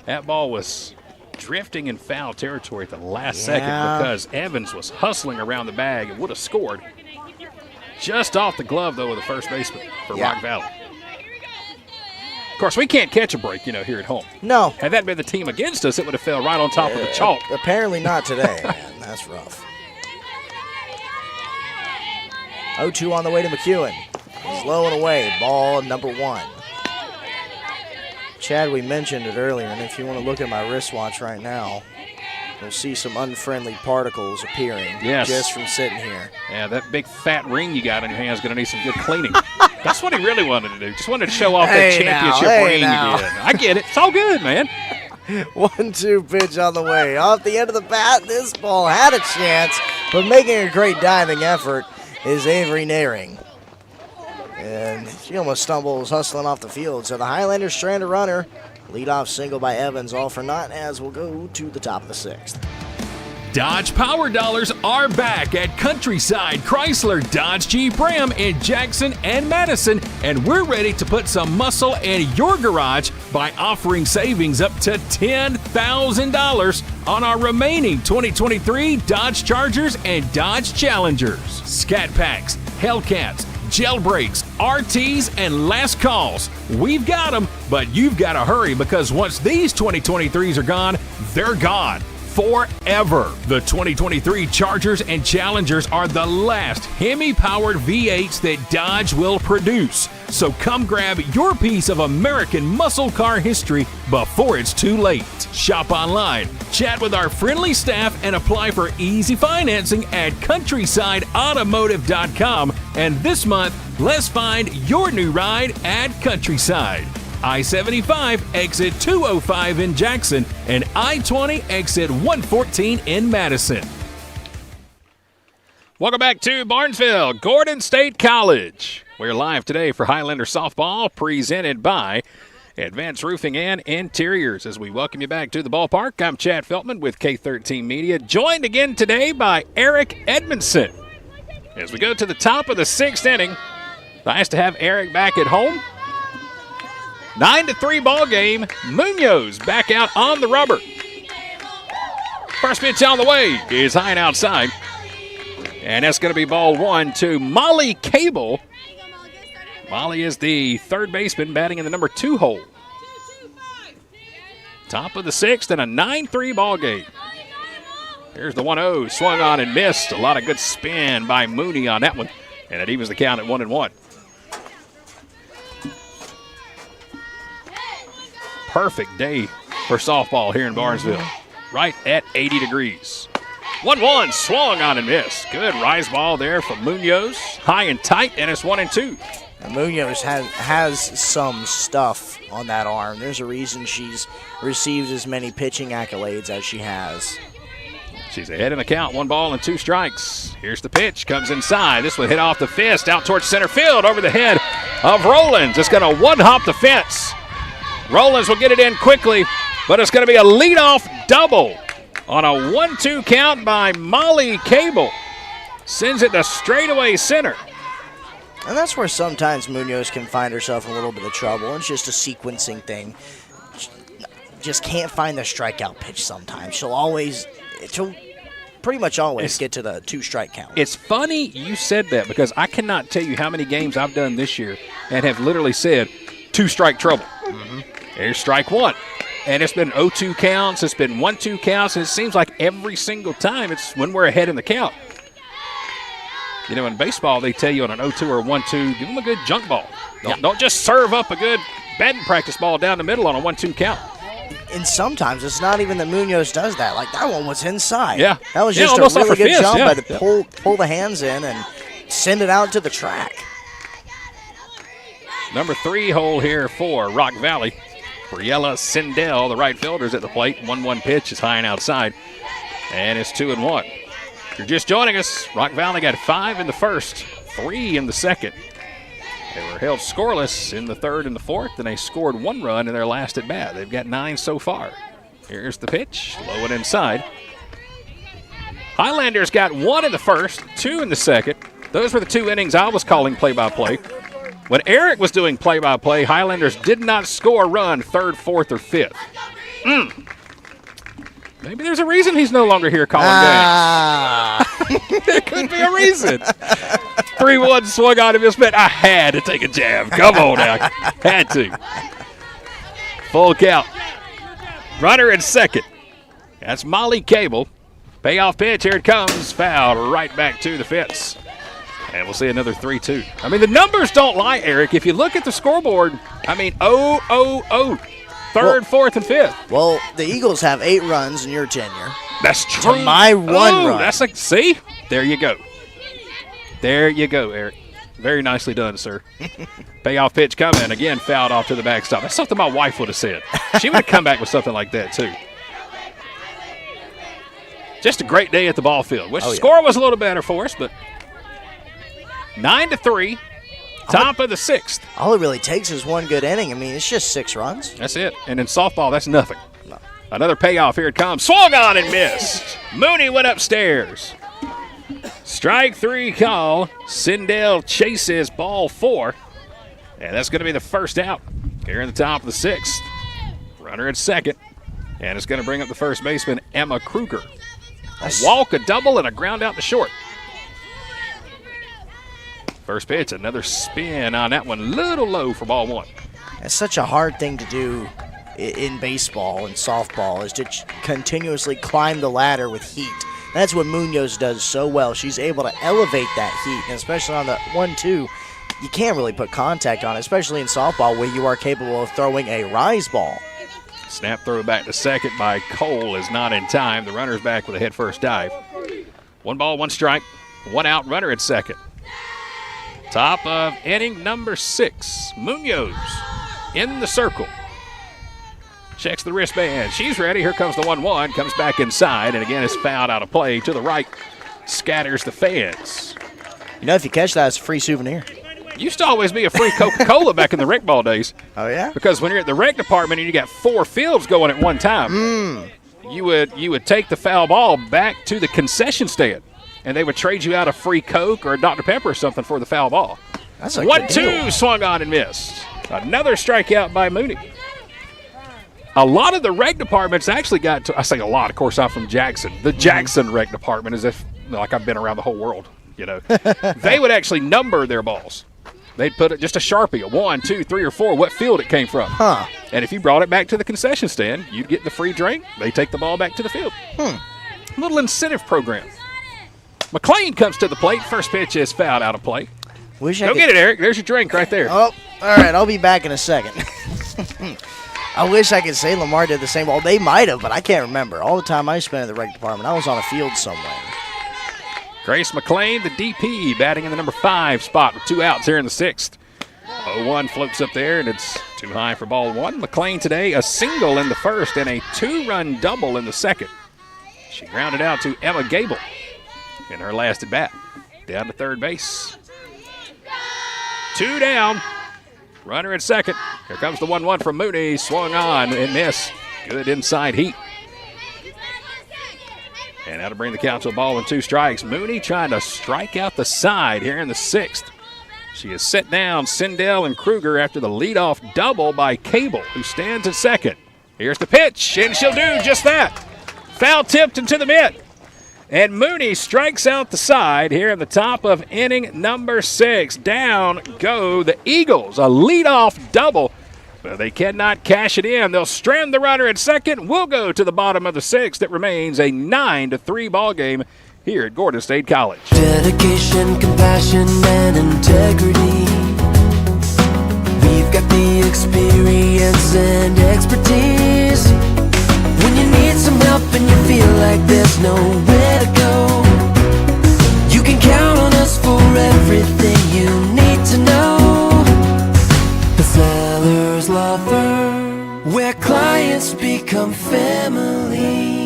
That ball was drifting in foul territory at the last second because Evans was hustling around the bag and would have scored. Just off the glove, though, of the first baseman for Rock Valley. Of course, we can't catch a break, here at home. No. Had that been the team against us, it would have fell right on top of the chalk. Apparently not today, man. That's rough. 0-2 on the way to McEwen. He's low and away. Ball number 1. Chad, we mentioned it earlier, and if you want to look at my wristwatch right now, you'll see some unfriendly particles appearing just from sitting here. Yeah, that big fat ring you got in your hand is going to need some good cleaning. That's what he really wanted to do. Just wanted to show off that championship ring again. I get it. It's all good, man. 1-2 pitch on the way. Off the end of the bat, this ball had a chance, but making a great diving effort is Avery Naring. And she almost stumbles hustling off the field. So the Highlanders strand a runner. Leadoff single by Evans, all for naught, as we'll go to the top of the 6th. Dodge Power Dollars are back at Countryside Chrysler Dodge Jeep Ram in Jackson and Madison, and we're ready to put some muscle in your garage by offering savings up to $10,000 on our remaining 2023 Dodge Chargers and Dodge Challengers. Scat Packs, Hellcats, jailbreaks, RTs, and last calls. We've got them, but you've got to hurry because once these 2023s are gone, they're gone forever. The 2023 Chargers and Challengers are the last Hemi-powered V8s that Dodge will produce. So come grab your piece of American muscle car history before it's too late. Shop online, chat with our friendly staff, and apply for easy financing at countrysideautomotive.com. And this month, let's find your new ride at Countryside. I-75 exit 205 in Jackson and I-20 exit 114 in Madison. Welcome back to Barnesville, Gordon State College. We're live today for Highlander softball presented by Advanced Roofing and Interiors. As we welcome you back to the ballpark, I'm Chad Feltman with K13 Media, joined again today by Eric Edmondson. As we go to the top of the 6th inning, nice to have Eric back at home. 9-3 ball game. Munoz back out on the rubber. First pitch on the way is high and outside. And that's going to be ball 1 to Molly Cable. Molly is the third baseman batting in the number 2 hole. Top of the 6th and a 9-3 ball game. Here's the 1-0. Swung on and missed. A lot of good spin by Mooney on that one. And it evens the count at 1-1. Perfect day for softball here in Barnesville. Right at 80 degrees. 1-1, swung on and missed. Good rise ball there from Munoz. High and tight, and it's 1-2. And Munoz has some stuff on that arm. There's a reason she's received as many pitching accolades as she has. She's ahead in the count, 1 ball and 2 strikes. Here's the pitch, comes inside. This one hit off the fist, out towards center field, over the head of Rollins. It's going to one-hop the fence. Rollins will get it in quickly, but it's going to be a leadoff double on a 1-2 count by Molly Cable. Sends it to straightaway center. And that's where sometimes Munoz can find herself in a little bit of trouble. It's just a sequencing thing. Just can't find the strikeout pitch sometimes. She'll pretty much always get to the 2-strike count. It's funny you said that because I cannot tell you how many games I've done this year and have literally said 2-strike trouble. Mm-hmm. Here's strike 1. And it's been 0-2 counts. It's been 1-2 counts. And it seems like every single time it's when we're ahead in the count. You know, in baseball, they tell you on an 0-2 or 1-2, give them a good junk ball. Don't just serve up a good batting practice ball down the middle on a 1-2 count. And sometimes it's not even that Munoz does that. Like, that one was inside. Yeah. That was just a really good jump by to pull the hands in and send it out to the track. Number 3 hole here for Rock Valley. Briella Sindel, the right fielder's at the plate. 1-1 pitch is high and outside. And it's 2-1. If you're just joining us, Rock Valley got 5 in the first, 3 in the second. They were held scoreless in the third and the fourth, and they scored 1 run in their last at bat. They've got 9 so far. Here's the pitch, low and inside. Highlanders got 1 in the first, 2 in the second. Those were the 2 innings I was calling play-by-play. When Eric was doing play-by-play, Highlanders did not score a run 3rd, 4th, or 5th. Maybe there's a reason he's no longer here calling games. There could be a reason. 3-1 swung on him. I had to take a jab. Come on now. Had to. Full count. Runner at second. That's Molly Cable. Payoff pitch. Here it comes. Foul right back to the fence. And we'll see another 3-2. I mean, the numbers don't lie, Eric. If you look at the scoreboard, 0-0-0. 3rd, 4th, and 5th. Well, the Eagles have 8 runs in your tenure. That's true. To my 1 run. That's like, see? There you go. There you go, Eric. Very nicely done, sir. Payoff pitch coming. Again, fouled off to the backstop. That's something my wife would have said. She would have come back with something like that, too. Just a great day at the ball field. Wish the score was a little better for us, but 9-3. Top of the 6th. All it really takes is 1 good inning. I mean, it's just 6 runs. That's it. And in softball, that's nothing. No. Another payoff. Here it comes. Swung on and missed. Mooney went upstairs. Strike 3 call. Sindel chases ball 4. And that's going to be the first out here in the top of the 6th. Runner at second. And it's going to bring up the first baseman, Emma Kruger. A walk, a double, and a ground out to short. First pitch, another spin on that one. Little low for ball one. It's such a hard thing to do in baseball and softball, is to continuously climb the ladder with heat. That's what Munoz does so well. She's able to elevate that heat, and especially on the 1-2, you can't really put contact on it, especially in softball where you are capable of throwing a rise ball. Snap throw back to second by Cole is not in time. The runner's back with a head first dive. 1 ball, 1 strike, 1 out, runner at second. Top of inning number 6. Munoz in the circle. Checks the wristband. She's ready. Here comes the 1-1. Comes back inside, and again is fouled out of play to the right. Scatters the fans. You know, if you catch that, it's a free souvenir. Used to always be a free Coca-Cola back in the rec ball days. Oh, yeah? Because when you're at the rec department and you got 4 fields going at one time, you would take the foul ball back to the concession stand, and they would trade you out a free Coke or a Dr. Pepper or something for the foul ball. That's a good deal. 1-2 swung on and missed. Another strikeout by Mooney. A lot of the rec departments actually got to, I say a lot, of course, I'm from Jackson. The Jackson rec department, as if like I've been around the whole world, you know. They would actually number their balls. They'd put it just a Sharpie, a 1, 2, 3, or 4, what field it came from. Huh. And if you brought it back to the concession stand, you'd get the free drink. They take the ball back to the field. Little incentive program. McLean comes to the plate. First pitch is fouled out of play. Go get it, Eric. There's your drink right there. Oh, all right. I'll be back in a second. I wish I could say Lamar did the same. Well, they might have, but I can't remember. All the time I spent in the rec department, I was on a field somewhere. Grace McLean, the DP, batting in the number 5 spot with 2 outs here in the 6th. 0-1 floats up there, and it's too high for ball 1. McLean today a single in the first and a 2-run double in the second. She grounded out to Emma Gable in her last at bat. Down to third base. 2 down. Runner at second. Here comes the 1-1 from Mooney. Swung on and missed. Good inside heat. And that'll bring the count to a ball and 2 strikes. Mooney trying to strike out the side here in the 6th. She has set down Sindel and Kruger after the leadoff double by Cable, who stands at second. Here's the pitch, and she'll do just that. Foul tipped into the mitt. And Mooney strikes out the side here in the top of inning number 6. Down go the Eagles. A leadoff double. But they cannot cash it in. They'll strand the runner at second. We'll go to the bottom of the 6th. It remains a 9-3 ball game here at Gordon State College. Dedication, compassion, and integrity. We've got the experience and expertise. When you need some help and you feel like there's nowhere to go, you can count on us for everything you need to know. The Sellers Law Firm, where clients become family.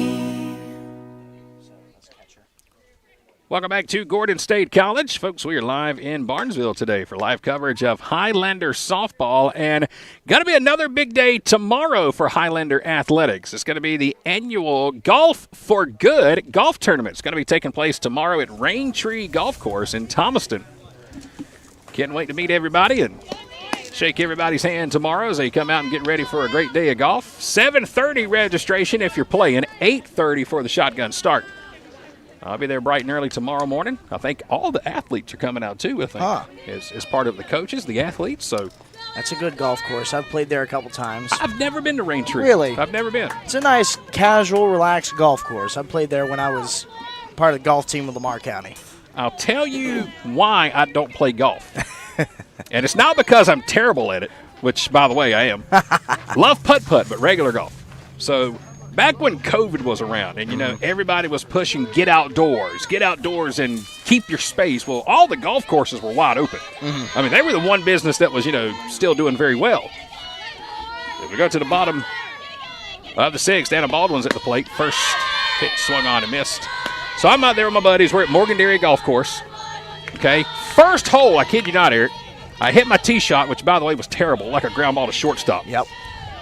Welcome back to Gordon State College. Folks, we are live in Barnesville today for live coverage of Highlander softball, and going to be another big day tomorrow for Highlander athletics. It's going to be the annual Golf for Good golf tournament. It's going to be taking place tomorrow at Raintree Golf Course in Thomaston. Can't wait to meet everybody and shake everybody's hand tomorrow as they come out and get ready for a great day of golf. 7:30 registration if you're playing, 8:30 for the shotgun start. I'll be there bright and early tomorrow morning. I think all the athletes are coming out too, I think, as part of the coaches, the athletes. So that's a good golf course. I've played there a couple times. I've never been to Raintree. Really? I've never been. It's a nice, casual, relaxed golf course. I played there when I was part of the golf team of Lamar County. I'll tell you why I don't play golf. And it's not because I'm terrible at it, which, by the way, I am. Love putt-putt, but regular golf. So back when COVID was around and, you know, everybody was pushing get outdoors and keep your space. Well, all the golf courses were wide open. I mean, they were the one business that was, you know, still doing very well. If we go to the bottom of the 6th, Anna Baldwin's at the plate. First pitch swung on and missed. So I'm out there with my buddies. We're at Morgan Dairy Golf Course. Okay, first hole, I kid you not, Eric. I hit my tee shot, which, by the way, was terrible, like a ground ball to shortstop. Yep.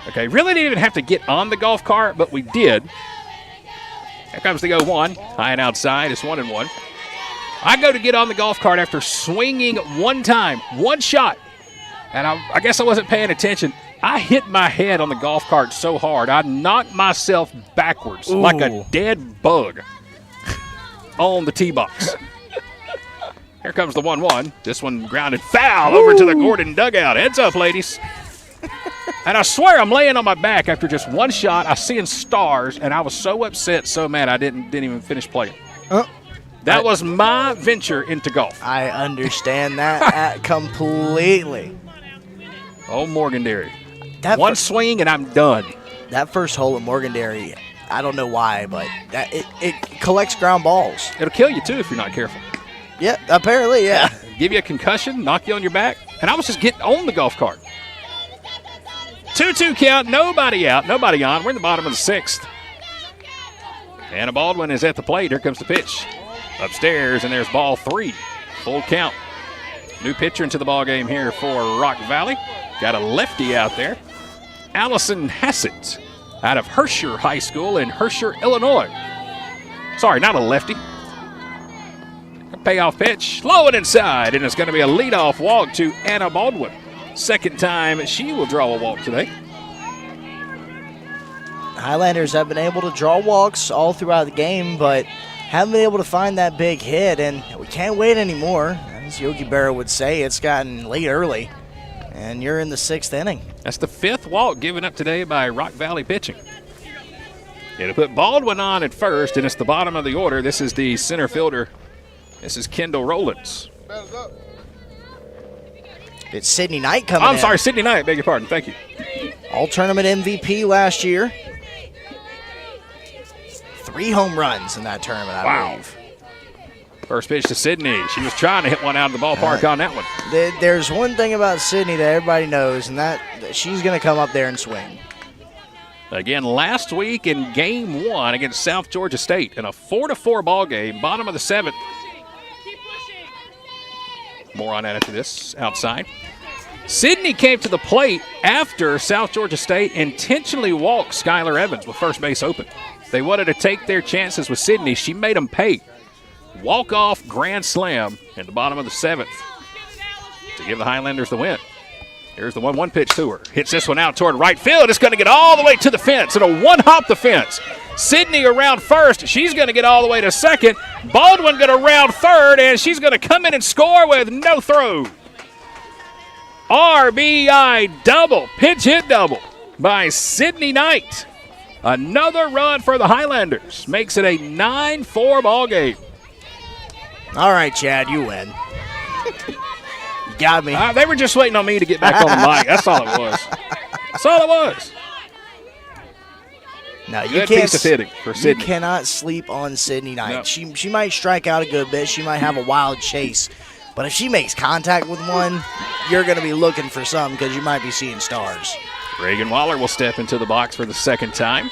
Okay, really didn't even have to get on the golf cart, but we did. Here comes the 0-1. High and outside. It's 1-1. I go to get on the golf cart after swinging one time, one shot. And I guess I wasn't paying attention. I hit my head on the golf cart so hard, I knocked myself backwards like a dead bug on the tee box. Here comes the 1-1. This one grounded foul over to the Gordon dugout. Heads up, ladies. And I swear I'm laying on my back after just one shot. I seeing stars, and I was so upset, so mad I didn't even finish playing. That was my venture into golf. I understand that completely. Oh, Morganberry. One swing, and I'm done. That first hole at Morganberry, I don't know why, but it collects ground balls. It'll kill you, too, if you're not careful. Yeah, apparently, yeah. Give you a concussion, knock you on your back. And I was just getting on the golf cart. 2-2 count, nobody out, nobody on. We're in the bottom of the 6th. Anna Baldwin is at the plate. Here comes the pitch. Upstairs, and there's ball 3. Full count. New pitcher into the ball game here for Rock Valley. Got a lefty out there. Allison Hassett out of Herscher High School in Herscher, Illinois. Sorry, not a lefty. A payoff pitch, low and inside, and it's going to be a leadoff walk to Anna Baldwin. Second time she will draw a walk today. Highlanders have been able to draw walks all throughout the game, but haven't been able to find that big hit, and we can't wait anymore. As Yogi Berra would say, it's gotten late early, and you're in the 6th inning. That's the 5th walk given up today by Rock Valley pitching. It'll put Baldwin on at first, and it's the bottom of the order. This is the center fielder. This is Kendall Rowlands. It's Sydney Knight coming in. I'm sorry, Sydney Knight. Beg your pardon. Thank you. All-tournament MVP last year. 3 home runs in that tournament, I believe. First pitch to Sydney. She was trying to hit one out of the ballpark on that one. There's one thing about Sydney that everybody knows, and that she's going to come up there and swing. Again, last week in Game 1 against South Georgia State in a 4-4 ball game, bottom of the 7th. More on that after this, outside. Sydney came to the plate after South Georgia State intentionally walked Skylar Evans with first base open. They wanted to take their chances with Sydney. She made them pay. Walk-off grand slam in the bottom of the 7th to give the Highlanders the win. Here's the 1-1 pitch to her. Hits this one out toward right field. It's going to get all the way to the fence. It'll one-hop the fence. Sydney around first. She's going to get all the way to second. Baldwin going to round third, and she's going to come in and score with no throw. RBI double, pinch hit double by Sydney Knight. Another run for the Highlanders. Makes it a 9-4 ball game. All right, Chad, you win. You got me. They were just waiting on me to get back on the mic. That's all it was. That's all it was. No, you good can't. Piece of hitting for Sydney. You cannot sleep on Sydney Knight. No. She might strike out a good bit. She might have a wild chase. But if she makes contact with one, you're going to be looking for something because you might be seeing stars. Reagan Waller will step into the box for the second time.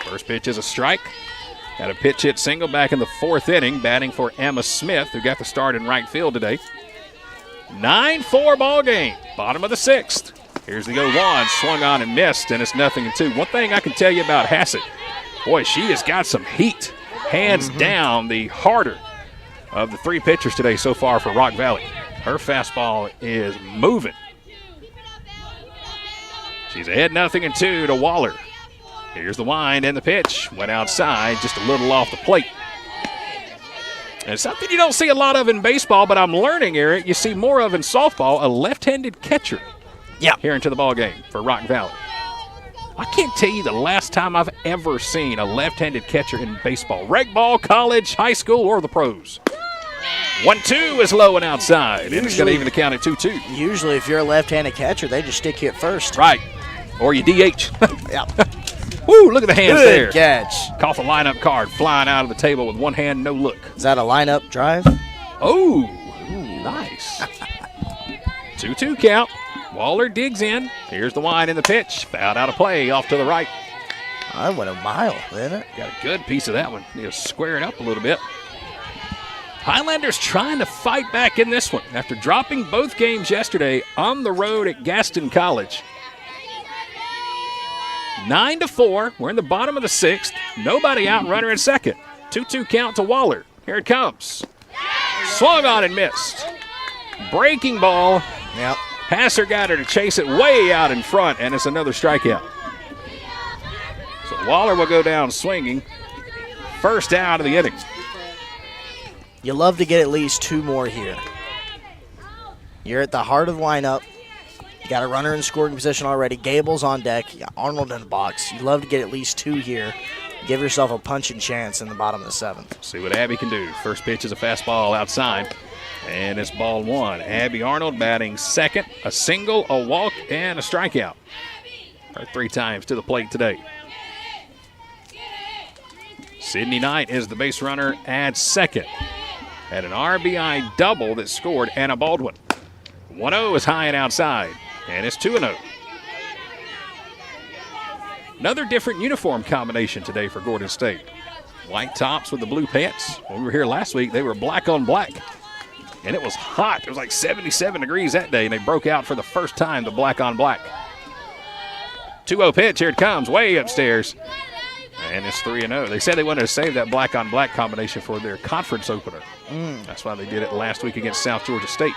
First pitch is a strike. Got a pitch hit single back in the 4th inning, batting for Emma Smith, who got the start in right field today. 9-4 ball game, bottom of the 6th. Here's the 0-1, swung on and missed, and it's 0-2. One thing I can tell you about Hassett, boy, she has got some heat. Hands down, the harder of the 3 pitchers today so far for Rock Valley. Her fastball is moving. She's ahead 0-2 to Waller. Here's the wind and the pitch. Went outside, just a little off the plate. And it's something you don't see a lot of in baseball, but I'm learning, Eric, you see more of in softball, a left-handed catcher. Yeah. Here into the ball game for Rock Valley. I can't tell you the last time I've ever seen a left-handed catcher in baseball. Rec ball, college, high school, or the pros. 1-2 is low and outside, and it's going to even the count at 2-2. Usually if you're a left-handed catcher, they just stick you at first. Right. Or you DH. Yeah. Woo, look at the hands there. Good catch. Cough a lineup card flying out of the table with one hand, no look. Is that a lineup drive? Oh, nice. 2-2 count. Waller digs in. Here's the wind and the pitch. Fouled out of play off to the right. I went a mile, didn't it? Got a good piece of that one. Need to square it up a little bit. Highlanders trying to fight back in this one after dropping both games yesterday on the road at Gaston College. 9-4. We're in the bottom of the 6th. Nobody out, runner at second. 2-2 count to Waller. Here it comes. Swung on and missed. Breaking ball. Yep. Passer got her to chase it way out in front, and it's another strikeout. So Waller will go down swinging. First out of the inning. You love to get at least 2 more here. You're at the heart of the lineup. You got a runner in scoring position already. Gable's on deck. You got Arnold in the box. You love to get at least 2 here. Give yourself a punching chance in the bottom of the 7th. See what Abby can do. First pitch is a fastball outside, and it's ball 1. Abby Arnold batting second, a single, a walk, and a strikeout. Her 3 times to the plate today. Sydney Knight is the base runner at second. Had an RBI double that scored Anna Baldwin. 1-0 is high and outside, and it's 2-0. Another different uniform combination today for Gordon State. White tops with the blue pants. When we were here last week, they were black on black. And it was hot. It was like 77 degrees that day, and they broke out for the first time the black on black. 2-0 pitch. Here it comes, way upstairs. And it's 3-0. They said they wanted to save that black on black combination for their conference opener. That's why they did it last week against South Georgia State.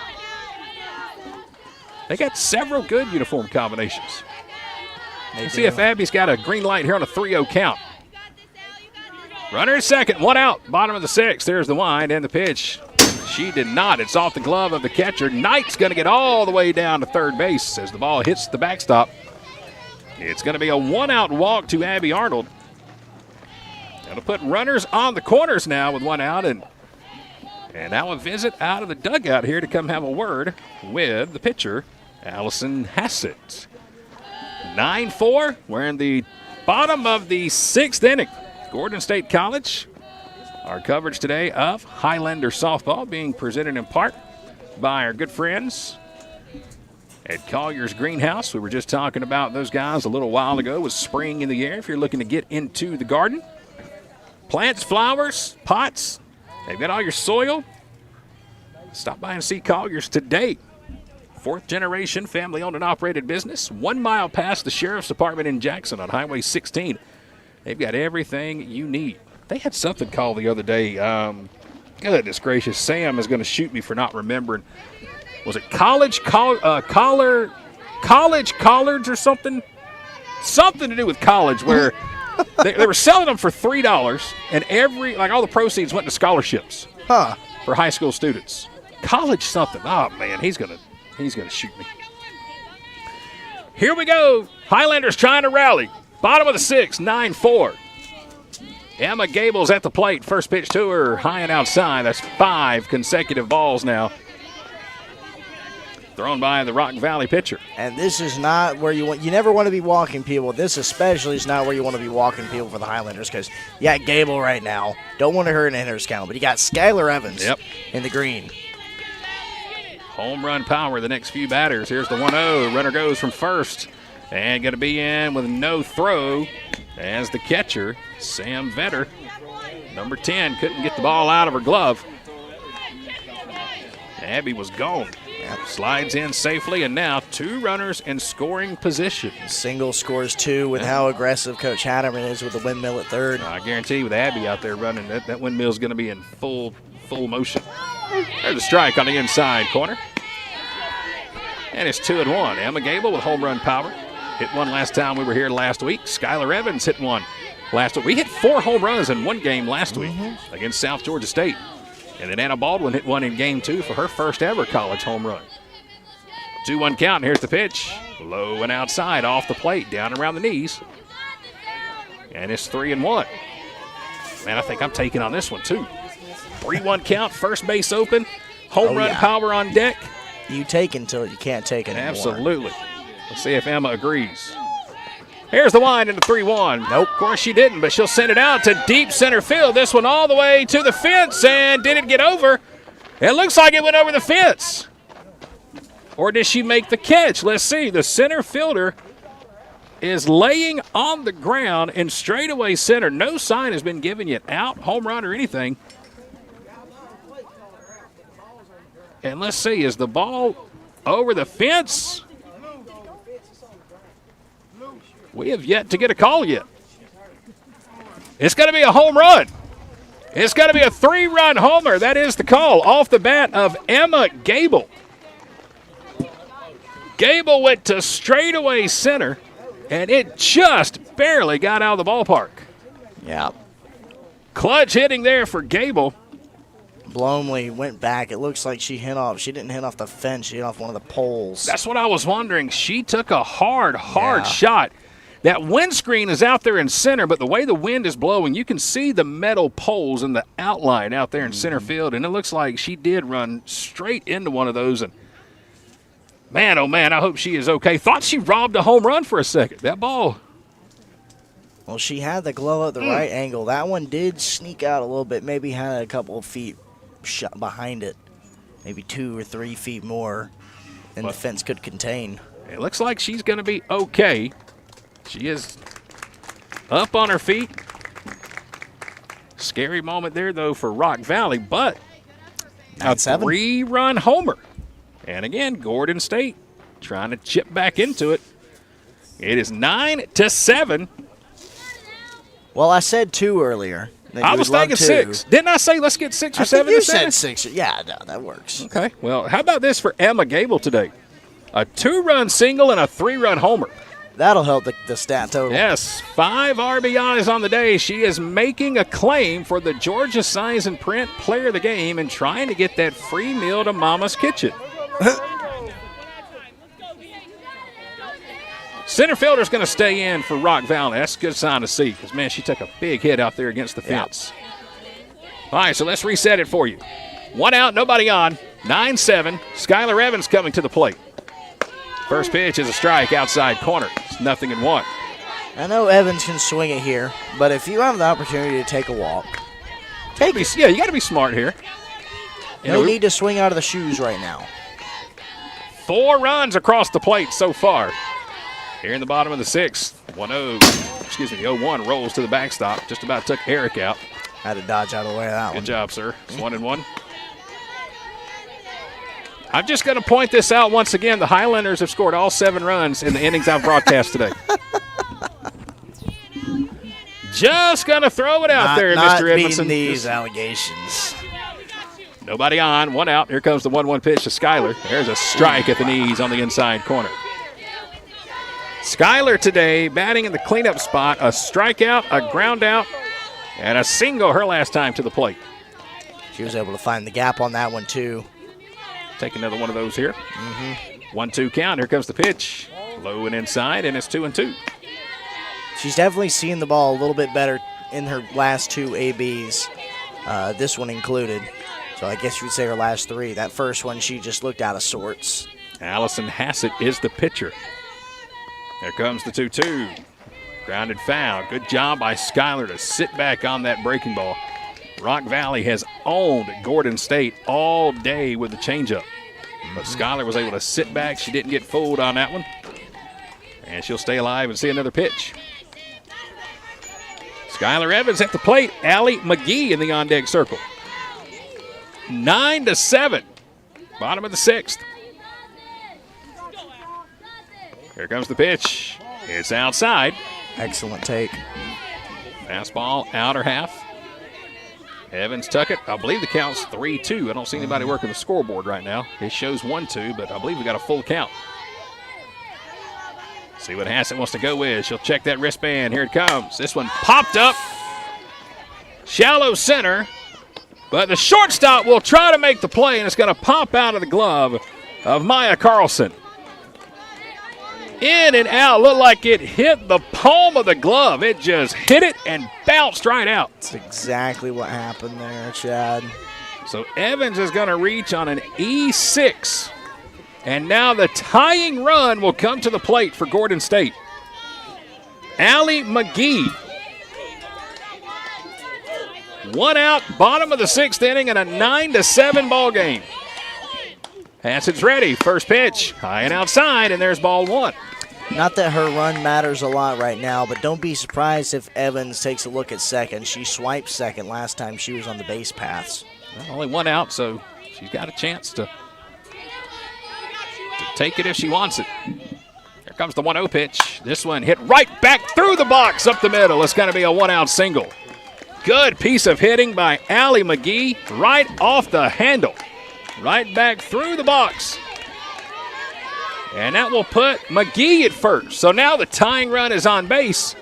They got several good uniform combinations. Let's see if Abby's got a green light here on a 3-0 count. Runner at second, 1 out, bottom of the 6th. There's the wind and the pitch. She did not. It's off the glove of the catcher. Knight's going to get all the way down to third base as the ball hits the backstop. It's going to be a 1-out walk to Abby Arnold. That'll put runners on the corners now with 1 out, and now a visit out of the dugout here to come have a word with the pitcher, Allison Hassett. 9-4. We're in the bottom of the 6th inning. Gordon State College. Our coverage today of Highlander softball being presented in part by our good friends at Collier's Greenhouse. We were just talking about those guys a little while ago with spring in the air. If you're looking to get into the garden, plants, flowers, pots, they've got all your soil. Stop by and see Collier's today. 4th generation family owned and operated business, 1 mile past the Sheriff's Department in Jackson on Highway 16. They've got everything you need. They had something called the other day. Goodness gracious, Sam is going to shoot me for not remembering. Was it college collards or something? Something to do with college where they were selling them for $3, and all the proceeds went to scholarships for high school students. College something. Oh man, he's gonna shoot me. Here we go. Highlanders trying to rally. Bottom of the 6th, 9-4. Emma Gable's at the plate. First pitch to her, high and outside. That's 5 consecutive balls now. Thrown by the Rock Valley pitcher. And this is not where you never want to be walking people. This especially is not where you want to be walking people for the Highlanders, because you got Gable right now. Don't want to hurt an hitters count, but you got Skylar Evans in the green. Home run power the next few batters. Here's the 1-0. Runner goes from first and going to be in with no throw as the catcher, Sam Vetter, number 10, couldn't get the ball out of her glove. Abby was gone. Slides in safely, and now 2 runners in scoring position. Single scores 2 with how aggressive Coach Hatterman is with the windmill at third. I guarantee you with Abby out there running, that windmill's going to be in full motion. There's a strike on the inside corner. And it's 2-1. Emma Gable with home run power. Hit one last time we were here last week. Skylar Evans hit one last week. We hit 4 home runs in one game last week against South Georgia State. And then Anna Baldwin hit one in game 2 for her first ever college home run. 2-1 count, and here's the pitch. Low and outside, off the plate, down around the knees. And it's 3-1. Man, I think I'm taking on this one too. 3-1 count, first base open, home run power on deck. You take until you can't take anymore. Absolutely. Let's see if Emma agrees. Here's the wind into 3-1. Nope. Of course she didn't, but she'll send it out to deep center field. This one all the way to the fence, and did it get over? It looks like it went over the fence. Or did she make the catch? Let's see. The center fielder is laying on the ground in straightaway center. No sign has been given yet, out, home run, or anything. And let's see, is the ball over the fence? We have yet to get a call yet. It's going to be a home run. It's going to be a 3-run homer. That is the call off the bat of Emma Gable. Gable went to straightaway center, and it just barely got out of the ballpark. Yeah. Clutch hitting there for Gable. Blomley went back. It looks like she didn't hit off the fence. She hit off one of the poles. That's what I was wondering. She took a hard shot. That windscreen is out there in center, but the way the wind is blowing, you can see the metal poles and the outline out there in center field, and it looks like she did run straight into one of those. And man, oh man, I hope she is okay. Thought she robbed a home run for a second. That ball. Well, she had the glove at the right angle. That one did sneak out a little bit, maybe had a couple of feet shot behind it, maybe 2 or 3 feet more than the fence could contain. It looks like she's going to be okay. She is up on her feet. Scary moment there, though, for Rock Valley, but a 9-7. 3-run homer. And again, Gordon State trying to chip back into it. It is 9-7. Well, I said 2 earlier. I was thinking 6. Didn't I say let's get 6 or 7 You to 7? said 6. Yeah, no, that works. Okay. Well, how about this for Emma Gable today? A 2-run single and a 3-run homer. That'll help the stat total. Yes, 5 RBIs on the day. She is making a claim for the Georgia Signs and Print Player of the Game and trying to get that free meal to Mama's Kitchen. Center fielder's going to stay in for Rock Valley. That's a good sign to see because, man, she took a big hit out there against the fence. All right, so let's reset it for you. 1 out, nobody on. 9-7. Skylar Evans coming to the plate. First pitch is a strike outside corner. It's 0-1. I know Evans can swing it here, but if you have the opportunity to take a walk, take it. Yeah, you got to be smart here. No need to swing out of the shoes right now. 4 runs across the plate so far. Here in the bottom of the 6th, 0-1 rolls to the backstop. Just about took Eric out. Had to dodge out of the way of that one. Good job, sir. It's 1-1. I'm just going to point this out once again. The Highlanders have scored all 7 runs in the innings I've broadcast today. Just going to throw it out there, Mr. Edmondson. Not these allegations. Nobody on. 1 out. Here comes the 1-1 pitch to Skylar. There's a strike at the knees on the inside corner. Skylar today batting in the cleanup spot. A strikeout, a ground out, and a single her last time to the plate. She was able to find the gap on that one, too. Take another one of those here. 1-2 count. Here comes the pitch. Low and inside, and it's 2-2. She's definitely seen the ball a little bit better in her last 2 ABs, this one included. So I guess you would say her last 3. That first one, she just looked out of sorts. Allison Hassett is the pitcher. There comes the 2-2. Grounded foul. Good job by Skylar to sit back on that breaking ball. Rock Valley has owned Gordon State all day with the changeup. But Skylar was able to sit back. She didn't get fooled on that one. And she'll stay alive and see another pitch. Skylar Evans at the plate. Allie McGee in the on-deck circle. 9-7. Bottom of the 6th. Here comes the pitch. It's outside. Excellent take. Fastball, outer half. Evans took it. I believe the count's 3-2. I don't see anybody working the scoreboard right now. It shows 1-2, but I believe we got a full count. See what Hassett wants to go with. She'll check that wristband. Here it comes. This one popped up. Shallow center. But the shortstop will try to make the play, and it's going to pop out of the glove of Maya Carlson. In and out. Looked like it hit the palm of the glove. It just hit it and bounced right out. That's exactly what happened there, Chad. So Evans is going to reach on an E6. And now the tying run will come to the plate for Gordon State. Allie McGee. 1 out, bottom of the 6th inning, and a 9-7 ball game. Hassett's ready. First pitch, high and outside, and there's ball 1. Not that her run matters a lot right now, but don't be surprised if Evans takes a look at second. She swiped second last time she was on the base paths. Well, only 1 out, so she's got a chance to take it if she wants it. Here comes the 1-0 pitch. This one hit right back through the box up the middle. It's going to be a 1-out single. Good piece of hitting by Allie McGee right off the handle. Right back through the box. And that will put McGee at first. So now the tying run is on base.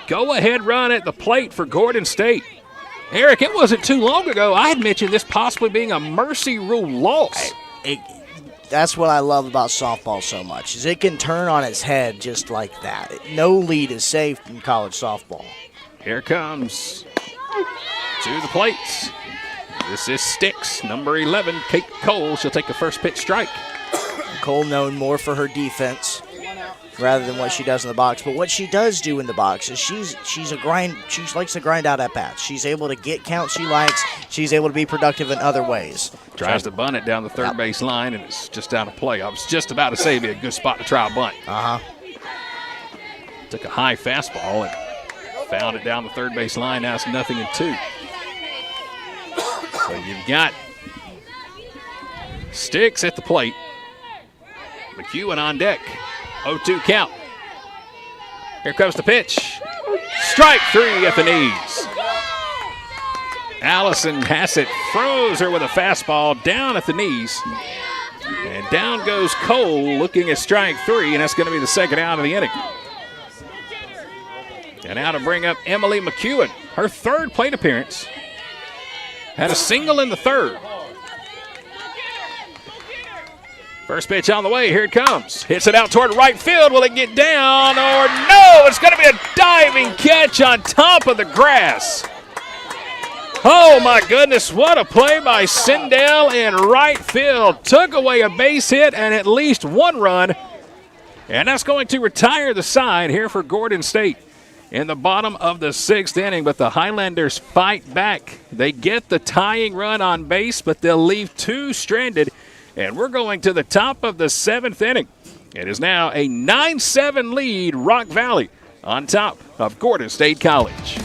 Go-ahead run at the plate for Gordon State. Eric, it wasn't too long ago I had mentioned this possibly being a mercy rule loss. That's what I love about softball so much, is it can turn on its head just like that. No lead is safe in college softball. Here comes to the plate. This is Sticks, number 11, Kate Cole. She'll take the first pitch strike. Cole known more for her defense rather than what she does in the box. But what she does do in the box is she's a grind. She likes to grind out at bats. She's able to get counts she likes. She's able to be productive in other ways. Tries to bunt it down the third base line, and it's just out of play. I was just about to say it'd be a good spot to try a bunt. Took a high fastball and found it down the third base line. Now it's 0-2. So you've got Sticks at the plate. McEwen on deck. 0-2 count. Here comes the pitch. Strike 3 at the knees. Allison Hassett froze her with a fastball down at the knees. And down goes Cole looking at strike 3, and that's going to be the second out of the inning. And now to bring up Emily McEwen, her third plate appearance. Had a single in the third. First pitch on the way. Here it comes. Hits it out toward right field. Will it get down or no? It's going to be a diving catch on top of the grass. Oh, my goodness. What a play by Sindel in right field. Took away a base hit and at least one run. And that's going to retire the side here for Gordon State in the bottom of the 6th inning. But the Highlanders fight back. They get the tying run on base, but they'll leave 2 stranded. And we're going to the top of the 7th inning. It is now a 9-7 lead, Rock Valley on top of Gordon State College.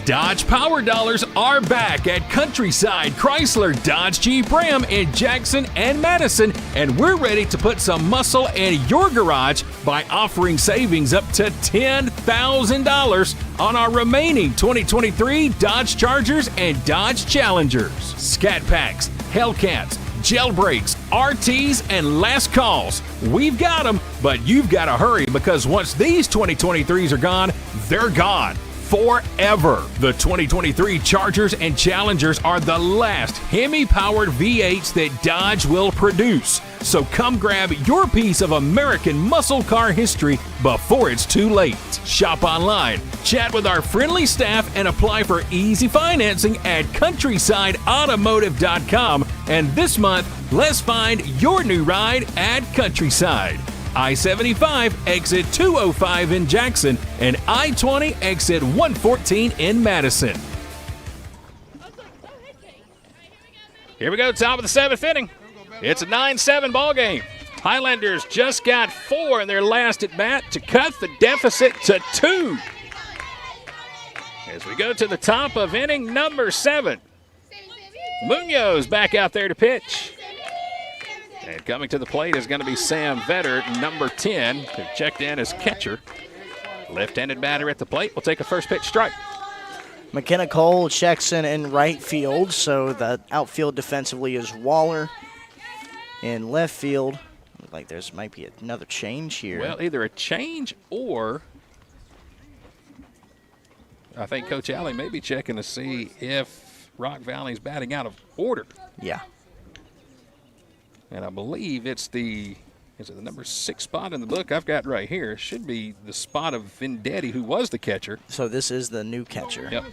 Dodge Power Dollars are back at Countryside Chrysler Dodge Jeep Ram in Jackson and Madison, and we're ready to put some muscle in your garage by offering savings up to $10,000 on our remaining 2023 Dodge Chargers and Dodge Challengers. Scat Packs, Hellcats, gel brakes, RTs, and last calls. We've got them, but you've got to hurry because once these 2023s are gone, they're gone forever. The 2023 Chargers and Challengers are the last Hemi-powered V8s that Dodge will produce. So come grab your piece of American muscle car history before it's too late. Shop online, chat with our friendly staff, and apply for easy financing at countrysideautomotive.com. And this month, let's find your new ride at Countryside. I-75 exit 205 in Jackson and I-20 exit 114 in Madison. Here we go, top of the 7th inning. It's a 9-7 ball game. Highlanders just got 4 in their last at bat to cut the deficit to 2. As we go to the top of inning number 7. Munoz back out there to pitch. And coming to the plate is going to be Sam Vetter, number 10, who checked in as catcher. Left-handed batter at the plate will take a first pitch strike. McKenna Cole checks in right field, so the outfield defensively is Waller. In left field, looks like there's might be another change here. Well, either a change or I think Coach Alley may be checking to see if Rock Valley's batting out of order. Yeah. And I believe it's the number 6 spot in the book I've got right here. It should be the spot of Vendetti, who was the catcher. So this is the new catcher. Yep.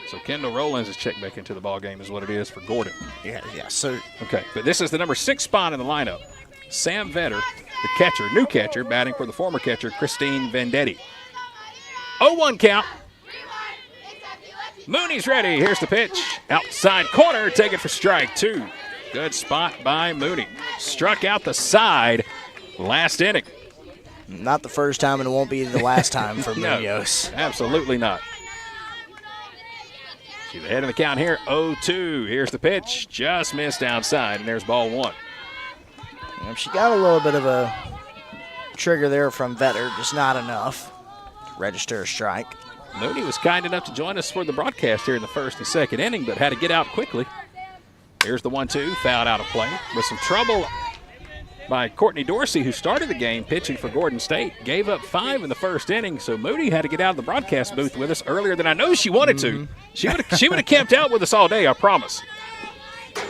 So Kendall Rollins is checked back into the ball game is what it is for Gordon. Yeah. So okay, but this is the number 6 spot in the lineup. Sam Vetter, the catcher, new catcher, batting for the former catcher, Christine Vendetti. 0-1 count. Mooney's ready. Here's the pitch. Outside corner. Take it for strike 2. Good spot by Mooney. Struck out the side last inning. Not the first time, and it won't be the last time for Munoz. No, absolutely not. She's ahead of the count here. 0-2. Here's the pitch. Just missed outside, and there's ball 1. She got a little bit of a trigger there from Vetter, just not enough to register a strike. Mooney was kind enough to join us for the broadcast here in the first and second inning, but had to get out quickly. Here's the 1-2, fouled out of play. With some trouble by Courtney Dorsey, who started the game pitching for Gordon State. Gave up 5 in the first inning, so Moody had to get out of the broadcast booth with us earlier than I know she wanted to. She would have camped out with us all day, I promise.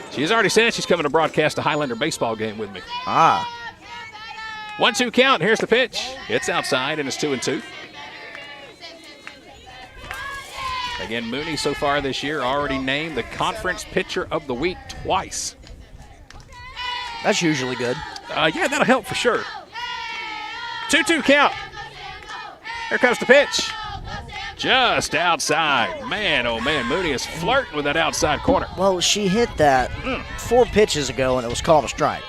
She's already said she's coming to broadcast a Highlander baseball game with me. 1-2 count. Here's the pitch. It's outside, and it's 2-2. Again, Mooney so far this year already named the Conference Pitcher of the Week twice. That's usually good. Yeah, that'll help for sure. 2-2 count. Here comes the pitch. Just outside. Man, oh man, Mooney is flirting with that outside corner. Well, she hit that 4 pitches ago, and it was called a strike.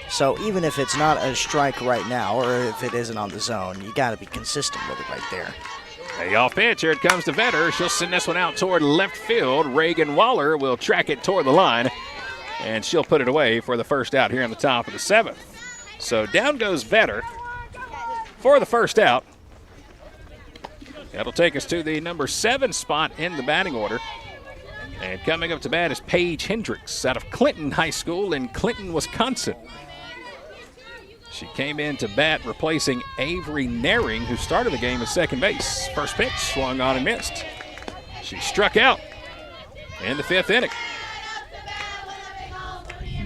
So even if it's not a strike right now, or if it isn't on the zone, you got to be consistent with it right there. A off pitch. Here it comes to Vetter. She'll send this one out toward left field. Reagan Waller will track it toward the line, and she'll put it away for the first out here in the top of the 7th. So down goes Vetter for the first out. That'll take us to the number 7 spot in the batting order. And coming up to bat is Paige Hendricks out of Clinton High School in Clinton, Wisconsin. She came in to bat replacing Avery Naring, who started the game at second base. First pitch swung on and missed. She struck out in the 5th inning.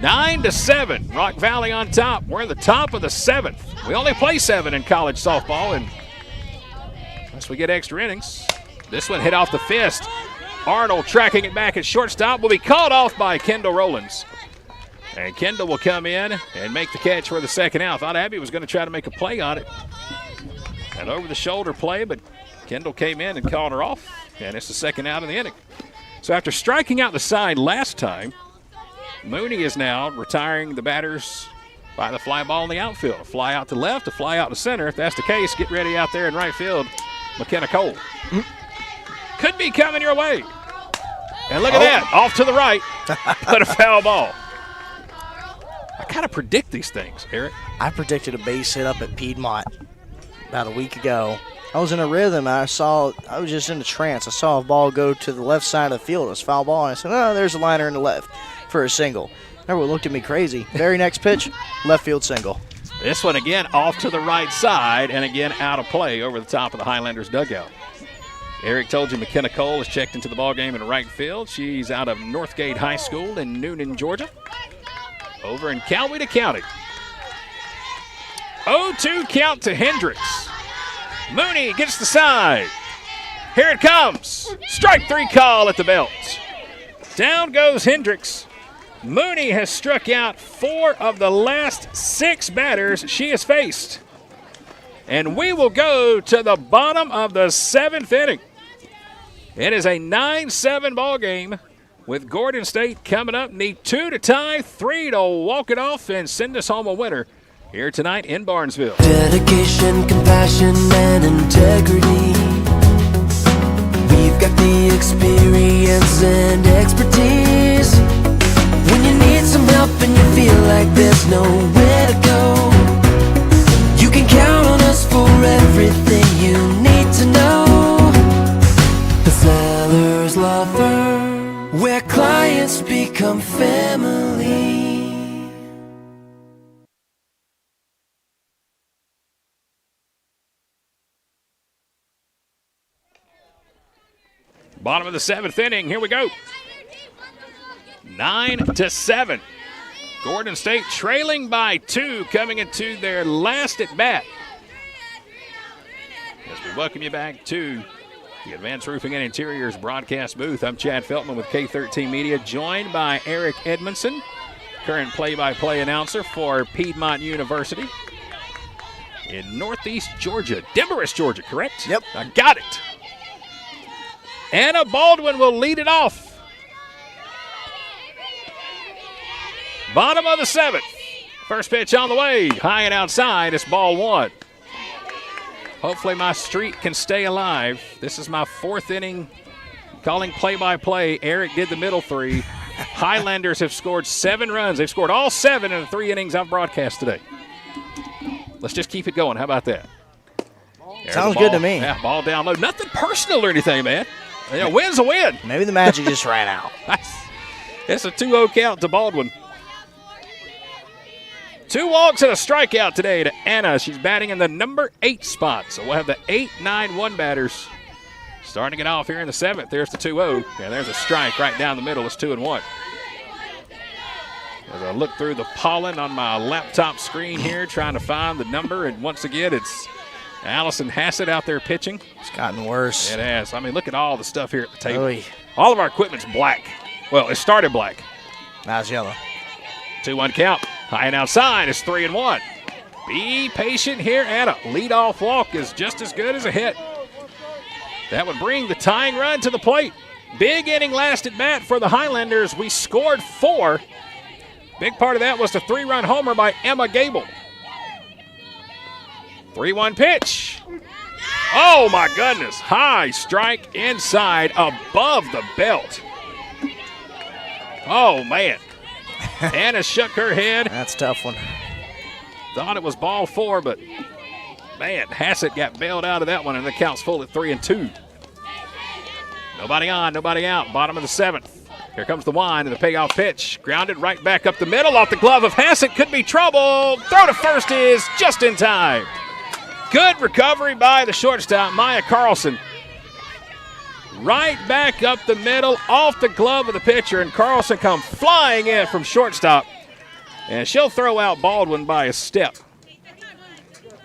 9-7, Rock Valley on top. We're in the top of the 7th. We only play 7 in college softball, and unless we get extra innings. This one hit off the fist. Arnold tracking it back at shortstop will be called off by Kendall Rowlands. And Kendall will come in and make the catch for the second out. Thought Abby was going to try to make a play on it. An over-the-shoulder play, but Kendall came in and called her off, and it's the second out in the inning. So after striking out the side last time, Mooney is now retiring the batters by the fly ball in the outfield. A fly out to left, a fly out to center. If that's the case, get ready out there in right field, McKenna Cole. Could be coming your way. And look at that, off to the right, but a foul ball. I kind of predict these things, Eric. I predicted a base hit up at Piedmont about a week ago. I was in a rhythm. I was just in a trance. I saw a ball go to the left side of the field. It was a foul ball, and I said, oh, there's a liner in the left for a single. Everyone looked at me crazy. Very next pitch, left field single. This one again off to the right side, and again out of play over the top of the Highlanders dugout. Eric told you McKenna Cole has checked into the ballgame in right field. She's out of Northgate High School in Noonan, Georgia. Over in Coweta County. 0-2 count to Hendricks. Mooney gets the side. Here it comes. Strike 3 call at the belt. Down goes Hendricks. Mooney has struck out 4 of the last 6 batters she has faced. And we will go to the bottom of the 7th inning. It is a 9-7 ball game with Gordon State coming up. Need 2 to tie, 3 to walk it off and send us home a winner here tonight in Barnesville. Dedication, compassion, and integrity. We've got the experience and expertise. When you need some help and you feel like there's nowhere to go, you can count on us for everything you need to know. The Sellers Law Firm, where clients become family. Bottom of the 7th inning, here we go. 9-7. Gordon State trailing by 2, coming into their last at bat. As we welcome you back to the Advanced Roofing and Interiors broadcast booth. I'm Chad Feltman with K13 Media, joined by Eric Edmondson, current play-by-play announcer for Piedmont University in Northeast Georgia. Demarest, Georgia, correct? Yep. I got it. Anna Baldwin will lead it off. Bottom of the 7th. First pitch on the way. High and outside. It's ball 1. Hopefully my streak can stay alive. This is my 4th inning calling play-by-play. Eric did the middle 3. Highlanders have scored 7 runs. They've scored all 7 in the 3 innings I've broadcast today. Let's just keep it going. How about that? There's Sounds good to me. Yeah, ball down low. Nothing personal or anything, man. A win's a win. Maybe the magic just ran out. It's a 2-0 count to Baldwin. 2 walks and a strikeout today to Anna. She's batting in the number 8 spot. So we'll have the 8-9-1 batters starting it off here in the 7th. There's the 2-0. Yeah, there's a strike right down the middle. It's 2-1. As I look through the pollen on my laptop screen here, trying to find the number, and once again, it's Allison Hassett out there pitching. It's gotten worse. It has. I mean, look at all the stuff here at the table. Oy. All of our equipment's black. Well, it started black. Now it's yellow. 2-1 count. High and outside is 3-1. Be patient here, Anna. Leadoff walk is just as good as a hit. That would bring the tying run to the plate. Big inning last at bat for the Highlanders. We scored 4. Big part of that was the 3-run homer by Emma Gable. 3-1 pitch. Oh, my goodness. High strike inside above the belt. Oh, man. Anna shook her head. That's a tough one. Thought it was ball 4, but, man, Hassett got bailed out of that one, and the count's full at 3-2. Nobody on, nobody out. Bottom of the 7th. Here comes the wind and the payoff pitch. Grounded right back up the middle off the glove of Hassett. Could be trouble. Throw to first is just in time. Good recovery by the shortstop, Maya Carlson. Right back up the middle off the glove of the pitcher, and Carlson come flying in from shortstop. And she'll throw out Baldwin by a step.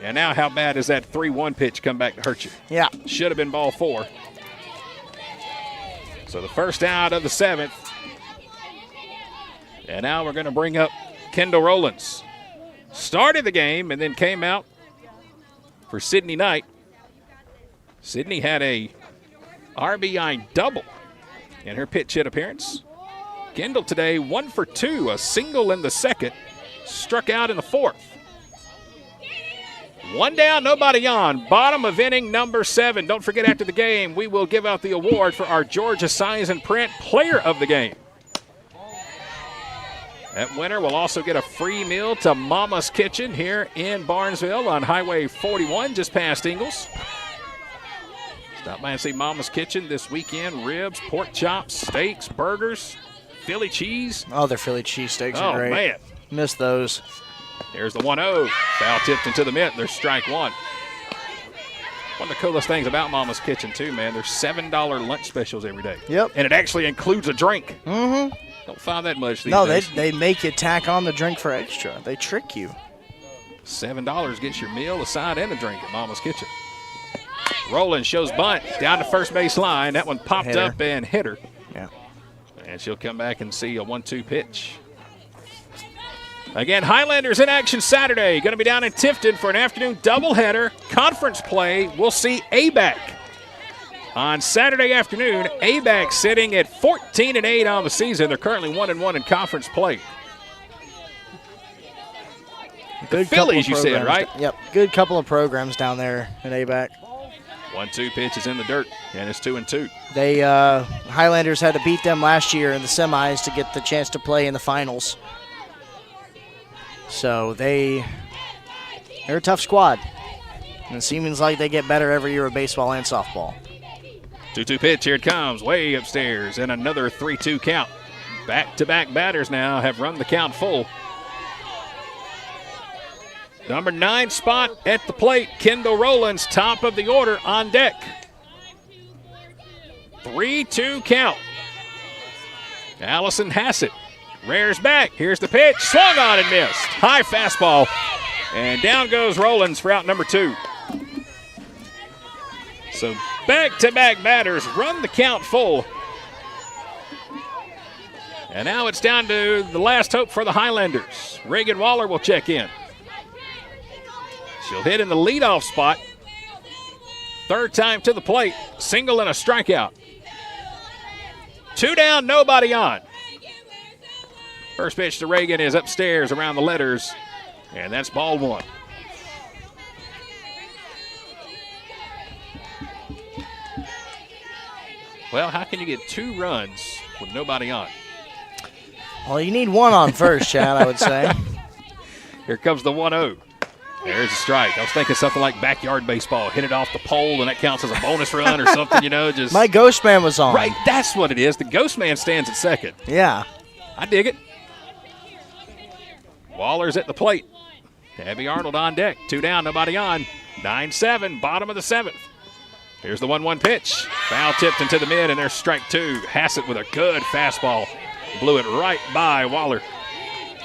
And now how bad does that 3-1 pitch come back to hurt you? Yeah. Should have been ball 4. So the first out of the 7th. And now we're going to bring up Kendall Rowlands. Started the game and then came out for Sydney Knight. Sydney had a RBI double in her pitch hit appearance. Kendall today 1 for 2, a single in the 2nd, struck out in the 4th. 1 down, nobody on. Bottom of inning number 7. Don't forget, after the game, we will give out the award for our Georgia Signs and Print Player of the Game. That winner will also get a free meal to Mama's Kitchen here in Barnesville on Highway 41, just past Ingalls. Stop by and see Mama's Kitchen this weekend. Ribs, pork chops, steaks, burgers, Philly cheese. Oh, their Philly cheesesteaks are great. Oh, man. Miss those. There's the 1-0. Foul tipped into the mitt. There's strike 1. One of the coolest things about Mama's Kitchen, too, man, there's $7 lunch specials every day. Yep. And it actually includes a drink. Mm-hmm. Don't find that much these No, days. they make you tack on the drink for extra. They trick you. $7 gets your meal, a side, and a drink at Mama's Kitchen. Rowland shows bunt down to first base line. That one popped up and hit her. Yeah. And she'll come back and see a 1-2 pitch. Again, Highlanders in action Saturday. Going to be down in Tifton for an afternoon doubleheader. Conference play. We'll see ABAC on Saturday afternoon. ABAC sitting at 14-8 on the season. They're currently 1-1 in conference play. The Phillies, you said, right? Yep. Good couple of programs down there at ABAC. 1-2 pitch is in the dirt, and it's 2-2. They Highlanders had to beat them last year in the semis to get the chance to play in the finals. So they're a tough squad. And it seems like they get better every year with baseball and softball. 2-2 pitch, here it comes, way upstairs, and another 3-2 count. Back-to-back batters now have run the count full. Number 9 spot at the plate, Kendall Rowlands, top of the order on deck. 3-2 count. Allison Hassett rears back. Here's the pitch. Swung on and missed. High fastball. And down goes Rowlands for out number 2. So back-to-back batters run the count full. And now it's down to the last hope for the Highlanders. Reagan Waller will check in. She'll hit in the leadoff spot. 3rd time to the plate. Single and a strikeout. 2 down, nobody on. First pitch to Reagan is upstairs around the letters, and that's ball 1. Well, how can you get 2 runs with nobody on? Well, you need 1 on first, Chad, I would say. Here comes the 1-0. There's a strike. I was thinking something like backyard baseball. Hit it off the pole, and that counts as a bonus run or something, you know. Just My ghost man was on. Right, that's what it is. The ghost man stands at second. Yeah. I dig it. Waller's at the plate. Abby Arnold on deck. 2 down, nobody on. 9-7, bottom of the 7th. Here's the 1-1 pitch. Foul tipped into the mid, and there's strike 2. Hassett with a good fastball. Blew it right by Waller.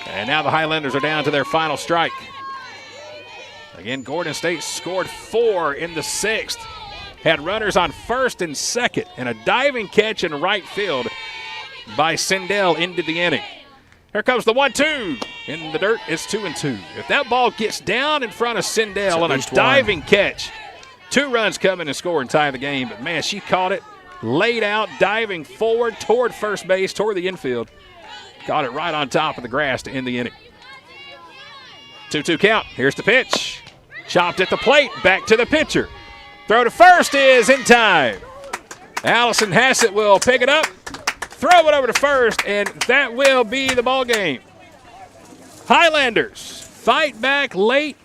And now the Highlanders are down to their final strike. Again, Gordon State scored 4 in the 6th. Had runners on first and second, and a diving catch in right field by Sindel into the inning. Here comes the 1-2. In the dirt, it's 2-2. If that ball gets down in front of Sindel on a diving catch, 2 runs come in and score and tie the game. But, man, she caught it, laid out, diving forward toward first base, toward the infield. Caught it right on top of the grass to end the inning. 2-2 count. Here's the pitch. Chopped at the plate. Back to the pitcher. Throw to first is in time. Allison Hassett will pick it up, throw it over to first, and that will be the ball game. Highlanders fight back late,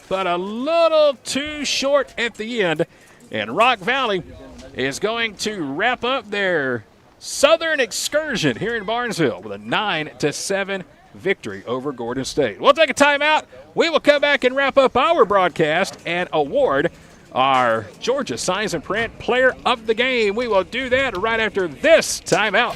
but a little too short at the end. And Rock Valley is going to wrap up their Southern excursion here in Barnesville with a 9-7 victory over Gordon State. We'll take a timeout. We will come back and wrap up our broadcast and award our Georgia Signs and Print Player of the Game. We will do that right after this timeout.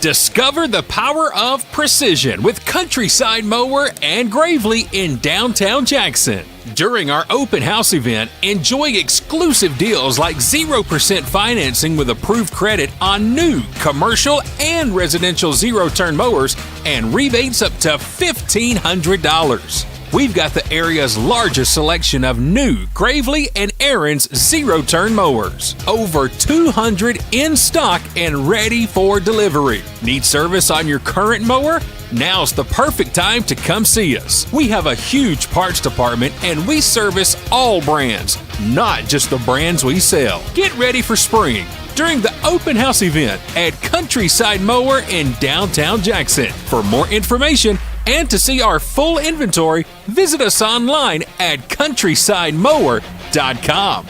Discover the power of precision with Countryside Mower and Gravely in downtown Jackson. During our open house event, enjoy exclusive deals like 0% financing with approved credit on new commercial and residential zero-turn mowers and rebates up to $1,500. We've got the area's largest selection of new Gravely and Aaron's zero-turn mowers. Over 200 in stock and ready for delivery. Need service on your current mower? Now's the perfect time to come see us. We have a huge parts department and we service all brands, not just the brands we sell. Get ready for spring during the open house event at Countryside Mower in downtown Jackson. For more information and to see our full inventory, visit us online at countrysidemower.com.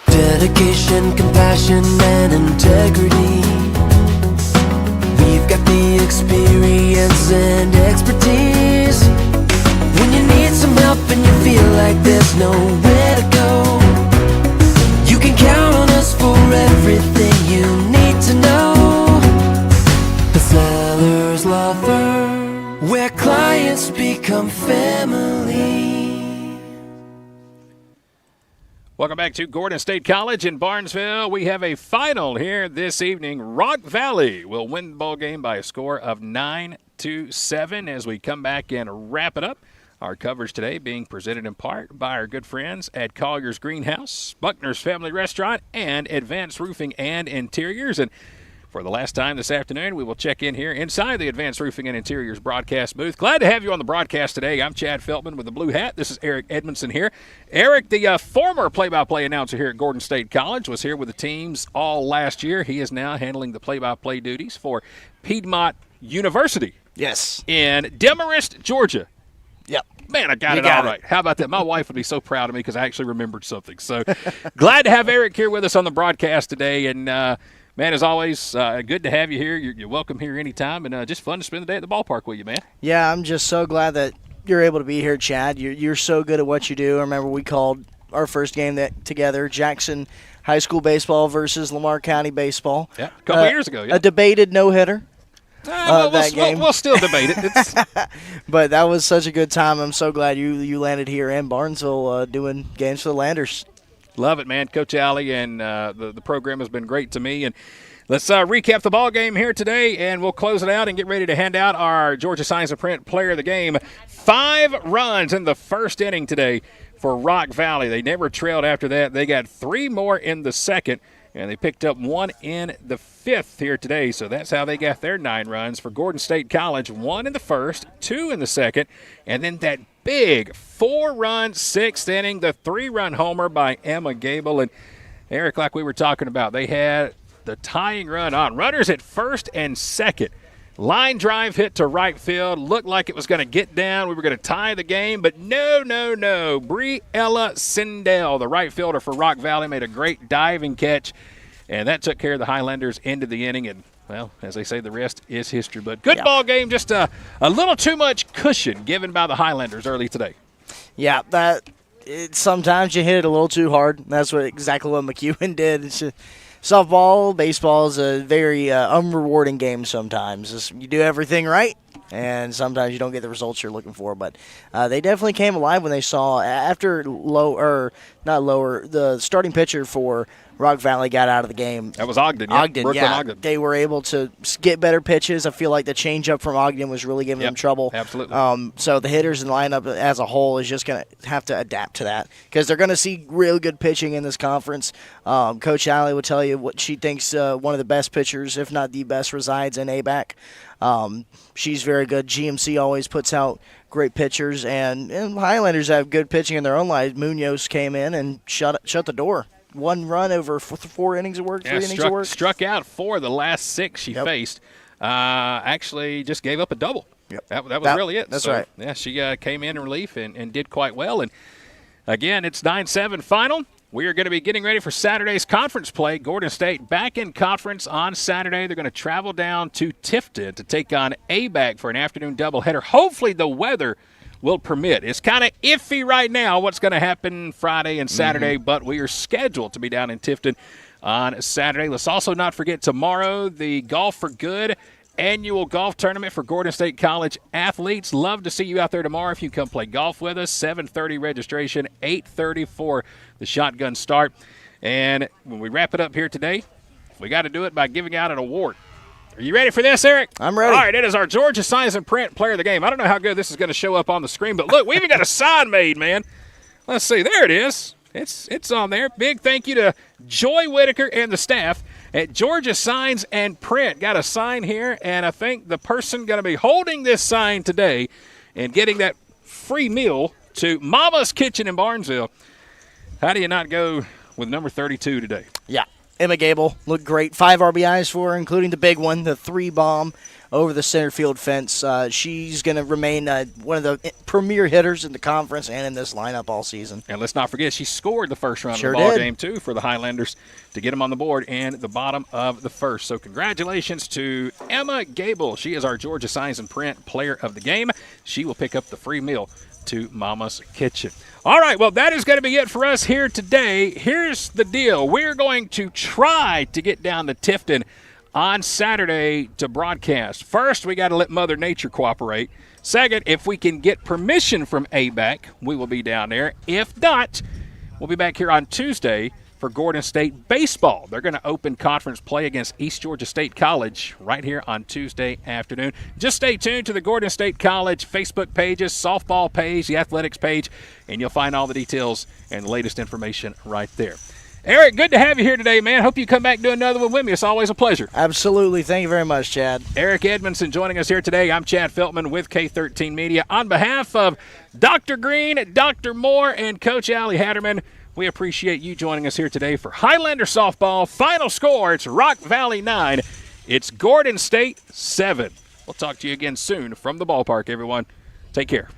Dedication, compassion, and integrity. We've got the experience and expertise. When you need some help and you feel like there's nowhere to go, you can count on us for everything you need to know. The Sellers Law Firm, where clients become family. Welcome back to Gordon State College in Barnesville. We have a final here this evening. Rock Valley will win the ball game by a score of 9-7 as we come back and wrap it up. Our coverage today being presented in part by our good friends at Collier's Greenhouse, Buckner's Family Restaurant, and Advanced Roofing and Interiors. And for the last time this afternoon, we will check in here inside the Advanced Roofing and Interiors broadcast booth. Glad to have you on the broadcast today. I'm Chad Feltman with the blue hat. This is Eric Edmondson here. Eric, the former play-by-play announcer here at Gordon State College, was here with the teams all last year. He is now handling the play-by-play duties for Piedmont University. Yes. In Demarest, Georgia. Yep. Man, I got it all right. How about that? My wife would be so proud of me because I actually remembered something. So glad to have Eric here with us on the broadcast today. And, man, as always, good to have you here. You're welcome here anytime, and just fun to spend the day at the ballpark with you, man. Yeah, I'm just so glad that you're able to be here, Chad. You're so good at what you do. I remember we called our first game together, Jackson High School baseball versus Lamar County baseball. Yeah, a couple years ago. Yeah. A debated no-hitter. We'll still debate it. But that was such a good time. I'm so glad you landed here in Barnesville doing games for the Landers. Love it, man. Coach Alley and the program has been great to me. And let's recap the ball game here today, and we'll close it out and get ready to hand out our Georgia Signs and Print Player of the Game. 5 runs in the first inning today for Rock Valley. They never trailed after that. They got 3 more in the second, and they picked up 1 in the 5th here today. So that's how they got their 9 runs. For Gordon State College, 1 in the first, 2 in the second, and then that big 4-run 6th inning, the 3-run homer by Emma Gable. And Eric, like we were talking about, they had the tying run on. Runners at first and second. Line drive hit to right field. Looked like it was going to get down. We were going to tie the game, but no. Briella Sindel, the right fielder for Rock Valley, made a great diving catch, and that took care of the Highlanders into the inning. And well, as they say, the rest is history. But good ball game, just a little too much cushion given by the Highlanders early today. Yeah, sometimes you hit it a little too hard. That's exactly what McEwen did. It's softball, baseball is a very unrewarding game sometimes. You do everything right, and sometimes you don't get the results you're looking for. But they definitely came alive when they saw after the starting pitcher for Rock Valley got out of the game. That was Ogden. Ogden. They were able to get better pitches. I feel like the changeup from Ogden was really giving them trouble. Absolutely. So the hitters in the lineup as a whole is just going to have to adapt to that because they're going to see real good pitching in this conference. Coach Alley would tell you what she thinks one of the best pitchers, if not the best, resides in ABAC. She's very good. GMC always puts out great pitchers, and Highlanders have good pitching in their own lives. Munoz came in and shut the door. 1 run over 4 innings of work, 3 innings of work. Struck out 4 the last 6 she faced. Actually just gave up a double. Yep. That was really it. That's right. Yeah, she came in relief and did quite well. And, again, it's 9-7 final. We are going to be getting ready for Saturday's conference play. Gordon State back in conference on Saturday. They're going to travel down to Tifton to take on ABAC for an afternoon doubleheader. Hopefully the weather will permit. It's kind of iffy right now what's going to happen Friday and Saturday, but we are scheduled to be down in Tifton on Saturday. Let's also not forget tomorrow, the Golf for Good annual golf tournament for Gordon State College athletes. Love to see you out there tomorrow if you come play golf with us. 7:30 registration, 8:30 for the shotgun start. And when we wrap it up here today, we got to do it by giving out an award. Are you ready for this, Eric? I'm ready. All right, it is our Georgia Signs and Print Player of the Game. I don't know how good this is going to show up on the screen, but look, we even got a sign made, man. Let's see. There it is. It's on there. Big thank you to Joy Whitaker and the staff at Georgia Signs and Print. Got a sign here, and I think the person going to be holding this sign today and getting that free meal to Mama's Kitchen in Barnesville. How do you not go with number 32 today? Yeah. Emma Gable looked great. 5 RBIs for her, including the big one, the 3 bomb over the center field fence. She's going to remain one of the premier hitters in the conference and in this lineup all season. And let's not forget, she scored the first run of the ball game, too, for the Highlanders to get them on the board in the bottom of the first. So congratulations to Emma Gable. She is our Georgia Signs and Print Player of the Game. She will pick up the free meal to Mama's Kitchen. All right, well, that is going to be it for us here today. Here's the deal. We're going to try to get down to Tifton on Saturday to broadcast. First, we got to let Mother Nature cooperate. Second, if we can get permission from ABAC, we will be down there. If not, we'll be back here on Tuesday for Gordon State baseball. They're going to open conference play against East Georgia State College right here on Tuesday afternoon. Just stay tuned to the Gordon State College Facebook pages, softball page, the athletics page, and you'll find all the details and the latest information right there. Eric, good to have you here today, man. Hope you come back and do another one with me. It's always a pleasure. Absolutely. Thank you very much, Chad. Eric Edmondson joining us here today. I'm Chad Feltman with K13 Media. On behalf of Dr. Green, Dr. Moore, and Coach Allie Hatterman, we appreciate you joining us here today for Highlander softball. Final score, it's Rock Valley 9. It's Gordon State 7. We'll talk to you again soon from the ballpark, everyone. Take care.